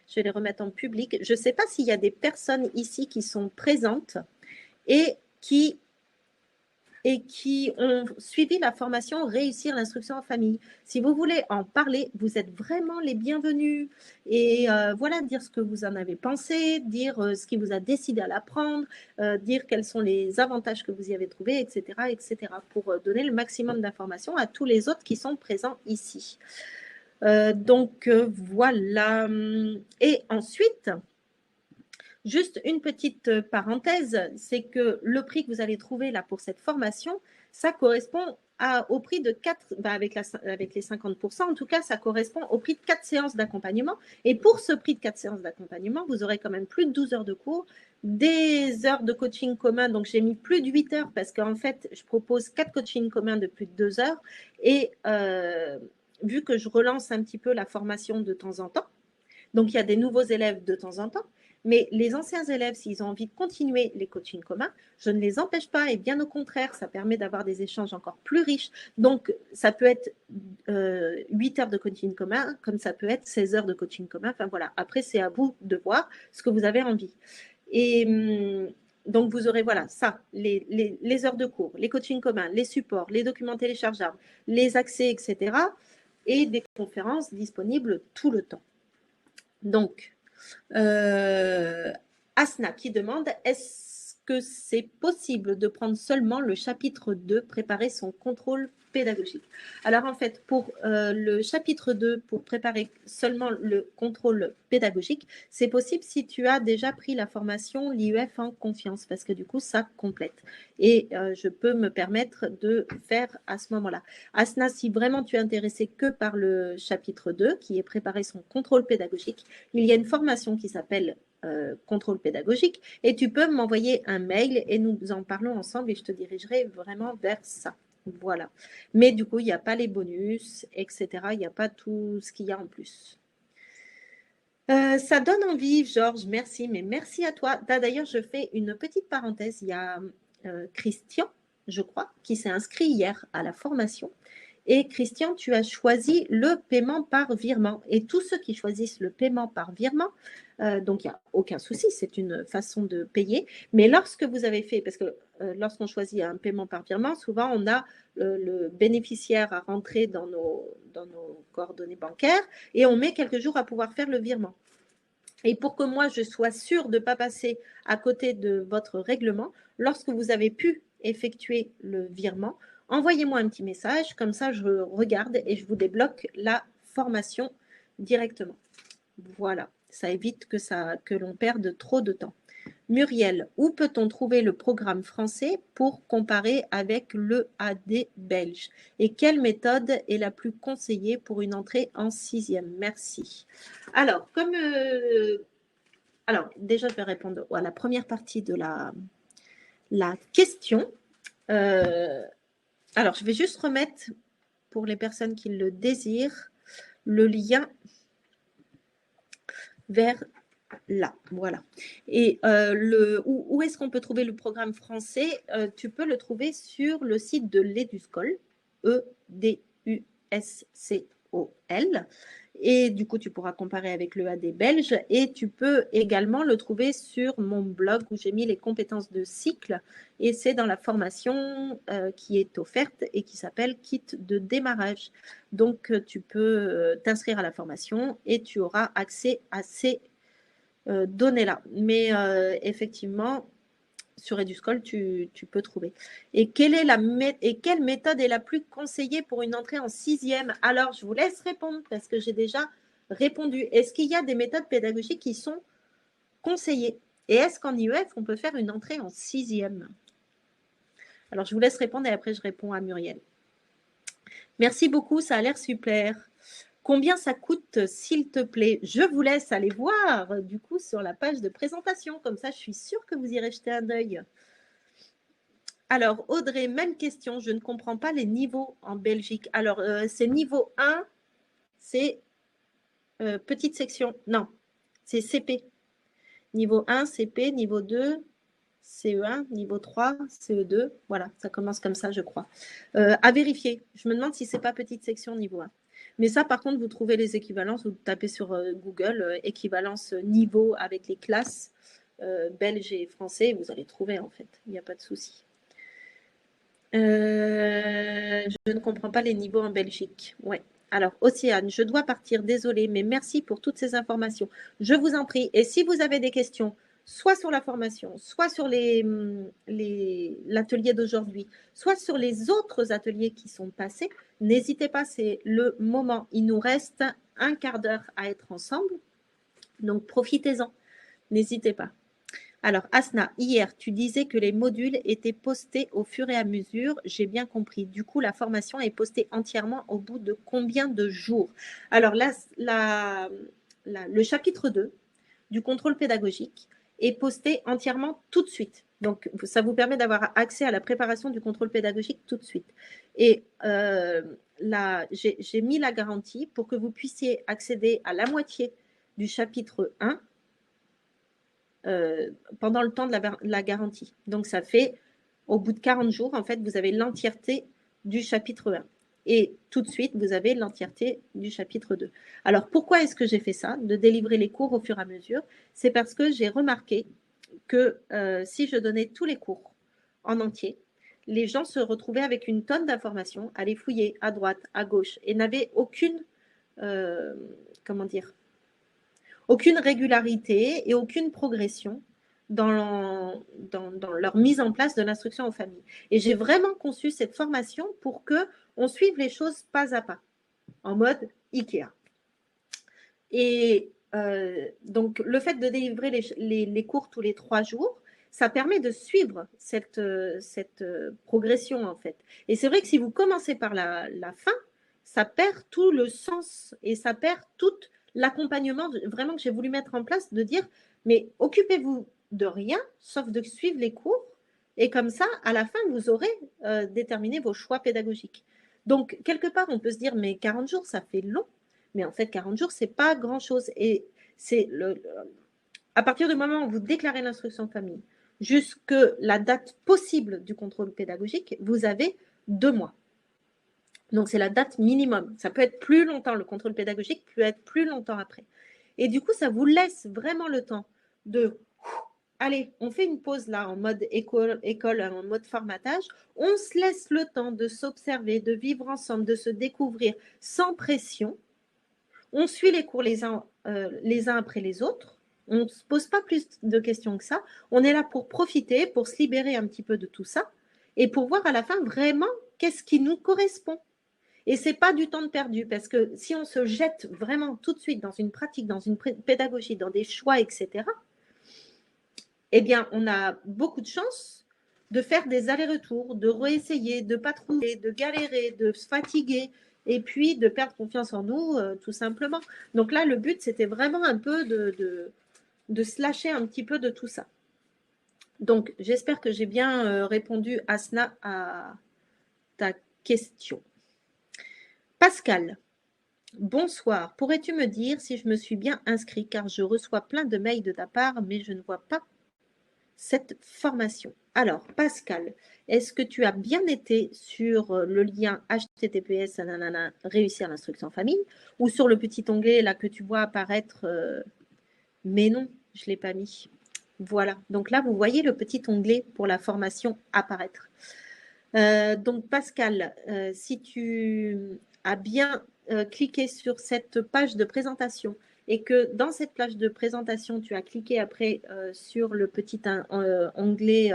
je vais les remettre en public. Je ne sais pas s'il y a des personnes ici qui sont présentes et qui ont suivi la formation Réussir l'instruction en famille. Si vous voulez en parler, vous êtes vraiment les bienvenus. Et voilà, dire ce que vous en avez pensé, dire ce qui vous a décidé à l'apprendre, dire quels sont les avantages que vous y avez trouvés, etc., pour donner le maximum d'informations à tous les autres qui sont présents ici. Donc, voilà. Et ensuite, juste une petite parenthèse, c'est que le prix que vous allez trouver là pour cette formation, ça correspond au prix de 4, avec les 50%, en tout cas, ça correspond au prix de 4 séances d'accompagnement. Et pour ce prix de 4 séances d'accompagnement, vous aurez quand même plus de 12 heures de cours, des heures de coaching commun. Donc, j'ai mis plus de 8 heures parce qu'en fait, je propose 4 coachings communs de plus de 2 heures. Et vu que je relance un petit peu la formation de temps en temps, donc il y a des nouveaux élèves de temps en temps, mais les anciens élèves, s'ils ont envie de continuer les coachings communs, je ne les empêche pas et bien au contraire, ça permet d'avoir des échanges encore plus riches. Donc, ça peut être 8 heures de coaching commun, comme ça peut être 16 heures de coaching commun. Enfin voilà, après, c'est à vous de voir ce que vous avez envie. Et donc, vous aurez, voilà, ça, les heures de cours, les coachings communs, les supports, les documents téléchargeables, les accès, etc. Et des conférences disponibles tout le temps. Donc, Asna qui demande, est-ce que c'est possible de prendre seulement le chapitre 2, préparer son contrôle pédagogique? Alors en fait, pour le chapitre 2, pour préparer seulement le contrôle pédagogique, c'est possible si tu as déjà pris la formation l'IEF en confiance, parce que du coup, ça complète. Et je peux me permettre de faire à ce moment-là. Asna, si vraiment tu es intéressé que par le chapitre 2, qui est préparer son contrôle pédagogique, il y a une formation qui s'appelle contrôle pédagogique et tu peux m'envoyer un mail et nous en parlons ensemble et je te dirigerai vraiment vers ça. Voilà. Mais du coup, il n'y a pas les bonus, etc. Il n'y a pas tout ce qu'il y a en plus. Ça donne envie, Georges, merci, mais merci à toi. D'ailleurs, je fais une petite parenthèse. Il y a Christian, je crois, qui s'est inscrit hier à la formation. Et Christian, tu as choisi le paiement par virement. Et tous ceux qui choisissent le paiement par virement, donc il n'y a aucun souci, c'est une façon de payer. Mais lorsque vous avez fait, parce que lorsqu'on choisit un paiement par virement, souvent on a le bénéficiaire à rentrer dans nos coordonnées bancaires et on met quelques jours à pouvoir faire le virement. Et pour que moi, je sois sûre de ne pas passer à côté de votre règlement, lorsque vous avez pu effectuer le virement, envoyez-moi un petit message, comme ça je regarde et je vous débloque la formation directement. Voilà, ça évite que l'on perde trop de temps. Muriel, où peut-on trouver le programme français pour comparer avec le AD belge? Et quelle méthode est la plus conseillée pour une entrée en 6e? Merci. Alors, déjà, je vais répondre à la première partie de la question. Alors, je vais juste remettre, pour les personnes qui le désirent, le lien vers là, voilà. Et où est-ce qu'on peut trouver le programme français? Tu peux le trouver sur le site de l'Eduscol, EDUSCOL. Et du coup, tu pourras comparer avec le AD belge. Et tu peux également le trouver sur mon blog où j'ai mis les compétences de cycle. Et c'est dans la formation qui est offerte et qui s'appelle Kit de démarrage. Donc, tu peux t'inscrire à la formation et tu auras accès à ces données-là. Mais effectivement, sur Eduscol, tu peux trouver. Et quelle méthode est la plus conseillée pour une entrée en 6e? Alors, je vous laisse répondre parce que j'ai déjà répondu. Est-ce qu'il y a des méthodes pédagogiques qui sont conseillées? Et est-ce qu'en IEF, on peut faire une entrée en 6e? Alors, je vous laisse répondre et après, je réponds à Muriel. Merci beaucoup, ça a l'air super. Combien ça coûte, s'il te plaît? Je vous laisse aller voir, du coup, sur la page de présentation. Comme ça, je suis sûre que vous irez jeter un œil. Alors, Audrey, même question. Je ne comprends pas les niveaux en Belgique. Alors, c'est niveau 1, c'est petite section. Non, c'est CP. Niveau 1, CP. Niveau 2, CE1, niveau 3, CE2. Voilà, ça commence comme ça, je crois. À vérifier. Je me demande si ce n'est pas petite section niveau 1. Mais ça, par contre, vous trouvez les équivalences. Vous tapez sur Google équivalence niveau avec les classes belges et français. Vous allez trouver, en fait. Il n'y a pas de souci. Je ne comprends pas les niveaux en Belgique. Ouais. Alors, Océane, je dois partir, désolée, mais merci pour toutes ces informations. Je vous en prie. Et si vous avez des questions, soit sur la formation, soit sur l'atelier d'aujourd'hui, soit sur les autres ateliers qui sont passés, n'hésitez pas, c'est le moment. Il nous reste un quart d'heure à être ensemble. Donc, profitez-en. N'hésitez pas. Alors, Asna, hier, tu disais que les modules étaient postés au fur et à mesure. J'ai bien compris. Du coup, la formation est postée entièrement au bout de combien de jours? Alors, là, le chapitre 2 du contrôle pédagogique est posté entièrement tout de suite. Donc, ça vous permet d'avoir accès à la préparation du contrôle pédagogique tout de suite. Et là, j'ai mis la garantie pour que vous puissiez accéder à la moitié du chapitre 1 pendant le temps de la garantie. Donc, ça fait, au bout de 40 jours, en fait, vous avez l'entièreté du chapitre 1. Et tout de suite, vous avez l'entièreté du chapitre 2. Alors, pourquoi est-ce que j'ai fait ça, de délivrer les cours au fur et à mesure? C'est parce que j'ai remarqué que si je donnais tous les cours en entier, les gens se retrouvaient avec une tonne d'informations, allaient fouiller à droite, à gauche, et n'avaient aucune, comment dire, aucune régularité et aucune progression dans leur mise en place de l'instruction aux familles. Et j'ai vraiment conçu cette formation pour qu'on suive les choses pas à pas, en mode IKEA. Et donc, le fait de délivrer les cours tous les 3 jours, ça permet de suivre cette progression, en fait. Et c'est vrai que si vous commencez par la fin, ça perd tout le sens et ça perd tout l'accompagnement vraiment que j'ai voulu mettre en place, de dire, mais occupez-vous de rien, sauf de suivre les cours. Et comme ça, à la fin, vous aurez déterminé vos choix pédagogiques. Donc, quelque part, on peut se dire, mais 40 jours, ça fait long. Mais en fait, 40 jours, ce n'est pas grand-chose. Et c'est à partir du moment où vous déclarez l'instruction famille jusque la date possible du contrôle pédagogique, vous avez 2 mois. Donc, c'est la date minimum. Ça peut être plus longtemps, le contrôle pédagogique peut être plus longtemps après. Et du coup, ça vous laisse vraiment le temps de allez, on fait une pause là en mode école, en mode formatage. On se laisse le temps de s'observer, de vivre ensemble, de se découvrir sans pression. On suit les cours les uns après les autres. On ne se pose pas plus de questions que ça. On est là pour profiter, pour se libérer un petit peu de tout ça et pour voir à la fin vraiment qu'est-ce qui nous correspond. Et ce n'est pas du temps perdu parce que si on se jette vraiment tout de suite dans une pratique, dans une pédagogie, dans des choix, etc., eh bien, on a beaucoup de chances de faire des allers-retours, de réessayer, de ne pas trouver, de galérer, de se fatiguer et puis de perdre confiance en nous, tout simplement. Donc là, le but, c'était vraiment un peu de se lâcher un petit peu de tout ça. Donc, j'espère que j'ai bien répondu, Asna, à ta question. Pascal, bonsoir. Pourrais-tu me dire si je me suis bien inscrit, car je reçois plein de mails de ta part, mais je ne vois pas cette formation. Alors, Pascal, est-ce que tu as bien été sur le lien https réussir l'instruction famille ou sur le petit onglet là que tu vois apparaître mais non, je ne l'ai pas mis. Voilà, donc là, vous voyez le petit onglet pour la formation apparaître. Donc, Pascal, si tu as bien cliqué sur cette page de présentation et que dans cette page de présentation, tu as cliqué après sur le petit onglet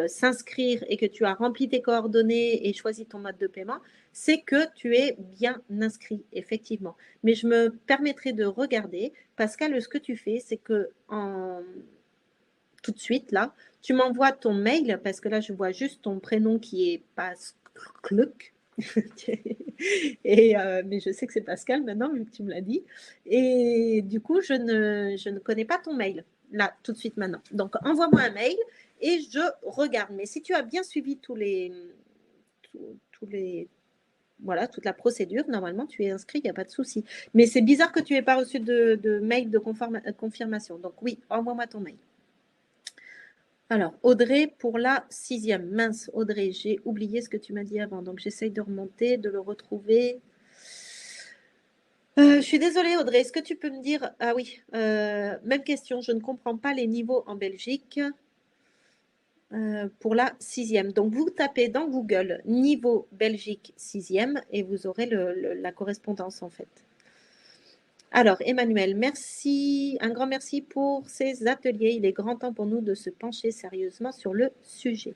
s'inscrire et que tu as rempli tes coordonnées et choisi ton mode de paiement, c'est que tu es bien inscrit, effectivement. Mais je me permettrai de regarder. Pascal, ce que tu fais, c'est que tout de suite, là, tu m'envoies ton mail, parce que là, je vois juste ton prénom qui est Pascluc. Mais je sais que c'est Pascal maintenant, vu que tu me l'as dit. Et du coup, je ne connais pas ton mail, là, tout de suite maintenant. Donc, envoie-moi un mail et je regarde. Mais si tu as bien suivi voilà, toute la procédure, normalement, tu es inscrit, il n'y a pas de souci. Mais c'est bizarre que tu n'aies pas reçu de mail de confirmation. Donc, oui, envoie-moi ton mail. Alors, Audrey pour la 6e. Mince, Audrey, j'ai oublié ce que tu m'as dit avant. Donc, j'essaye de remonter, de le retrouver. Je suis désolée, Audrey. Est-ce que tu peux me dire... Ah oui, même question. Je ne comprends pas les niveaux en Belgique pour la 6e. Donc, vous tapez dans Google niveau Belgique 6e et vous aurez la correspondance en fait. Alors, Emmanuel, merci, un grand merci pour ces ateliers. Il est grand temps pour nous de se pencher sérieusement sur le sujet.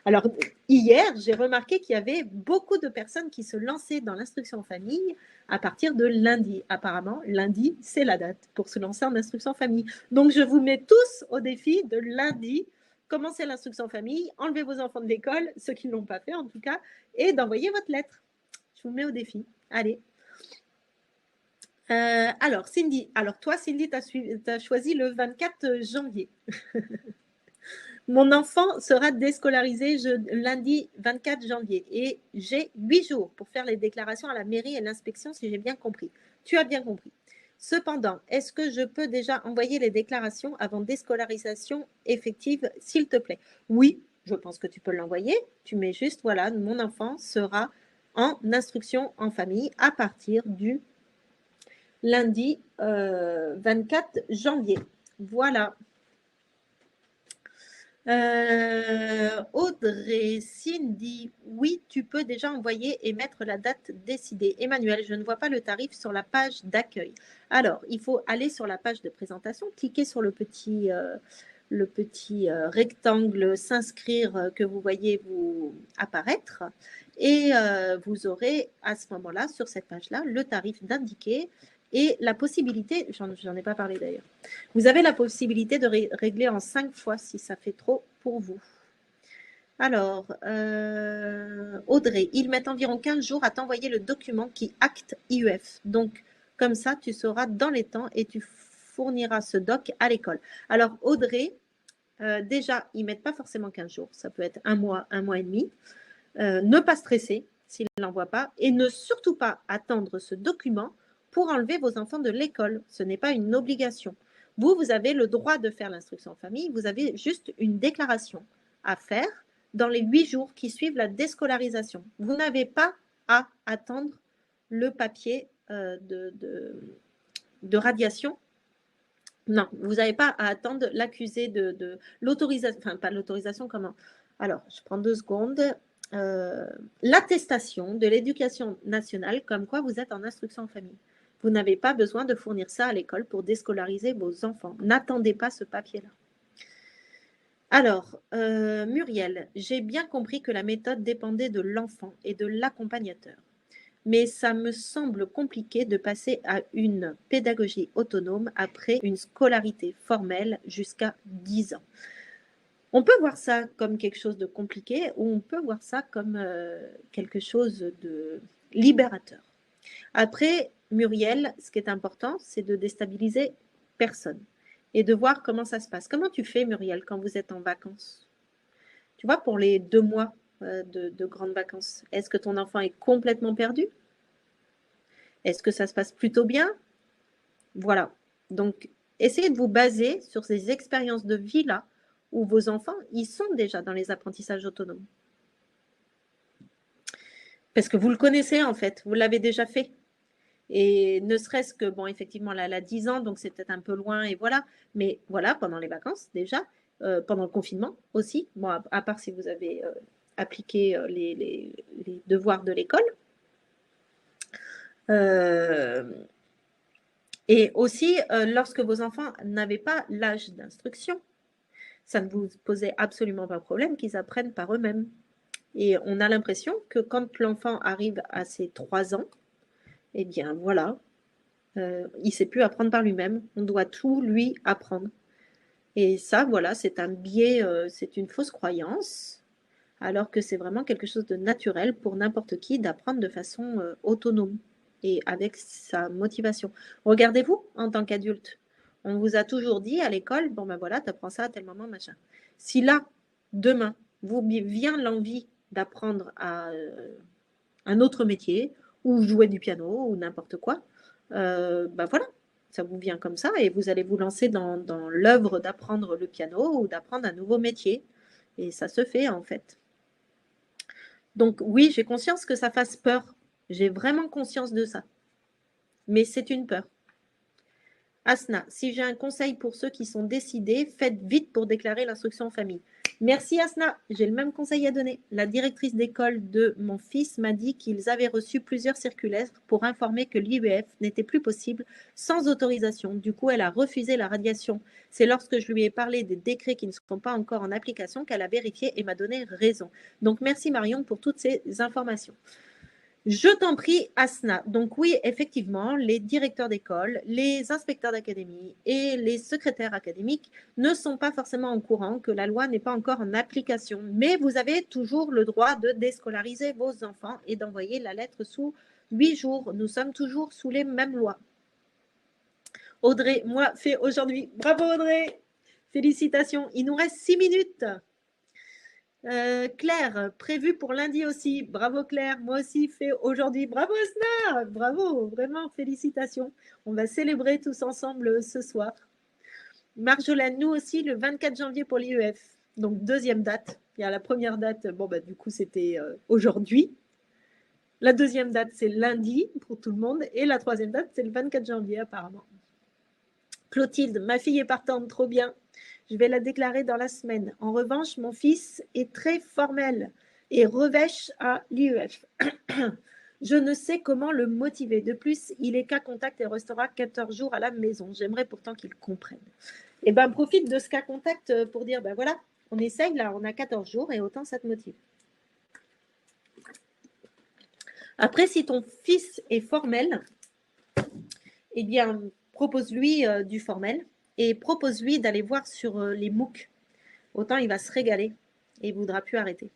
Alors, hier, j'ai remarqué qu'il y avait beaucoup de personnes qui se lançaient dans l'instruction en famille à partir de lundi. Apparemment, lundi, c'est la date pour se lancer en instruction en famille. Donc, je vous mets tous au défi de lundi. Commencez l'instruction en famille, enlevez vos enfants de l'école, ceux qui ne l'ont pas fait en tout cas, et d'envoyer votre lettre. Je vous mets au défi. Allez. Alors, Cindy, toi, Cindy, tu as choisi le 24 janvier. Mon enfant sera déscolarisé lundi 24 janvier et j'ai 8 jours pour faire les déclarations à la mairie et l'inspection si j'ai bien compris. Tu as bien compris. Cependant, est-ce que je peux déjà envoyer les déclarations avant déscolarisation effective, s'il te plaît? Oui, je pense que tu peux l'envoyer. Tu mets juste, voilà, mon enfant sera en instruction en famille à partir du lundi 24 janvier. Voilà. Audrey, Cindy, oui, tu peux déjà envoyer et mettre la date décidée. Emmanuel, je ne vois pas le tarif sur la page d'accueil. Alors, il faut aller sur la page de présentation, cliquer sur le petit rectangle s'inscrire que vous voyez vous apparaître et vous aurez à ce moment-là, sur cette page-là, le tarif d'indiquer et la possibilité, j'en ai pas parlé d'ailleurs, vous avez la possibilité de régler en 5 fois si ça fait trop pour vous. Alors, Audrey, ils mettent environ 15 jours à t'envoyer le document qui acte IEF. Donc, comme ça, tu seras dans les temps et tu fourniras ce doc à l'école. Alors, Audrey, déjà, ils ne mettent pas forcément 15 jours. Ça peut être un mois et demi. Ne pas stresser s'ils ne l'envoient pas et ne surtout pas attendre ce document pour enlever vos enfants de l'école. Ce n'est pas une obligation. Vous avez le droit de faire l'instruction en famille. Vous avez juste une déclaration à faire dans les 8 jours qui suivent la déscolarisation. Vous n'avez pas à attendre le papier de radiation. Non, vous n'avez pas à attendre l'accusé de l'autorisation, enfin pas l'autorisation, comment? Alors, je prends 2 secondes. L'attestation de l'éducation nationale comme quoi vous êtes en instruction en famille. Vous n'avez pas besoin de fournir ça à l'école pour déscolariser vos enfants. N'attendez pas ce papier-là. Alors, Muriel, j'ai bien compris que la méthode dépendait de l'enfant et de l'accompagnateur. Mais ça me semble compliqué de passer à une pédagogie autonome après une scolarité formelle jusqu'à 10 ans. On peut voir ça comme quelque chose de compliqué ou on peut voir ça comme quelque chose de libérateur. Après, Muriel, ce qui est important, c'est de déstabiliser personne et de voir comment ça se passe. Comment tu fais, Muriel, quand vous êtes en vacances? Tu vois, pour les 2 mois de grandes vacances, est-ce que ton enfant est complètement perdu? Est-ce que ça se passe plutôt bien? Voilà. Donc, essayez de vous baser sur ces expériences de vie-là où vos enfants, ils sont déjà dans les apprentissages autonomes. Parce que vous le connaissez en fait, vous l'avez déjà fait. Et ne serait-ce que, bon, effectivement, là, elle a 10 ans, donc c'est peut-être un peu loin, et voilà. Mais voilà, pendant les vacances déjà, pendant le confinement aussi, bon, à part si vous avez appliqué les devoirs de l'école. Et aussi, lorsque vos enfants n'avaient pas l'âge d'instruction, ça ne vous posait absolument pas de problème qu'ils apprennent par eux-mêmes. Et on a l'impression que quand l'enfant arrive à ses 3 ans, eh bien voilà, il ne sait plus apprendre par lui-même. On doit tout lui apprendre. Et ça, voilà, c'est un biais, c'est une fausse croyance, alors que c'est vraiment quelque chose de naturel pour n'importe qui d'apprendre de façon autonome et avec sa motivation. Regardez-vous en tant qu'adulte. On vous a toujours dit à l'école, bon ben voilà, tu apprends ça à tel moment, machin. Si là, demain, vous vient l'envie d'apprendre un autre métier, ou jouer du piano, ou n'importe quoi, ben voilà, Ça vous vient comme ça et vous allez vous lancer dans l'œuvre d'apprendre le piano ou d'apprendre un nouveau métier. Et ça se fait en fait. Donc oui, j'ai conscience que ça fasse peur. J'ai vraiment conscience de ça. Mais c'est une peur. Asna, si j'ai un conseil pour ceux qui sont décidés, faites vite pour déclarer l'instruction en famille. Merci Asna, j'ai le même conseil à donner. La directrice d'école de mon fils m'a dit qu'ils avaient reçu plusieurs circulaires pour informer que l'IEF n'était plus possible sans autorisation. Du coup, elle a refusé la radiation. C'est lorsque je lui ai parlé des décrets qui ne sont pas encore en application qu'elle a vérifié et m'a donné raison. Donc merci Marion pour toutes ces informations. Je t'en prie, Asna. Donc oui, effectivement, les directeurs d'école, les inspecteurs d'académie et les secrétaires académiques ne sont pas forcément au courant que la loi n'est pas encore en application. Mais vous avez toujours le droit de déscolariser vos enfants et d'envoyer la lettre sous 8 jours. Nous sommes toujours sous les mêmes lois. Audrey, moi, fait aujourd'hui. Bravo Audrey. Félicitations. Il nous reste 6 minutes. Claire, prévu pour lundi aussi. Bravo Claire, moi aussi fait aujourd'hui. Bravo Asna, bravo, vraiment félicitations. On va célébrer tous ensemble ce soir. Marjolaine, nous aussi le 24 janvier pour l'IEF. Donc deuxième date. Il y a la première date, bon bah du coup c'était aujourd'hui. La deuxième date c'est lundi pour tout le monde et la troisième date c'est le 24 janvier apparemment. Clotilde, ma fille est partante, trop bien. Je vais la déclarer dans la semaine. En revanche, mon fils est très formel et revêche à l'IEF. Je ne sais comment le motiver. De plus, il est cas contact et restera 14 jours à la maison. J'aimerais pourtant qu'il comprenne. Eh bien, profite de ce cas contact pour dire, ben voilà, on essaye, là, on a 14 jours et autant ça te motive. Après, si ton fils est formel, eh bien, propose-lui du formel et propose-lui d'aller voir sur les MOOC. Autant il va se régaler et il ne voudra plus arrêter.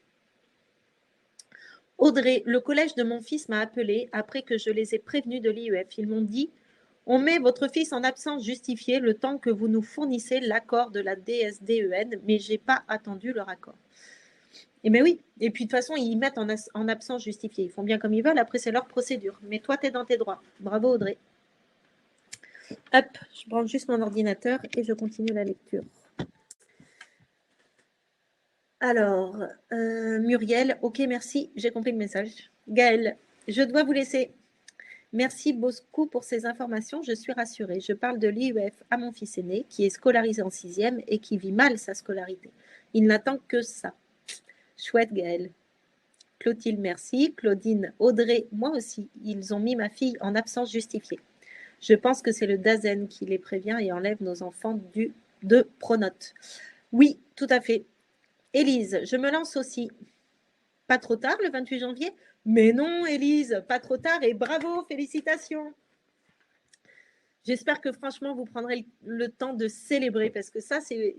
Audrey, le collège de mon fils m'a appelé après que je les ai prévenus de l'IEF. Ils m'ont dit, on met votre fils en absence justifiée le temps que vous nous fournissez l'accord de la DSDEN, mais je n'ai pas attendu leur accord. Et bien oui, et puis de toute façon, ils mettent en absence justifiée. Ils font bien comme ils veulent, après c'est leur procédure. Mais toi, tu es dans tes droits. Bravo Audrey. Hop, je branche juste mon ordinateur et je continue la lecture. Alors, Muriel, ok, merci, j'ai compris le message. Gaëlle, je dois vous laisser. Merci beaucoup pour ces informations, je suis rassurée. Je parle de l'IEF à mon fils aîné qui est scolarisé en 6e et qui vit mal sa scolarité. Il n'attend que ça. Chouette Gaëlle. Clotilde, merci. Claudine, Audrey, moi aussi. Ils ont mis ma fille en absence justifiée. Je pense que c'est le DAZEN qui les prévient et enlève nos enfants de Pronote. Oui, tout à fait. Élise, je me lance aussi. Pas trop tard le 28 janvier? Mais non, Élise, pas trop tard et bravo, félicitations. J'espère que franchement, vous prendrez le temps de célébrer parce que ça, c'est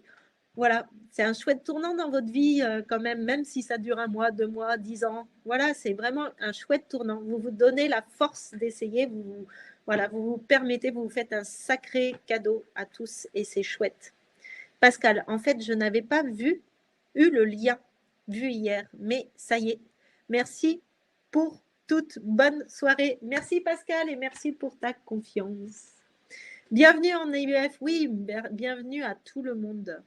voilà, c'est un chouette tournant dans votre vie quand même si ça dure 1 mois, 2 mois, 10 ans. Voilà, c'est vraiment un chouette tournant. Vous vous donnez la force d'essayer, voilà, vous vous permettez, vous vous faites un sacré cadeau à tous et c'est chouette. Pascal, en fait, je n'avais pas eu le lien vu hier, mais ça y est. Merci pour toute bonne soirée. Merci Pascal et merci pour ta confiance. Bienvenue en IEF, oui, bienvenue à tout le monde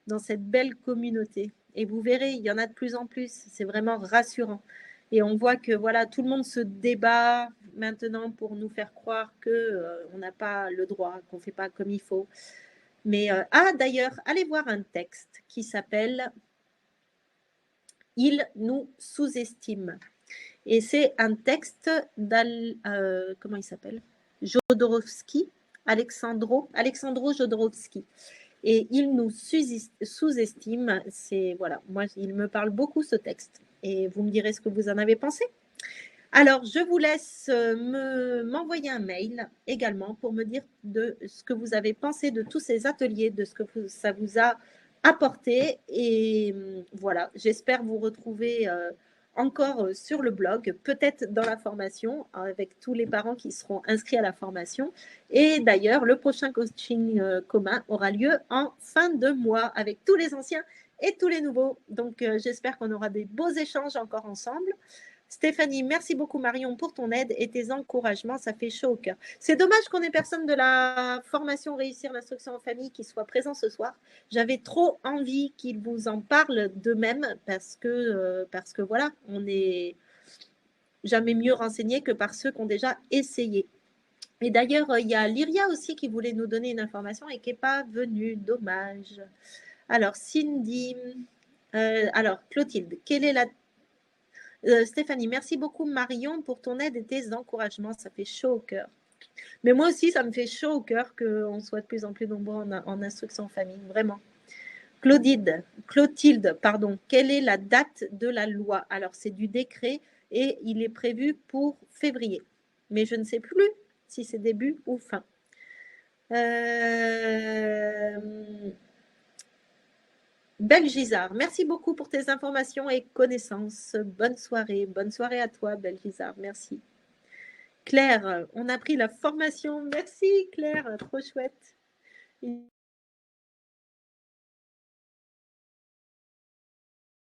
dans cette belle communauté. Et vous verrez, il y en a de plus en plus. C'est vraiment rassurant. Et on voit que voilà, tout le monde se débat maintenant pour nous faire croire qu'on n'a pas le droit, qu'on ne fait pas comme il faut. Mais d'ailleurs, allez voir un texte qui s'appelle « Il nous sous-estime ». Et c'est un texte comment il s'appelle? Jodorowsky, Alexandro Jodorowsky. Et il nous sous-estime. C'est voilà, moi, il me parle beaucoup ce texte. Et vous me direz ce que vous en avez pensé. Alors, je vous laisse m'envoyer un mail également pour me dire de ce que vous avez pensé de tous ces ateliers, de ce que ça vous a apporté. Et voilà, j'espère vous retrouver encore sur le blog, peut-être dans la formation, avec tous les parents qui seront inscrits à la formation. Et d'ailleurs, le prochain coaching commun aura lieu en fin de mois avec tous les anciens et tous les nouveaux. Donc, j'espère qu'on aura des beaux échanges encore ensemble. Stéphanie, merci beaucoup Marion pour ton aide et tes encouragements, ça fait chaud au cœur. C'est dommage qu'on ait personne de la formation Réussir l'instruction en famille qui soit présent ce soir. J'avais trop envie qu'ils vous en parlent d'eux-mêmes parce que voilà, on n'est jamais mieux renseigné que par ceux qui ont déjà essayé. Et d'ailleurs, il y a Lyria aussi qui voulait nous donner une information et qui n'est pas venue. Dommage. Alors, Cindy. Alors, Clotilde, quelle est la Stéphanie, merci beaucoup Marion pour ton aide et tes encouragements. Ça fait chaud au cœur. Mais moi aussi, ça me fait chaud au cœur qu'on soit de plus en plus nombreux en instruction en famille, vraiment. Clotilde, pardon, quelle est la date de la loi? Alors, c'est du décret et il est prévu pour février. Mais je ne sais plus si c'est début ou fin. Belgisard, merci beaucoup pour tes informations et connaissances. Bonne soirée à toi, Belgisard, merci. Claire, on a pris la formation. Merci Claire, trop chouette.